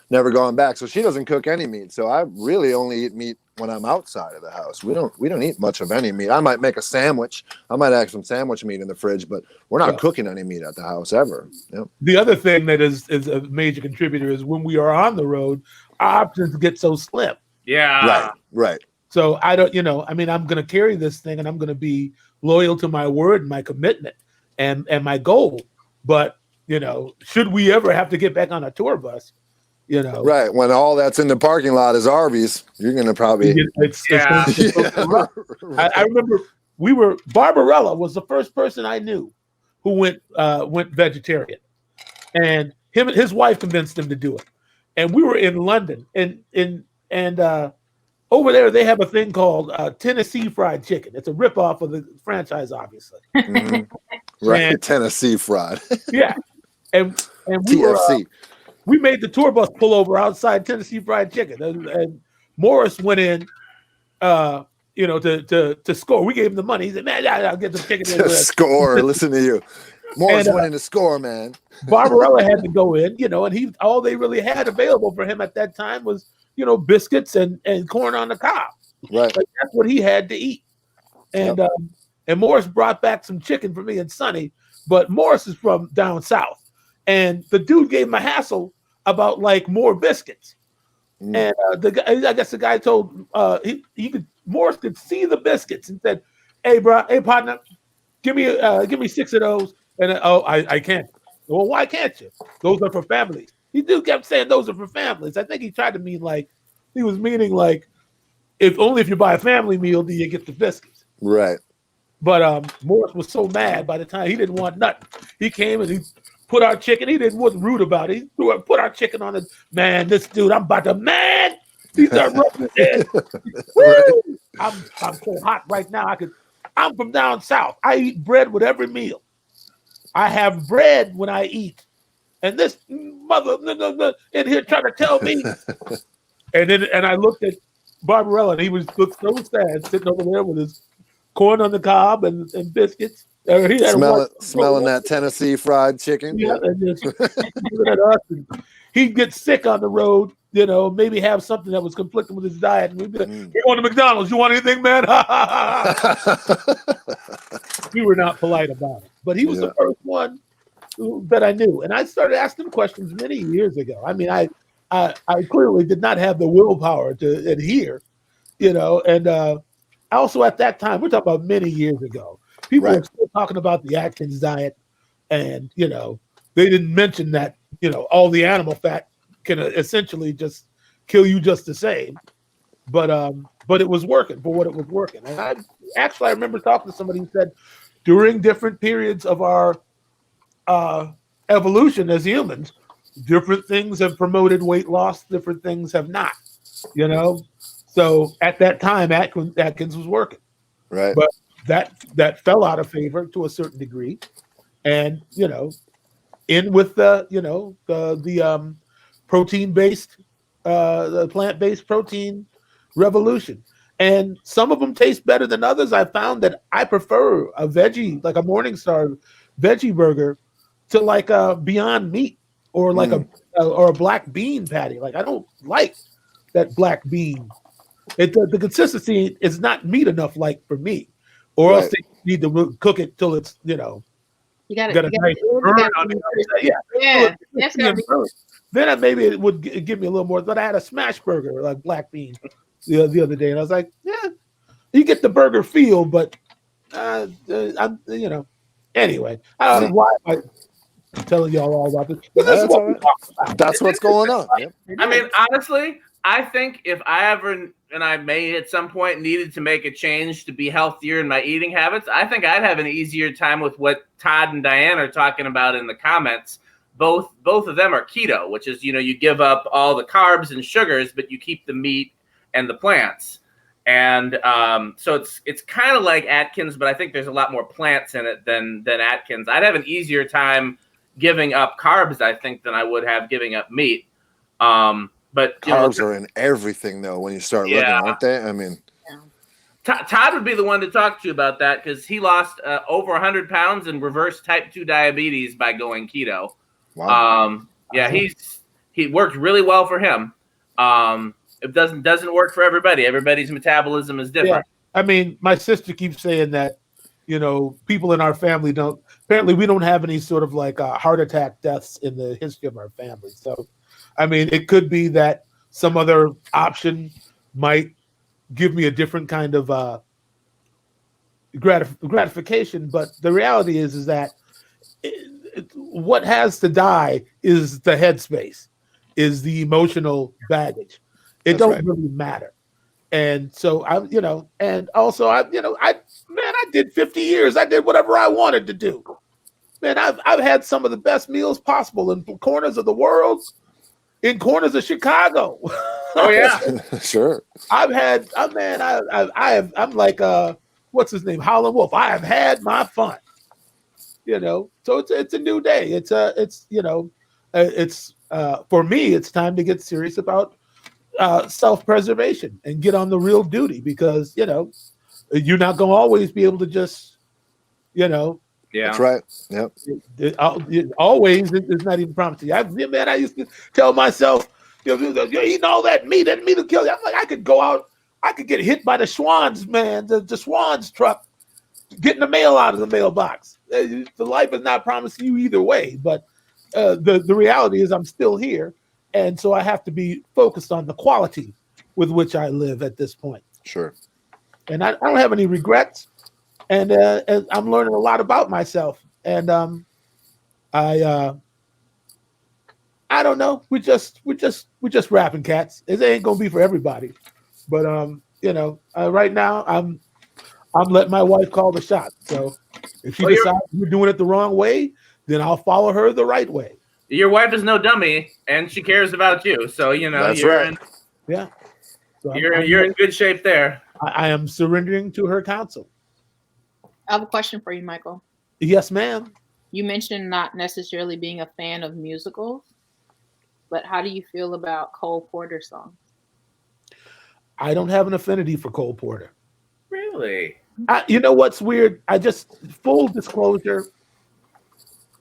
never gone back. So she doesn't cook any meat. So I really only eat meat when I'm outside of the house. We don't eat much of any meat. I might make a sandwich. I might have some sandwich meat in the fridge, but we're not cooking any meat at the house ever. Yep. The other thing that is a major contributor is when we are on the road, our options get so slim. Yeah. Right. So I don't, you know, I mean, I'm going to carry this thing and I'm going to be loyal to my word and my commitment and my goal. But, you know, should we ever have to get back on a tour bus, you know, right, when all that's in the parking lot is RVs, you're gonna probably I remember Barbarella was the first person I knew who went vegetarian, and his wife convinced him to do it. And we were in London, and over there they have a thing called Tennessee Fried Chicken. It's a ripoff of the franchise, obviously. Right, and, Tennessee Fried. Yeah, and we TFC. We made the tour bus pull over outside Tennessee Fried Chicken, and Morris went in, you know, to score. We gave him the money. He said, "Man, I'll get the chicken." To score. Listen to you. Morris went in to score, man. Barbarella had to go in, you know, and all they really had available for him at that time was, you know, biscuits and corn on the cob. Right. Like, that's what he had to eat. And and Morris brought back some chicken for me and Sonny, but Morris is from down south, and the dude gave him a hassle about like more biscuits. And I guess the guy told Morris could see the biscuits and said, hey partner, give me 6 of those. And I can't. Well, why can't you? Those are for families. He kept saying those are for families. I think he tried to mean like he was meaning like if you buy a family meal do you get the biscuits. Right. But Morris was so mad by the time he didn't want nothing. He came and he put our chicken. He wasn't rude about it. He put our chicken on it. Man, this dude, I'm about to He started rubbing his head. Woo! I'm so hot right now. I'm from down south. I eat bread with every meal. I have bread when I eat. And this mother in here trying to tell me. And I looked at Barbarella and he looked so sad sitting over there with his corn on the cob and biscuits. Smelling that Tennessee fried chicken. Yeah, and just looking at us, and he'd get sick on the road, maybe have something that was conflicting with his diet. And we'd be like, we're going to McDonald's. You want anything, man? We were not polite about it. But he was the first one that I knew. And I started asking him questions many years ago. I mean, I clearly did not have the willpower to adhere, and also at that time, we're talking about many years ago, people were still talking about the Atkins diet, and they didn't mention that all the animal fat can essentially just kill you just the same, but it was working for what it was working. And I remember talking to somebody who said during different periods of our evolution as humans, different things have promoted weight loss, different things have not, So at that time, Atkins was working, right? But that fell out of favor to a certain degree, and in with the protein-based, the plant-based protein revolution, and some of them taste better than others. I found that I prefer a veggie, like a Morningstar veggie burger, to like a Beyond Meat or like a black bean patty. Like I don't like that black bean. The consistency is not meat enough, like for me, or else they need to cook it till it's you got a nice burn on it. Then maybe it would give me a little more. But I had a smash burger like black bean the other day, and I was like, yeah, you get the burger feel, but I'm anyway. I don't know why am I telling y'all all about this. That's what's going on. Yep. I mean, honestly, I think if I ever, and I may at some point needed to make a change to be healthier in my eating habits, I think I'd have an easier time with what Todd and Diane are talking about in the comments. Both of them are keto, which is, you give up all the carbs and sugars, but you keep the meat and the plants. And so it's kind of like Atkins, but I think there's a lot more plants in it than Atkins. I'd have an easier time giving up carbs, I think, than I would have giving up meat. But carbs are in everything, though, when you start looking, aren't they? I mean, Todd would be the one to talk to you about that because he lost over 100 pounds and reversed type 2 diabetes by going keto. Wow. He worked really well for him. It doesn't work for everybody. Everybody's metabolism is different. Yeah. I mean, my sister keeps saying that, people in our family apparently we don't have any sort of like heart attack deaths in the history of our family. So, I mean, it could be that some other option might give me a different kind of gratification. But the reality is that what has to die is the headspace, is the emotional baggage. It don't really matter. And so and also I did 50 years. I did whatever I wanted to do. Man, I've had some of the best meals possible in corners of the world, in corners of Chicago. Oh yeah, sure. I'm like what's his name, Howlin' Wolf. I have had my fun. So it's a new day. It's for me. It's time to get serious about self-preservation and get on the real duty because you're not going to always be able to just Yeah, that's right. Yep. Always is not even promised to you. I used to tell myself, you're eating all that meat will kill you. I'm like, I could go out, I could get hit by the Schwann's, man, the Schwann's truck, getting the mail out of the mailbox. The life is not promising you either way, but the reality is I'm still here, and so I have to be focused on the quality with which I live at this point. Sure. And I don't have any regrets. And I'm learning a lot about myself. And I don't know. We're just rapping cats. It ain't gonna be for everybody. But right now I'm letting my wife call the shot. So if she decides we're doing it the wrong way, then I'll follow her the right way. Your wife is no dummy, and she cares about you. So that's you're right. So you're in good shape there. I am surrendering to her counsel. I have a question for you, Michael. Yes, ma'am. You mentioned not necessarily being a fan of musicals, but how do you feel about Cole Porter songs? I don't have an affinity for Cole Porter. Really? You know what's weird? Full disclosure.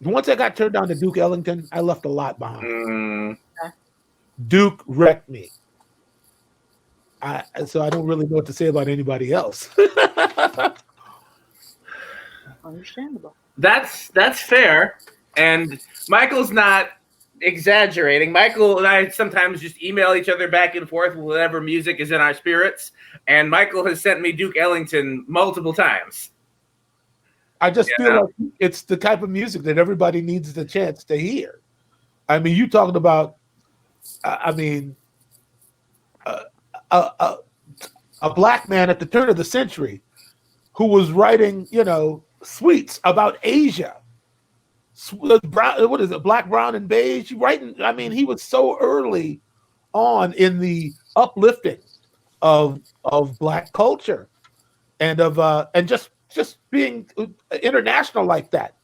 Once I got turned on to Duke Ellington, I left a lot behind. Duke wrecked me. So I don't really know what to say about anybody else. Understandable. That's fair. And Michael's not exaggerating. Michael and I sometimes just email each other back and forth with whatever music is in our spirits. And Michael has sent me Duke Ellington multiple times. I just feel like it's the type of music that everybody needs the chance to hear. I mean, you talking about, a black man at the turn of the century who was writing, suites about Asia. What is it? Black, brown, and beige. Writing. I mean, he was so early on in the uplifting of black culture, and just being international like that.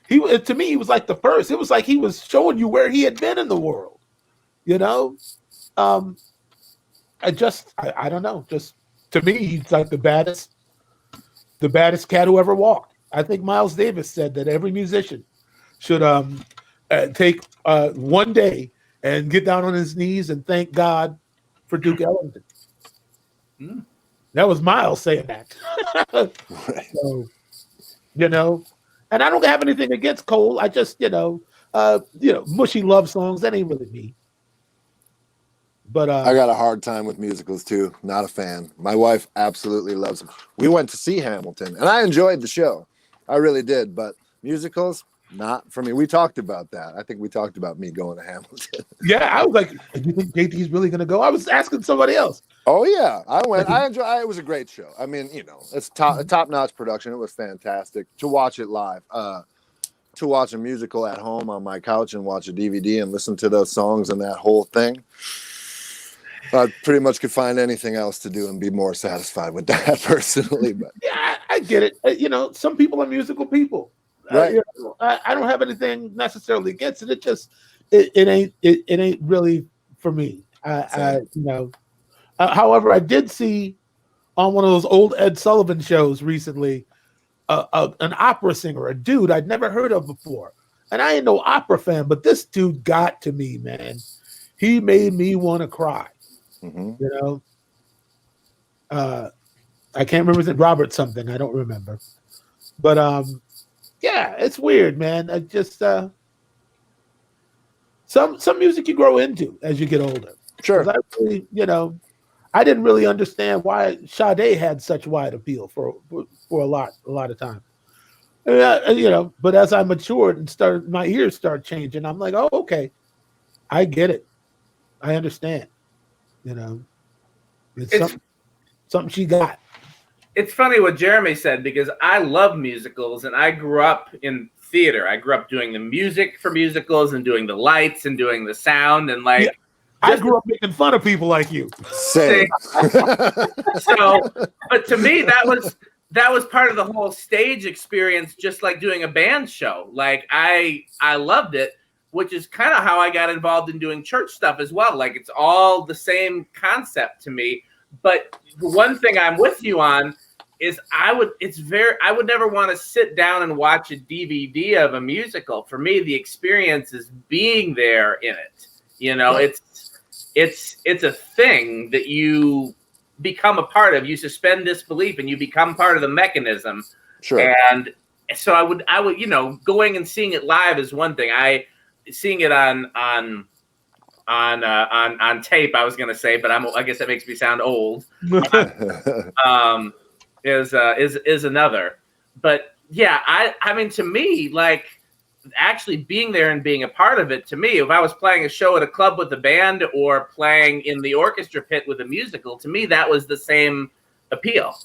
To me, he was like the first. It was like he was showing you where he had been in the world. I don't know. Just to me, he's like the baddest cat who ever walked. I think Miles Davis said that every musician should take one day and get down on his knees and thank God for Duke Ellington. That was Miles saying that. So, and I don't have anything against Cole. I just, mushy love songs, that ain't really me. But I got a hard time with musicals too. Not a fan. My wife absolutely loves them. We went to see Hamilton, and I enjoyed the show. I really did. But musicals, not for me. We talked about that. I think we talked about me going to Hamilton. Yeah, I was like, do you think JT's really going to go? I was asking somebody else. Oh yeah, I went. I enjoyed. It was a great show. I mean, it's top-notch production. It was fantastic to watch it live. To watch a musical at home on my couch and watch a DVD and listen to those songs and that whole thing. I pretty much could find anything else to do and be more satisfied with that personally. But yeah, I get it. Some people are musical people. Right. I don't have anything necessarily against it. It just it ain't really for me. However, I did see on one of those old Ed Sullivan shows recently an opera singer, a dude I'd never heard of before, and I ain't no opera fan, but this dude got to me, man. He made me want to cry. I can't remember, is it Robert something? I don't remember. But yeah, it's weird, man. I just some music you grow into as you get older. Sure. I really, I didn't really understand why Sade had such wide appeal for a lot of time. But as I matured and my ears start changing, I'm like, oh, okay, I get it. I understand. It's something she got. It's funny what Jeremy said, because I love musicals and I grew up in theater. I grew up doing the music for musicals and doing the lights and doing the sound and like. Yeah. I grew up making fun of people like you. Same. So, but to me, that was part of the whole stage experience, just like doing a band show. Like I loved it, which is kind of how I got involved in doing church stuff as well. Like it's all the same concept to me. But the one thing I'm with you on is I would never want to sit down and watch a DVD of a musical. For me, the experience is being there in it. Right. It's a thing that you become a part of. You suspend disbelief and you become part of the mechanism. Sure. And so I would, going and seeing it live is one thing. Seeing it on tape, I was going to say, but I guess that makes me sound old. Is another. But yeah, I mean, to me, like actually being there and being a part of it, to me, if I was playing a show at a club with a band or playing in the orchestra pit with a musical, to me, that was the same appeal.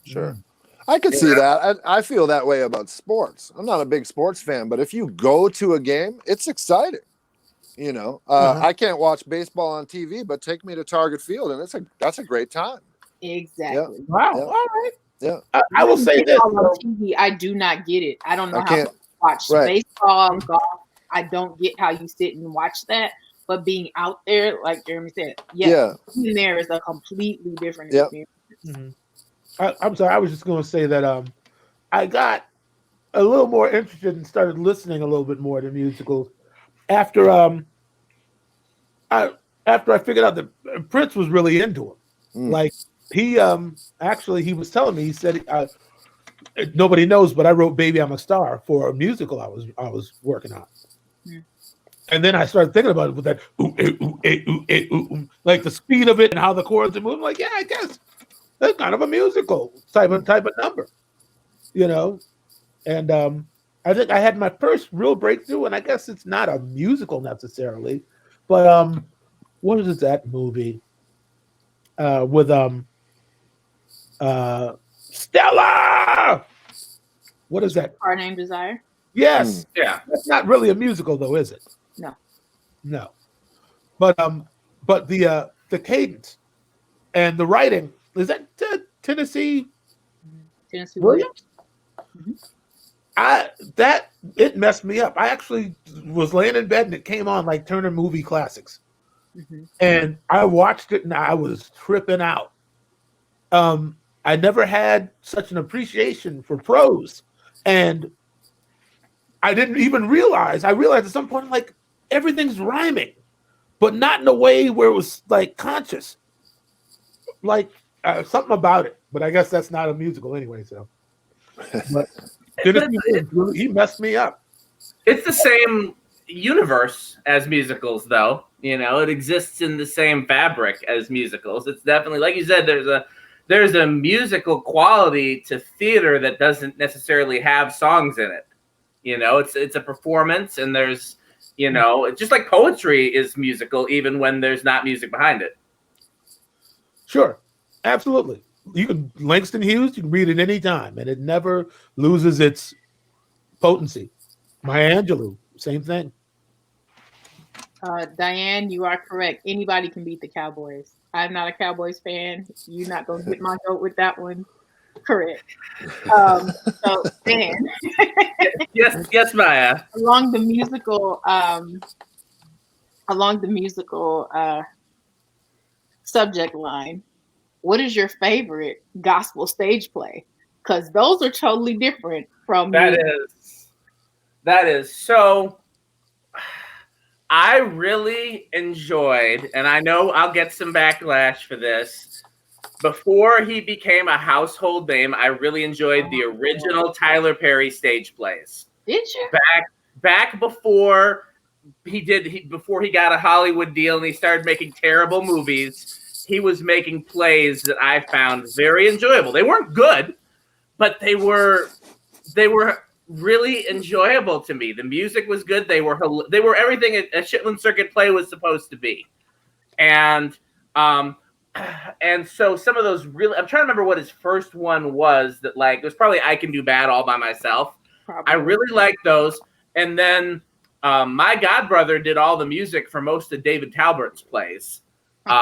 Sure. I could see that. I feel that way about sports. I'm not a big sports fan, but if you go to a game, it's exciting. I can't watch baseball on TV, but take me to Target Field, and that's a great time. Exactly. Yeah. Wow. Yeah. All right. Yeah. I will say this. On TV, I do not get it. I don't know how to watch baseball, golf. I don't get how you sit and watch that. But being out there, like Jeremy said, being there is a completely different experience. I'm sorry. I was just going to say that I got a little more interested and started listening a little bit more to musicals after I figured out that Prince was really into him. Like he he was telling me, he said nobody knows, but I wrote "Baby I'm a Star" for a musical I was working on. And then I started thinking about it with that like the speed of it and how the chords are moving. Like, yeah, I guess that's kind of a musical type of number, you know. And I think I had my first real breakthrough, and I guess it's not a musical necessarily, but what is that movie with Stella? What is that? Our Name Desire. Yes. Yeah. That's not really a musical, though, is it? No. But the cadence and the writing, is that Tennessee Williams? It messed me up. I actually was laying in bed and it came on like Turner Movie Classics. And I watched it and I was tripping out. I never had such an appreciation for prose. And I didn't even realize. I realized at some point, like, everything's rhyming, but not in a way where it was like conscious. Like something about it. But I guess that's not a musical anyway. So, but he messed me up. It's the same universe as musicals, though. You know, it exists in the same fabric as musicals. It's definitely, like you said, there's a musical quality to theater that doesn't necessarily have songs in it. You know, it's a performance, and there's, you know, it's just like poetry is musical even when there's not music behind it. Sure, absolutely. You can Langston Hughes, you can read it any time, and it never loses its potency. Maya Angelou, same thing. Diane, you are correct. Anybody can beat the Cowboys. I'm not a Cowboys fan. You're not going to get my vote with that one. Correct. So, Dan. yes, Maya. Along the musical subject line, what is your favorite gospel stage play? Because those are totally different from that is so. I really enjoyed, and I know I'll get some backlash for this. Before he became a household name, I really enjoyed the original Tyler Perry stage plays. Did you? Back before before he got a Hollywood deal and he started making terrible movies, he was making plays that I found very enjoyable. They weren't good, but they were really enjoyable to me. The music was good. They were everything a Shetland Circuit play was supposed to be. And so some of those really, I'm trying to remember what his first one was that, like, it was probably I Can Do Bad All By Myself. Probably. I really liked those. And then my godbrother did all the music for most of David Talbert's plays. So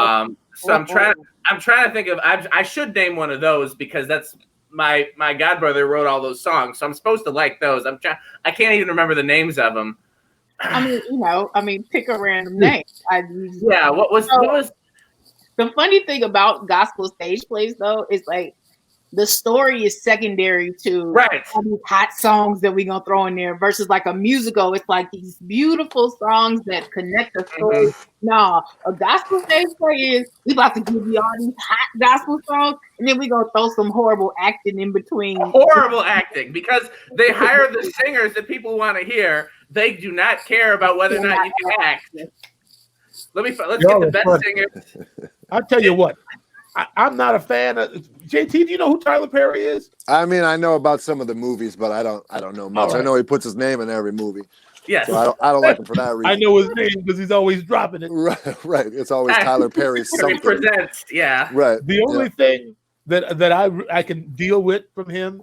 I'm trying to think of, I should name one of those because that's my godbrother wrote all those songs. So I'm supposed to like those. I can't even remember the names of them. I mean, pick a random name. What was the funny thing about gospel stage plays, though, is like the story is secondary to all these hot songs that we're gonna throw in there versus like a musical. It's like these beautiful songs that connect the story. No, a gospel stage play is we about to give you all these hot gospel songs, and then we're gonna throw some horrible acting in between. Horrible acting, because they hire the singers that people want to hear. They do not care about whether or not you can act. Let's get the best singer. I'll tell you what. I'm not a fan of JT. Do you know who Tyler Perry is? I mean, I know about some of the movies, but I don't know much. Right. I know he puts his name in every movie. Yes. So I don't like him for that reason. I know his name because he's always dropping it. Right. It's always Tyler Perry something. Presents, yeah. Right. The only thing that I can deal with from him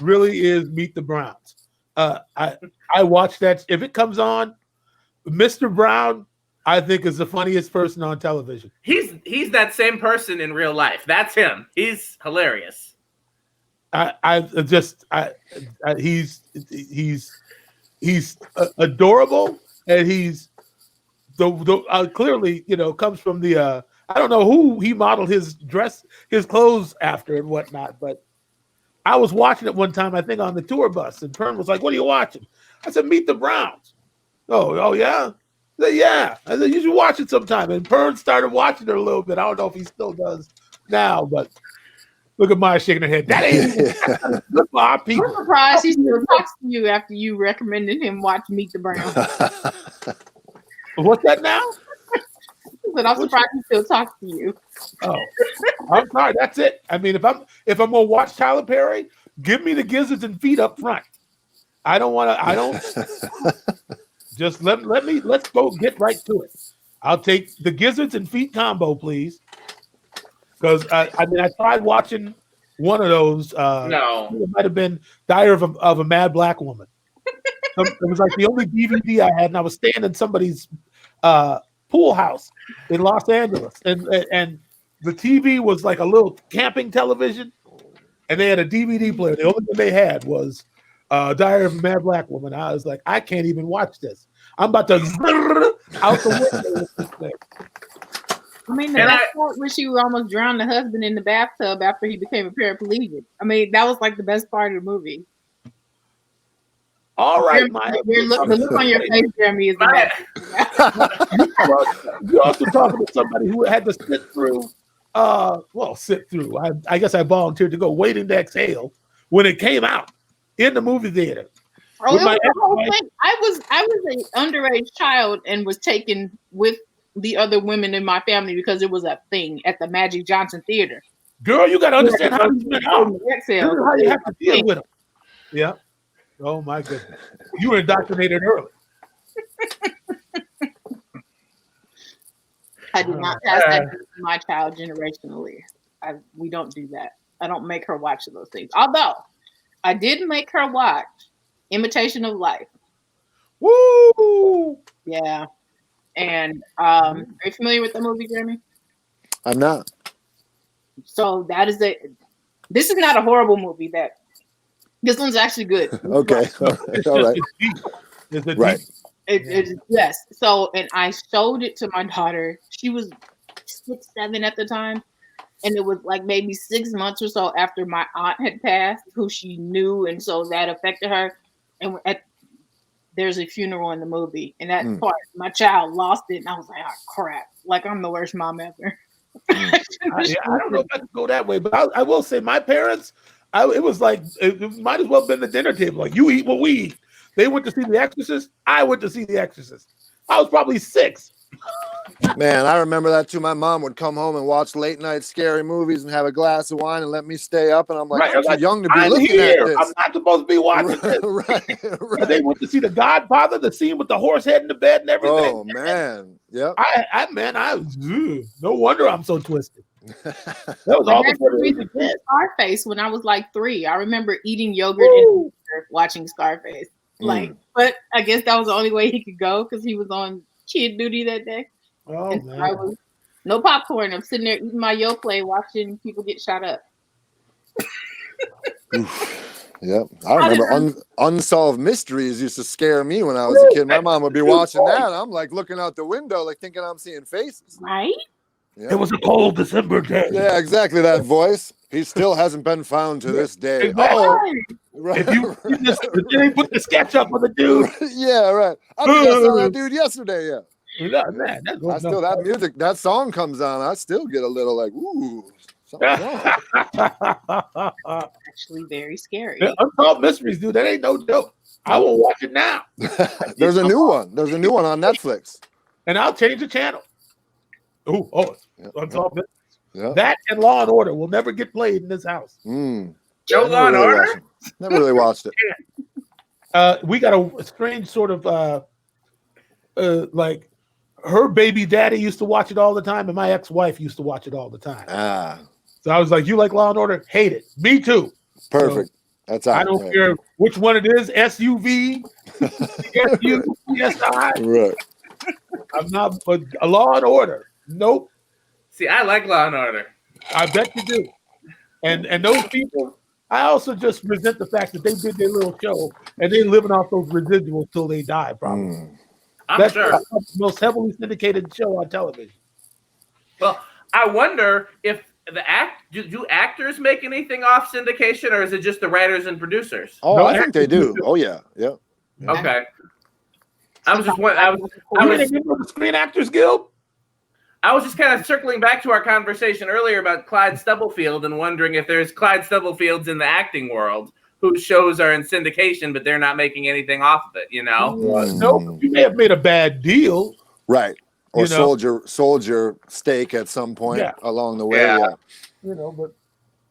really is Meet the Browns. I watch that. If it comes on, Mr. Brown, I think, is the funniest person on television. He's that same person in real life. That's him. He's hilarious. He's adorable, and he's the clearly, you know, comes from the I don't know who he modeled his clothes after and whatnot, but I was watching it one time, I think on the tour bus, and Pern was like, "What are you watching?" I said, "Meet the Browns." Oh yeah? I said, "Yeah." I said, "You should watch it sometime." And Pern started watching it a little bit. I don't know if he still does now, but look at Maya shaking her head. That ain't good for our people. I'm surprised he still talks to you after you recommended him watch Meet the Browns. What's that now? But I'm surprised he still talks to you. Oh, I'm sorry. That's it. I mean, if I'm gonna watch Tyler Perry, give me the gizzards and feet up front. I don't want to. I don't. Just let's go get right to it. I'll take the gizzards and feet combo, please. Because I tried watching one of those. No, it might have been Diary of a Mad Black Woman. It was like the only DVD I had, and I was staying in somebody's pool house in Los Angeles, and the TV was like a little camping television, and they had a DVD player. The only thing they had was Diary of a Mad Black Woman. I was like, I can't even watch this. I'm about to out the window with this thing. I mean, the best part when she almost drowned the husband in the bathtub after he became a paraplegic. I mean, that was like the best part of the movie. All right, the look on your face, Jeremy, is the best. You're also talking to somebody who had to sit through. I guess I volunteered to go waiting to exhale when it came out in the movie theater. Oh, it was the whole thing. I was an underage child and was taken with the other women in my family because it was a thing at the Magic Johnson Theater. Girl, you got to understand how these men are. Exhale. How you have to deal with them. Yeah. Oh my goodness. You were indoctrinated early. I did not pass that to my child generationally. We don't do that. I don't make her watch those things. Although I did make her watch Imitation of Life. Woo! Yeah. And are you familiar with the movie, Jeremy? I'm not. So this is not a horrible movie. This one's actually good. Okay. All right. Right. Yes. So, and I showed it to my daughter. She was 6, 7 at the time. And it was like maybe 6 months or so after my aunt had passed, who she knew. And so that affected her. And there's a funeral in the movie. And that part, my child lost it. And I was like, oh, crap. Like, I'm the worst mom ever. I don't know if I can go that way. But I will say my parents, it was like, it might as well have been the dinner table. Like, you eat what we eat. They went to see The Exorcist. I went to see The Exorcist. I was probably 6. Man, I remember that too. My mom would come home and watch late night scary movies and have a glass of wine and let me stay up. And I'm like, I'm too young to be looking at this. I'm not supposed to be watching this. Right. They went to see The Godfather, the scene with the horse head in the bed and everything. Oh man, yep. No wonder I'm so twisted. That was all the Scarface when I was like 3. I remember eating yogurt and watching Scarface. But I guess that was the only way he could go because he was on kid duty that day. Oh, and man. I was no popcorn. I'm sitting there eating my Yoplait, watching people get shot up. Yep, I remember Unsolved Mysteries used to scare me when I was a kid. My mom would be watching that. I'm like looking out the window, like thinking I'm seeing faces. Right? Yep. It was a cold December day. Yeah, exactly that voice. He still hasn't been found to this day. Exactly. Oh, right. If you put the sketch up on the dude. Yeah, right. I think I saw that dude yesterday. Yeah. Man, that music, that song comes on. I still get a little like, ooh, something's wrong. Actually, very scary. Unsolved Mysteries, dude. That ain't no joke. I will watch it now. There's a new one. There's a new one on Netflix. And I'll change the channel. Unsolved Mysteries. Yeah. That and Law and Order will never get played in this house. No Law and Order? Never really watched it. We got a strange sort of like her baby daddy used to watch it all the time, and my ex-wife used to watch it all the time. So I was like, "You like Law and Order? Hate it. Me too." Perfect. That's I don't care which one it is. SUV, SU, SI. Right. I'm not. But a Law and Order. Nope. See, I like Law and Order. I bet you do. And those people, I also just resent the fact that they did their little show and they're living off those residuals till they die, probably. I'm sure. That's the most heavily syndicated show on television. Well, I wonder if do actors make anything off syndication, or is it just the writers and producers? Oh, I think they do. Oh yeah, yeah. Okay. I was just the Screen Actors Guild. I was just kind of circling back to our conversation earlier about Clyde Stubblefield and wondering if there's Clyde Stubblefields in the acting world whose shows are in syndication, but they're not making anything off of it, you know? No, you may have made a bad deal. Right. Or sold your stake at some point along the way. Yeah. You know, but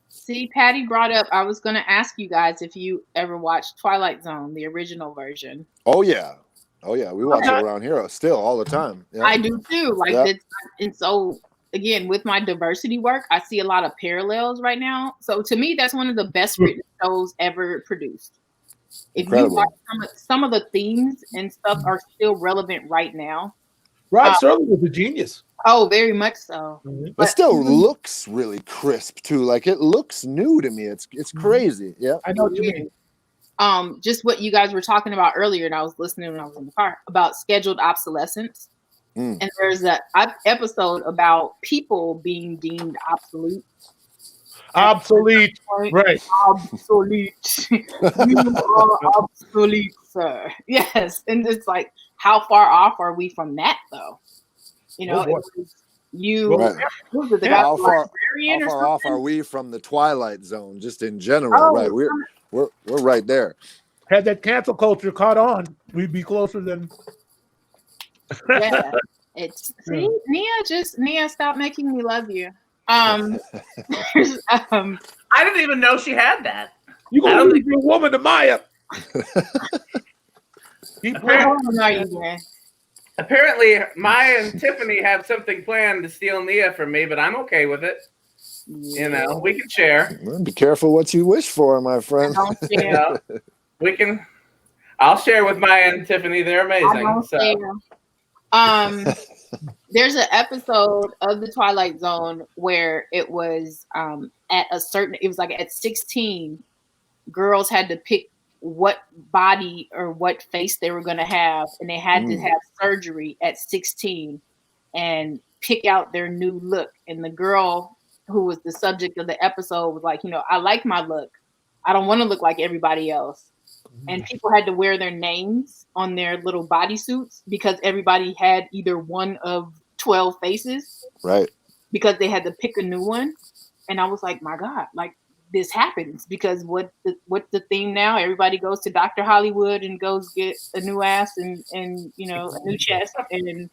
see, Patty brought up, I was going to ask you guys if you ever watched Twilight Zone, the original version. Oh, yeah. Oh, yeah. We watch it around here still all the time. Yeah. I do too. Like, and so, again, with my diversity work, I see a lot of parallels right now. So, to me, that's one of the best written shows ever produced. If you watch some of the themes and stuff are still relevant right now. Rod Serling was a genius. Oh, very much so. It still looks really crisp too. Like it looks new to me. It's crazy. Yeah, I know what you mean. Just what you guys were talking about earlier, and I was listening when I was in the car about scheduled obsolescence. And there's an episode about people being deemed obsolete. Obsolete, right? Obsolete. You are obsolete, sir. Yes, and it's like, how far off are we from that, though? You know, how far off are we from the Twilight Zone, just in general? Right, we're right there. Had that cancel culture caught on, we'd be closer than. Yeah, it's Nia, stop making me love you. I didn't even know she had that. You gonna lose your woman to Maya? Apparently, Maya and Tiffany have something planned to steal Nia from me, but I'm okay with it. You know, we can share. Well, be careful what you wish for, my friend. You know, I'll share with Maya and Tiffany. They're amazing. There's an episode of the Twilight Zone where it was at 16, girls had to pick what body or what face they were going to have, and they had to have surgery at 16 and pick out their new look. And the girl who was the subject of the episode was like, I like my look. I don't want to look like everybody else. And people had to wear their names on their little bodysuits because everybody had either one of 12 faces. Right. Because they had to pick a new one. And I was like, my God, like this happens because what's the theme now? Everybody goes to Dr. Hollywood and goes get a new ass and a new chest and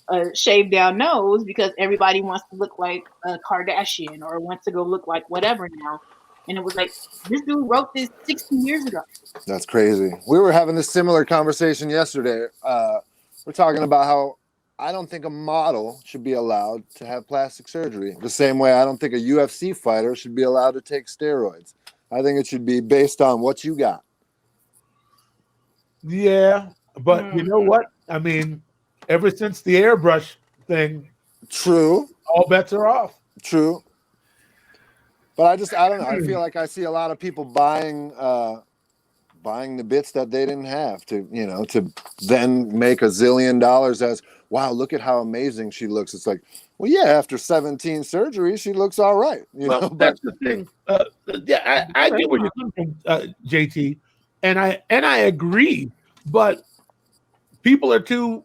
a shaved down nose because everybody wants to look like a Kardashian or wants to go look like whatever now. And it was like, this dude wrote this 60 years ago. That's crazy. We were having this similar conversation yesterday. We're talking about how I don't think a model should be allowed to have plastic surgery. The same way I don't think a UFC fighter should be allowed to take steroids. I think it should be based on what you got. Yeah, but you know what? I mean, ever since the airbrush thing, true, all bets are off. True. But I don't know. I feel like I see a lot of people buying the bits that they didn't have to then make $1 zillion as, wow, look at how amazing she looks. It's like, well, yeah, after 17 surgeries, she looks all right. That's the thing. I get where you're coming from, JT, and I agree. But people are too.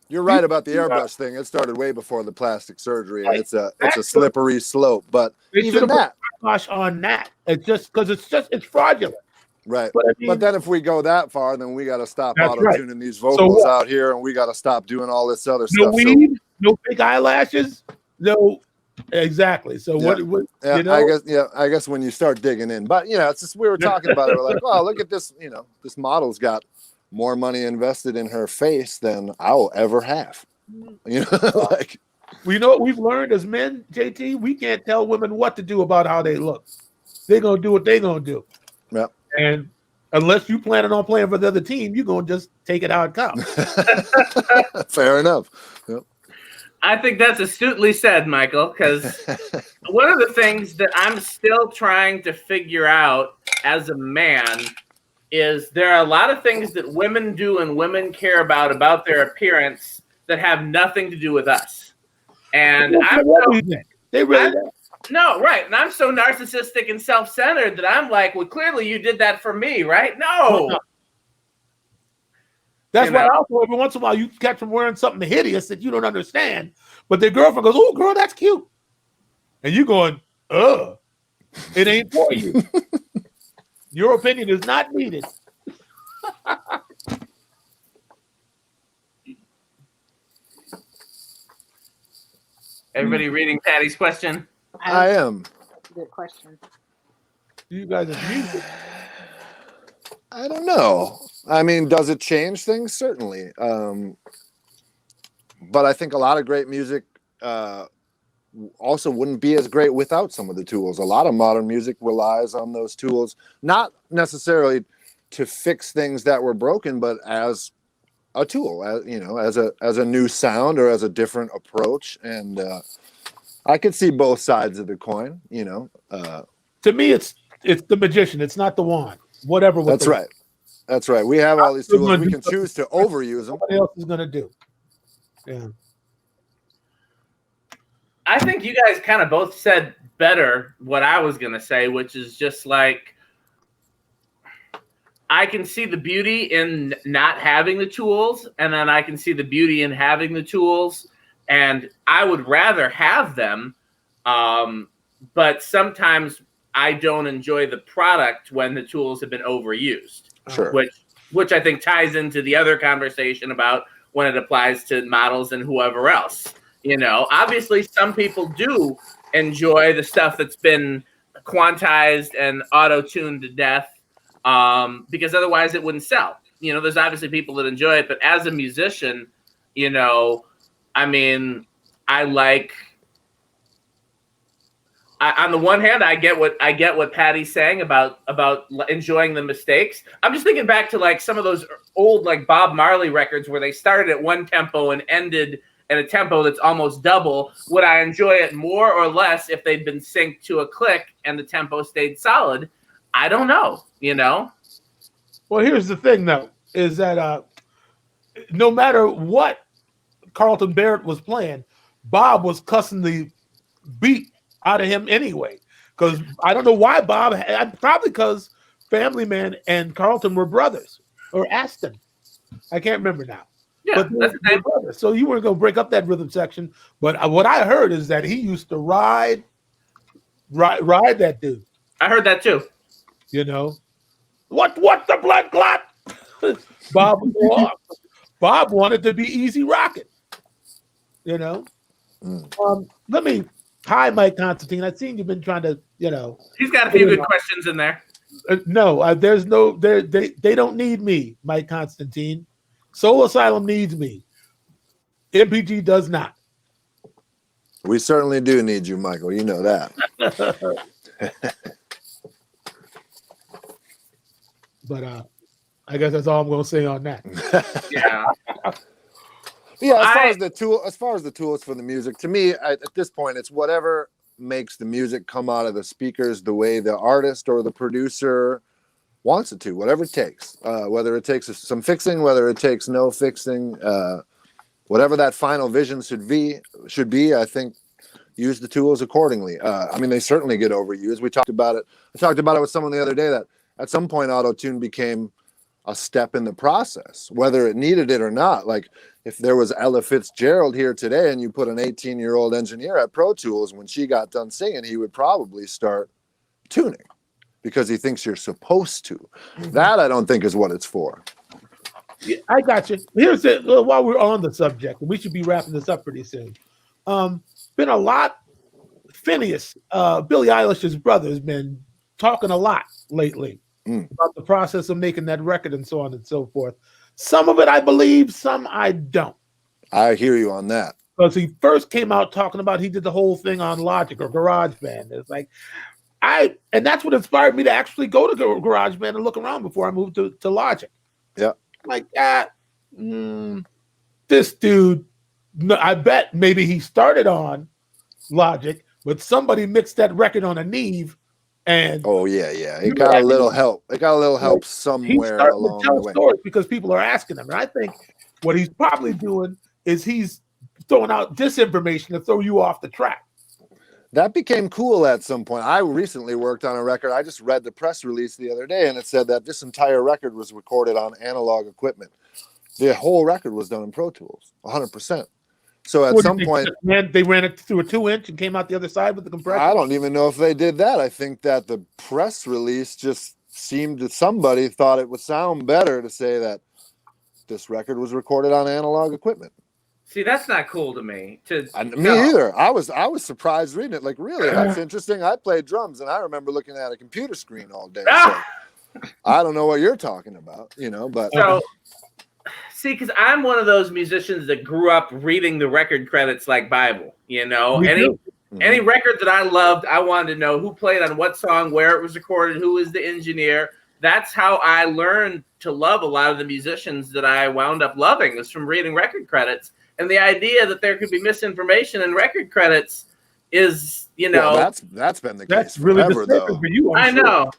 You're right about the airbrush thing. It started way before the plastic surgery, and it's a slippery slope. But even that, on that, it's fraudulent. Right. But then if we go that far, then we got to stop auto-tuning these vocals out here, and we got to stop doing all this other stuff. No weed, no fake eyelashes, no. Exactly. So I guess when you start digging in, but it's just we were talking about it. We're like, well, look at this. This model's got more money invested in her face than I'll ever have. Like. We know what we've learned as men, JT. We can't tell women what to do about how they look. They're gonna do what they're gonna do. Yep. And unless you planning on playing for the other team, you're gonna just take it how it comes. Fair enough. Yep. I think that's astutely said, Michael, because one of the things that I'm still trying to figure out as a man is there are a lot of things that women do and women care about their appearance that have nothing to do with us. And they really no, right. And I'm so narcissistic and self-centered that I'm like, well, clearly you did that for me, right? No. That's why also every once in a while you catch them wearing something hideous that you don't understand, but their girlfriend goes, "Oh, girl, that's cute," and you going, "Ugh, it ain't for you." Your opinion is not needed. Everybody reading Patty's question? I am. Good question. You guys are music. I don't know. I mean, does it change things? Certainly. But I think a lot of great music also wouldn't be as great without some of the tools. A lot of modern music relies on those tools, not necessarily to fix things that were broken, but as a tool, as a new sound or as a different approach. And I could see both sides of the coin. To me, it's the magician. It's not the wand. Whatever. That's right. That's right. We have all these tools. We can choose to overuse them. Somebody else is going to do. Yeah. I think you guys kind of both said better what I was going to say, which is just like, I can see the beauty in not having the tools, and then I can see the beauty in having the tools, and I would rather have them, but sometimes I don't enjoy the product when the tools have been overused. Sure. Which I think ties into the other conversation about when it applies to models and whoever else. Obviously some people do enjoy the stuff that's been quantized and auto-tuned to death, because otherwise it wouldn't sell. There's obviously people that enjoy it, but as a musician, I mean, on the one hand, I get what Patty's saying about enjoying the mistakes. I'm just thinking back to like some of those old like Bob Marley records where they started at one tempo and ended at a tempo that's almost double. Would I enjoy it more or less if they'd been synced to a click and the tempo stayed solid? I don't know. Well, here's the thing, though, is that no matter what Carlton Barrett was playing, Bob was cussing the beat out of him anyway. Because I don't know why Bob probably because Family Man and Carlton were brothers, or Aston. I can't remember now. Yeah, but they were brothers. So you weren't going to break up that rhythm section. But what I heard is that he used to ride that dude. I heard that too. What the blood clot? Bob wanted to be easy rocking. Hi, Mike Constantine. I've seen you've been trying to, He's got a few good questions in there. No, there's no, they don't need me, Mike Constantine. Soul Asylum needs me. MPG does not. We certainly do need you, Michael. You know that. But I guess that's all I'm going to say on that. Yeah. Yeah, as far as the tools for the music, to me, at this point, it's whatever makes the music come out of the speakers the way the artist or the producer wants it to, whatever it takes. Whether it takes some fixing, whether it takes no fixing, whatever that final vision should be, I think, use the tools accordingly. I mean, they certainly get overused. We talked about it. I talked about it with someone the other day that at some point auto-tune became a step in the process, whether it needed it or not. Like if there was Ella Fitzgerald here today and you put an 18-year-old engineer at Pro Tools, when she got done singing, he would probably start tuning because he thinks you're supposed to. Mm-hmm. That I don't think is what it's for. Yeah, I got you. Here's it. While we're on the subject, we should be wrapping this up pretty soon. Been a lot. Phineas, Billie Eilish's brother, has been talking a lot lately about the process of making that record and so on and so forth. Some of it I believe, some I don't. I hear you on that. Because he first came out talking about he did the whole thing on Logic or GarageBand. It's like, and that's what inspired me to actually go to GarageBand and look around before I moved to Logic. Yeah. Like, this dude, I bet maybe he started on Logic, but somebody mixed that record on a Neve. And it got a little help. It got a little help somewhere along the way. Stories because people are asking him. And I think what he's probably doing is he's throwing out disinformation to throw you off the track. That became cool at some point. I recently worked on a record. I just read the press release the other day, and it said that this entire record was recorded on analog equipment. The whole record was done in Pro Tools, 100%. So at some point, they ran it through a 2-inch and came out the other side with the compressor. I don't even know if they did that. I think that the press release just seemed that somebody thought it would sound better to say that this record was recorded on analog equipment. See, that's not cool to me. Me either. I was surprised reading it. Like, really, that's interesting. I played drums, and I remember looking at a computer screen all day. So I don't know what you're talking about, but. So, see, because I'm one of those musicians that grew up reading the record credits like Bible, Any record that I loved, I wanted to know who played on what song, where it was recorded, who was the engineer. That's how I learned to love a lot of the musicians that I wound up loving, was from reading record credits. And the idea that there could be misinformation in record credits is, Well, that's been the case forever, though. For you, I know.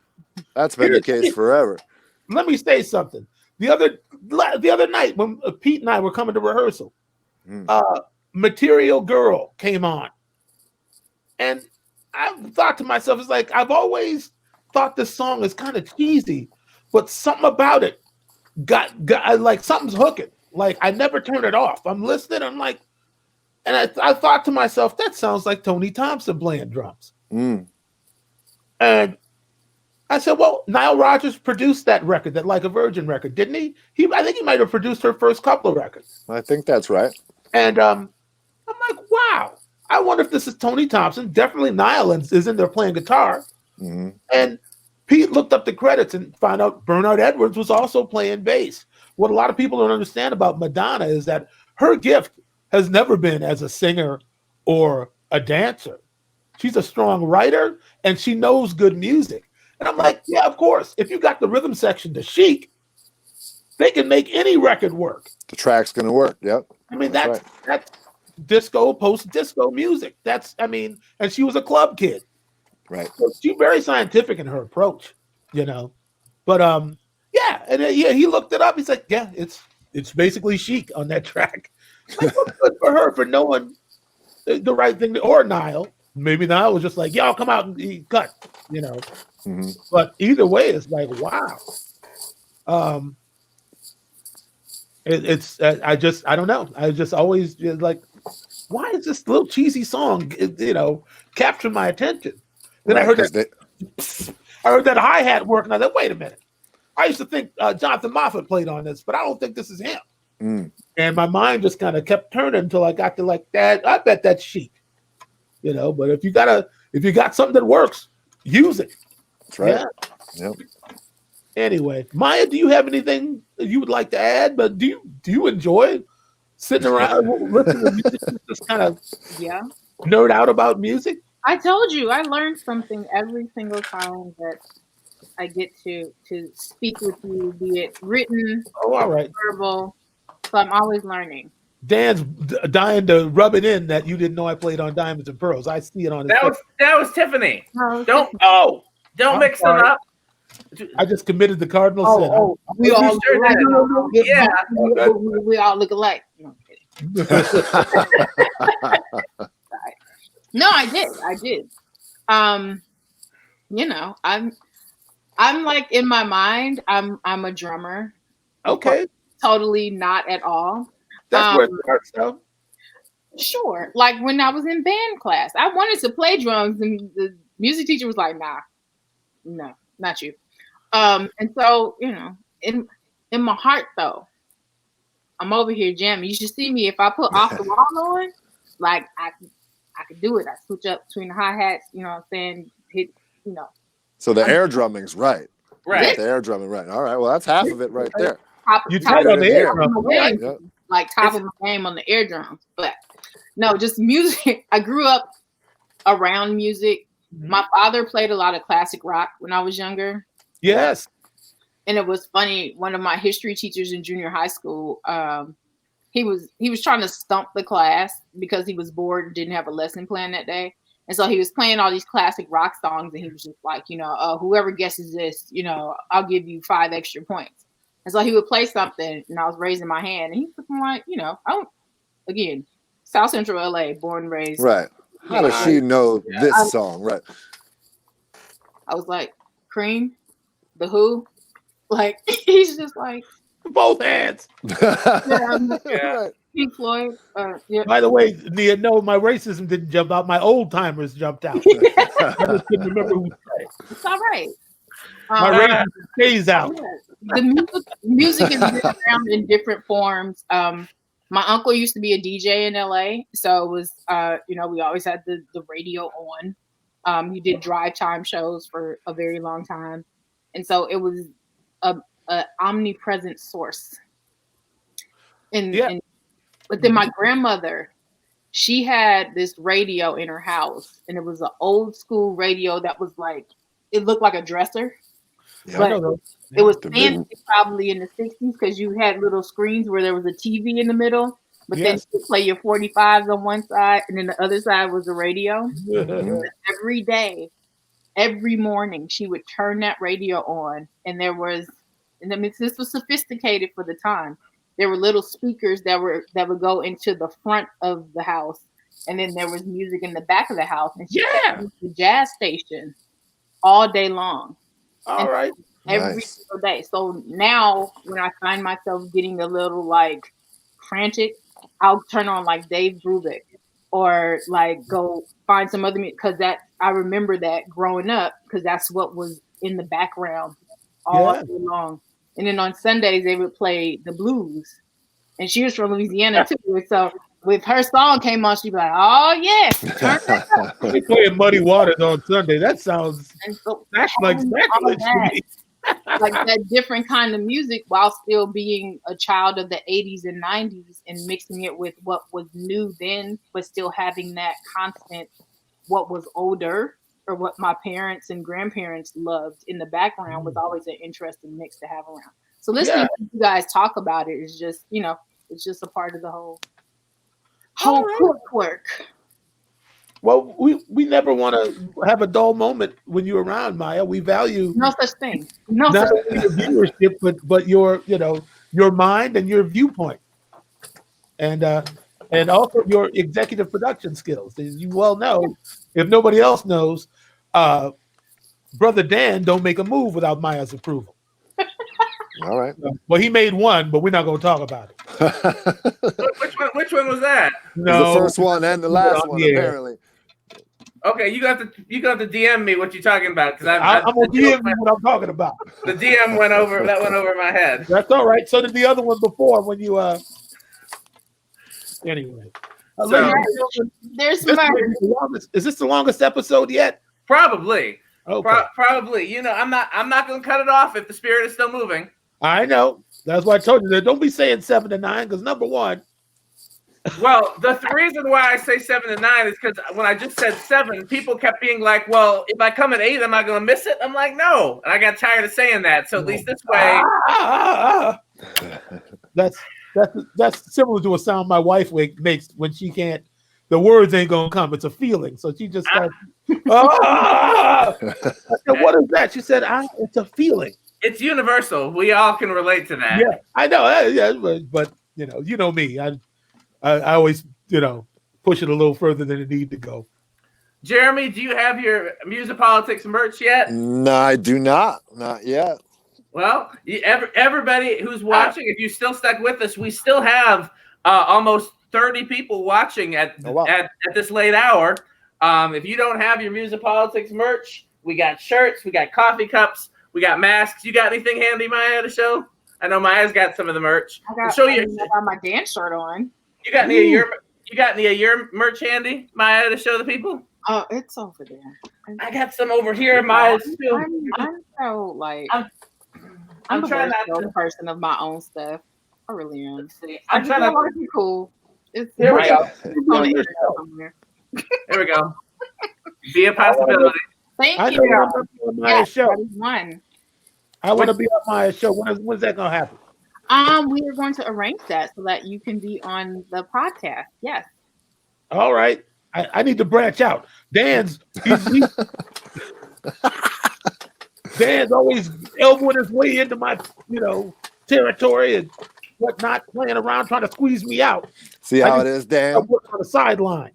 That's been the case forever. Let me say something. The other night when Pete and I were coming to rehearsal, Material Girl came on. And I thought to myself, it's like, I've always thought this song is kind of cheesy, but something about it got like something's hooking. Like, I never turn it off. I'm listening. I'm like, and I thought to myself, that sounds like Tony Thompson playing drums. And I said, well, Nile Rodgers produced that record, that Like a Virgin record, didn't he? I think he might have produced her first couple of records. I think that's right. And I'm like, wow. I wonder if this is Tony Thompson. Definitely Nile is in there playing guitar. And Pete looked up the credits and found out Bernard Edwards was also playing bass. What a lot of people don't understand about Madonna is that her gift has never been as a singer or a dancer. She's a strong writer and she knows good music. And I'm like, yeah, of course. If you got the rhythm section to Chic, they can make any record work. The track's going to work. Yep. I mean, that's disco, post-disco music. And she was a club kid. Right. So she's very scientific in her approach, But he looked it up. He's like, yeah, it's basically Chic on that track. Like, well, good for her for knowing the right thing. Or Nile. Maybe Nile was just like, y'all come out and cut, But either way, it's like, wow. I don't know. I just always like, why is this little cheesy song, capture my attention? Then I heard that hi-hat work, and I thought, wait a minute. I used to think Jonathan Moffat played on this, but I don't think this is him. And my mind just kind of kept turning until I got to like that. I bet that's Chic, But if you got something that works, use it. That's right. Yeah. Yep. Anyway, Maya, do you have anything you would like to add? But do you enjoy sitting around listening to music, just kind of nerd out about music? I told you I learned something every single time that I get to speak with you, be it written, all right, verbal. So I'm always learning. Dan's dying to rub it in that you didn't know I played on Diamonds and Pearls. I see it on his face. That was Tiffany. No, Don't mix them up. I just committed the cardinal sin. We all sure did. Yeah. We all look alike. No, no, I did. I'm like, in my mind, I'm a drummer. Okay. Totally not at all. That's where it starts, though. Sure. Like when I was in band class, I wanted to play drums, and the music teacher was like, "Nah, no, not you." And so, in my heart, though, I'm over here jamming. You should see me if I put Off the Wall on. Like I could do it. I switch up between the hi-hats. You know what I'm saying? Hit. So the air drumming's right. Right. The air drumming, right. All right. Well, that's half of it right there. You tied on the air drum. Like top of my game on the air drums. But no, just music. I grew up around music. My father played a lot of classic rock when I was younger. Yes. And it was funny. One of my history teachers in junior high school, he was trying to stump the class because he was bored and didn't have a lesson plan that day. And so he was playing all these classic rock songs, and he was just like, whoever guesses this, I'll give you 5 extra points. And so he would play something, and I was raising my hand, and he was like, South Central LA, born and raised. Right. How does she know this song? Right. I was like, Cream, The Who, like he's just like both hands. Yeah. Pink Floyd. Yeah. By the way, Nia, no, my racism didn't jump out. My old timers jumped out. I just couldn't remember who said it. It's all right. My racism stays out. The music is around in different forms. My uncle used to be a DJ in LA, so it was we always had the radio on. He did drive time shows for a very long time, and so it was a omnipresent source. But then my grandmother, she had this radio in her house, and it was an old school radio that was like, it looked like a dresser. Yeah, but it was fancy probably in the 60s because you had little screens where there was a TV in the middle, but then you could play your 45s on one side, and then the other side was the radio. Every day, every morning, she would turn that radio on, and this was sophisticated for the time. There were little speakers that would go into the front of the house, and then there was music in the back of the house. And she had the jazz station all day long. All right. Every single day. So now when I find myself getting a little like frantic, I'll turn on like Dave Brubeck or like go find some other music because that I remember that growing up because that's what was in the background all day long. And then on Sundays they would play the blues, and she was from Louisiana too. So with her song came on, she'd be like, "Oh yes, turn that up." They playing Muddy Waters on Sunday. That sounds that's like sacrilege to me. Like that different kind of music while still being a child of the 80s and 90s and mixing it with what was new then, but still having that constant what was older or what my parents and grandparents loved in the background was always an interesting mix to have around. So listening to you guys talk about it is just, it's just a part of the whole work. Well, we never want to have a dull moment when you're around, Maya. We value no such thing. Not only your viewership, but your your mind and your viewpoint, and also your executive production skills. As you well know, if nobody else knows, Brother Dan don't make a move without Maya's approval. All right. Well, he made one, but we're not going to talk about it. Which one was that? No, the first one and the last one, apparently. Okay, you got to DM me what you're talking about because I'm gonna DM you what I'm talking about. The DM went over my head. That's all right. So did the other one before when you Anyway, there's is this the longest episode yet? Probably. Okay. Probably. I'm not gonna cut it off if the spirit is still moving. I know. That's why I told you that. Don't be saying 7 to 9 because number one. Well, the reason why I say 7 to 9 is because when I just said 7, people kept being like, "Well, if I come at 8, am I going to miss it?" I'm like, "No," and I got tired of saying that. So at least this way, that's similar to a sound my wife makes when she can't. The words ain't gonna come. It's a feeling. So she just starts. I said, "What is that?" She said, "It's a feeling." It's universal. We all can relate to that. Yeah, I know. Yeah, but you know me. I always, push it a little further than it need to go. Jeremy, do you have your MUSiPOLiTiX merch yet? No, I do not. Not yet. Well, everybody who's watching, if you still stuck with us, we still have almost 30 people watching at this late hour. If you don't have your MUSiPOLiTiX merch, we got shirts, we got coffee cups, we got masks. You got anything handy, Maya, to show? I know Maya's got some of the merch. I got my dance shirt on. You got any of your merch handy, Maya, to show the people? Oh, it's over there. I got some over here, Maya's too. I'm so like I'm trying not to be a person of my own stuff. I really am. I'm trying not to be cool. Here we go. There we go. Be a possibility. Thank you. I want to be on Maya's show. I want to be on Maya's show. When's that gonna happen? We are going to arrange that so that you can be on the podcast. Yes. All right. I need to branch out. Dan's always elbowing his way into my, territory and whatnot, playing around, trying to squeeze me out. See how it is, Dan? I work on the sideline.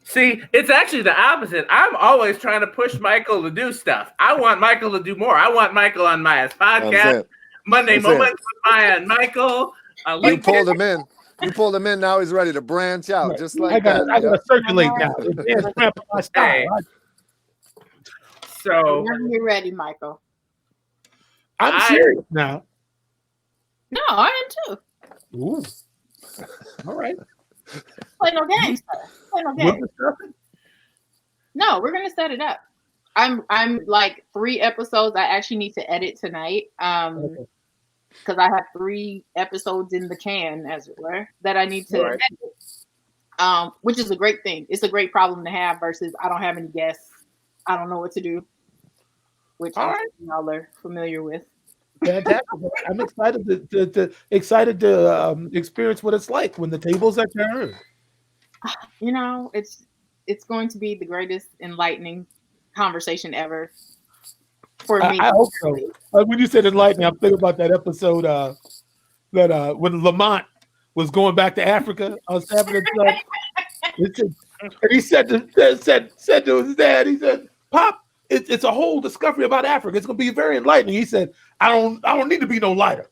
See, it's actually the opposite. I'm always trying to push Michael to do stuff. I want Michael to do more. I want Michael on Maya's podcast, Monday Moments with Maya and Michael. You pulled him in. You pulled him in. Now he's ready to branch out, just like that. I gotta circulate now. My style. Hey. So whenever you're ready, Michael. I'm serious now. No, I am too. Ooh. All right. Play no games. Play no games. No, we're gonna set it up. I'm like 3 episodes. I actually need to edit tonight. Because I have 3 episodes in the can, as it were, that I need to edit. Which is a great thing. It's a great problem to have versus I don't have any guests. I don't know what to do. Which y'all are familiar with. Fantastic. I'm excited to experience what it's like when the tables are turned. You know, it's going to be the greatest enlightening conversation ever for me. I hope so. When you said enlightening, I'm thinking about that episode that when Lamont was going back to Africa on Saturday night. And he said to his dad, he said, "Pop, it's a whole discovery about Africa. It's going to be very enlightening." He said, I don't need to be no lighter."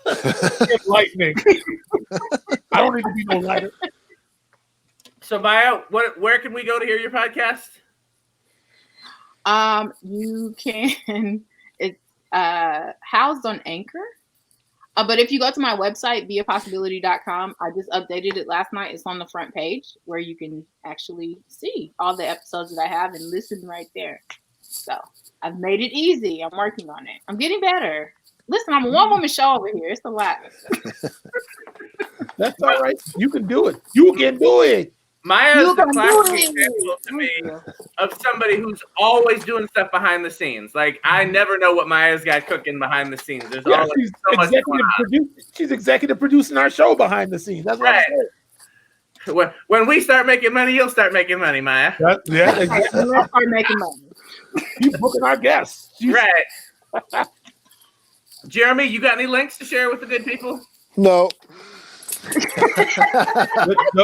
Enlightening. I don't need to be no lighter. So Maya, where can we go to hear your podcast? You can. It's housed on Anchor. But if you go to my website, beapossibility.com, I just updated it last night. It's on the front page where you can actually see all the episodes that I have and listen right there. So I've made it easy. I'm working on it. I'm getting better. Listen, I'm a one-woman show over here. It's a lot. That's all right. You can do it. You can do it. Maya is the classic example to me of somebody who's always doing stuff behind the scenes. Like, I never know what Maya's got cooking behind the scenes. There's always so much going on. She's executive producing our show behind the scenes. That's right. When we start making money, you'll start making money, Maya. Yeah, exactly. Let's start making money. She's booking our guests. Right. Jeremy, you got any links to share with the good people? No.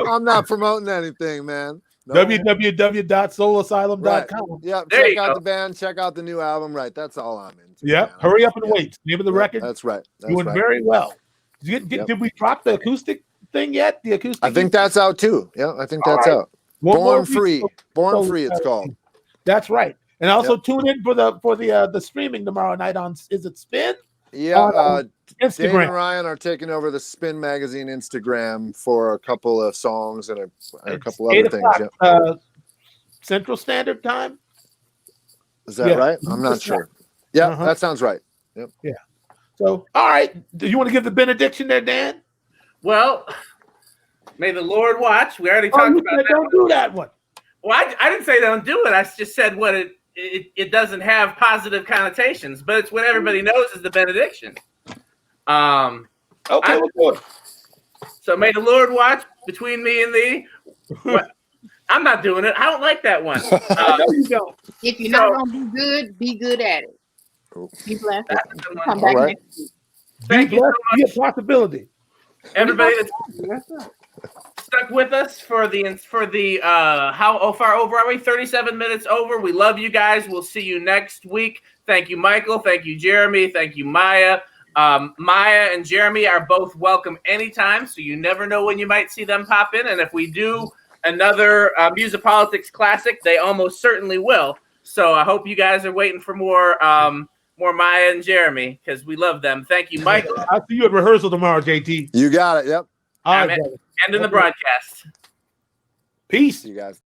I'm not promoting anything, man. No. www.soulasylum.com. Right. Yeah, check out the band, check out the new album. Right, that's all I'm into. Yeah, hurry up and wait. Name of the record. That's right. Doing very well. Did we drop the acoustic thing yet? The acoustic. I think that's out too. Yeah, I think that's out. Born Free. Born Free. It's called. That's right. And also tune in for the streaming tomorrow night on. Is it Spin? Yeah. Instagram. Dan and Ryan are taking over the Spin Magazine Instagram for a couple of songs and a couple other things. Yeah. Central Standard Time. Is that right? I'm not sure. Yeah, that sounds right. Yep. Yeah. So, all right. Do you want to give the benediction there, Dan? Well, may the Lord watch. We already talked about that. Don't do that one. Well, I didn't say don't do it. I just said what it doesn't have positive connotations, but it's what everybody knows is the benediction. Okay, we'll do it. So may the Lord watch between me and thee. I'm not doing it. I don't like that one. I know you don't. If you're not gonna be good at it. Be blessed. Come back next week. Thank you so much. Be a possibility. Everybody that's stuck with us for the how far over are we? 37 minutes over. We love you guys. We'll see you next week. Thank you, Michael. Thank you, Jeremy. Thank you, Maya. Maya and Jeremy are both welcome anytime, so you never know when you might see them pop in. And if we do another MUSiPOLiTiX CLASSiC, they almost certainly will. So I hope you guys are waiting for more Maya and Jeremy because we love them. Thank you, Michael. I'll see you at rehearsal tomorrow, JT. You got it. Yep. All right, ending the broadcast. Peace, you guys.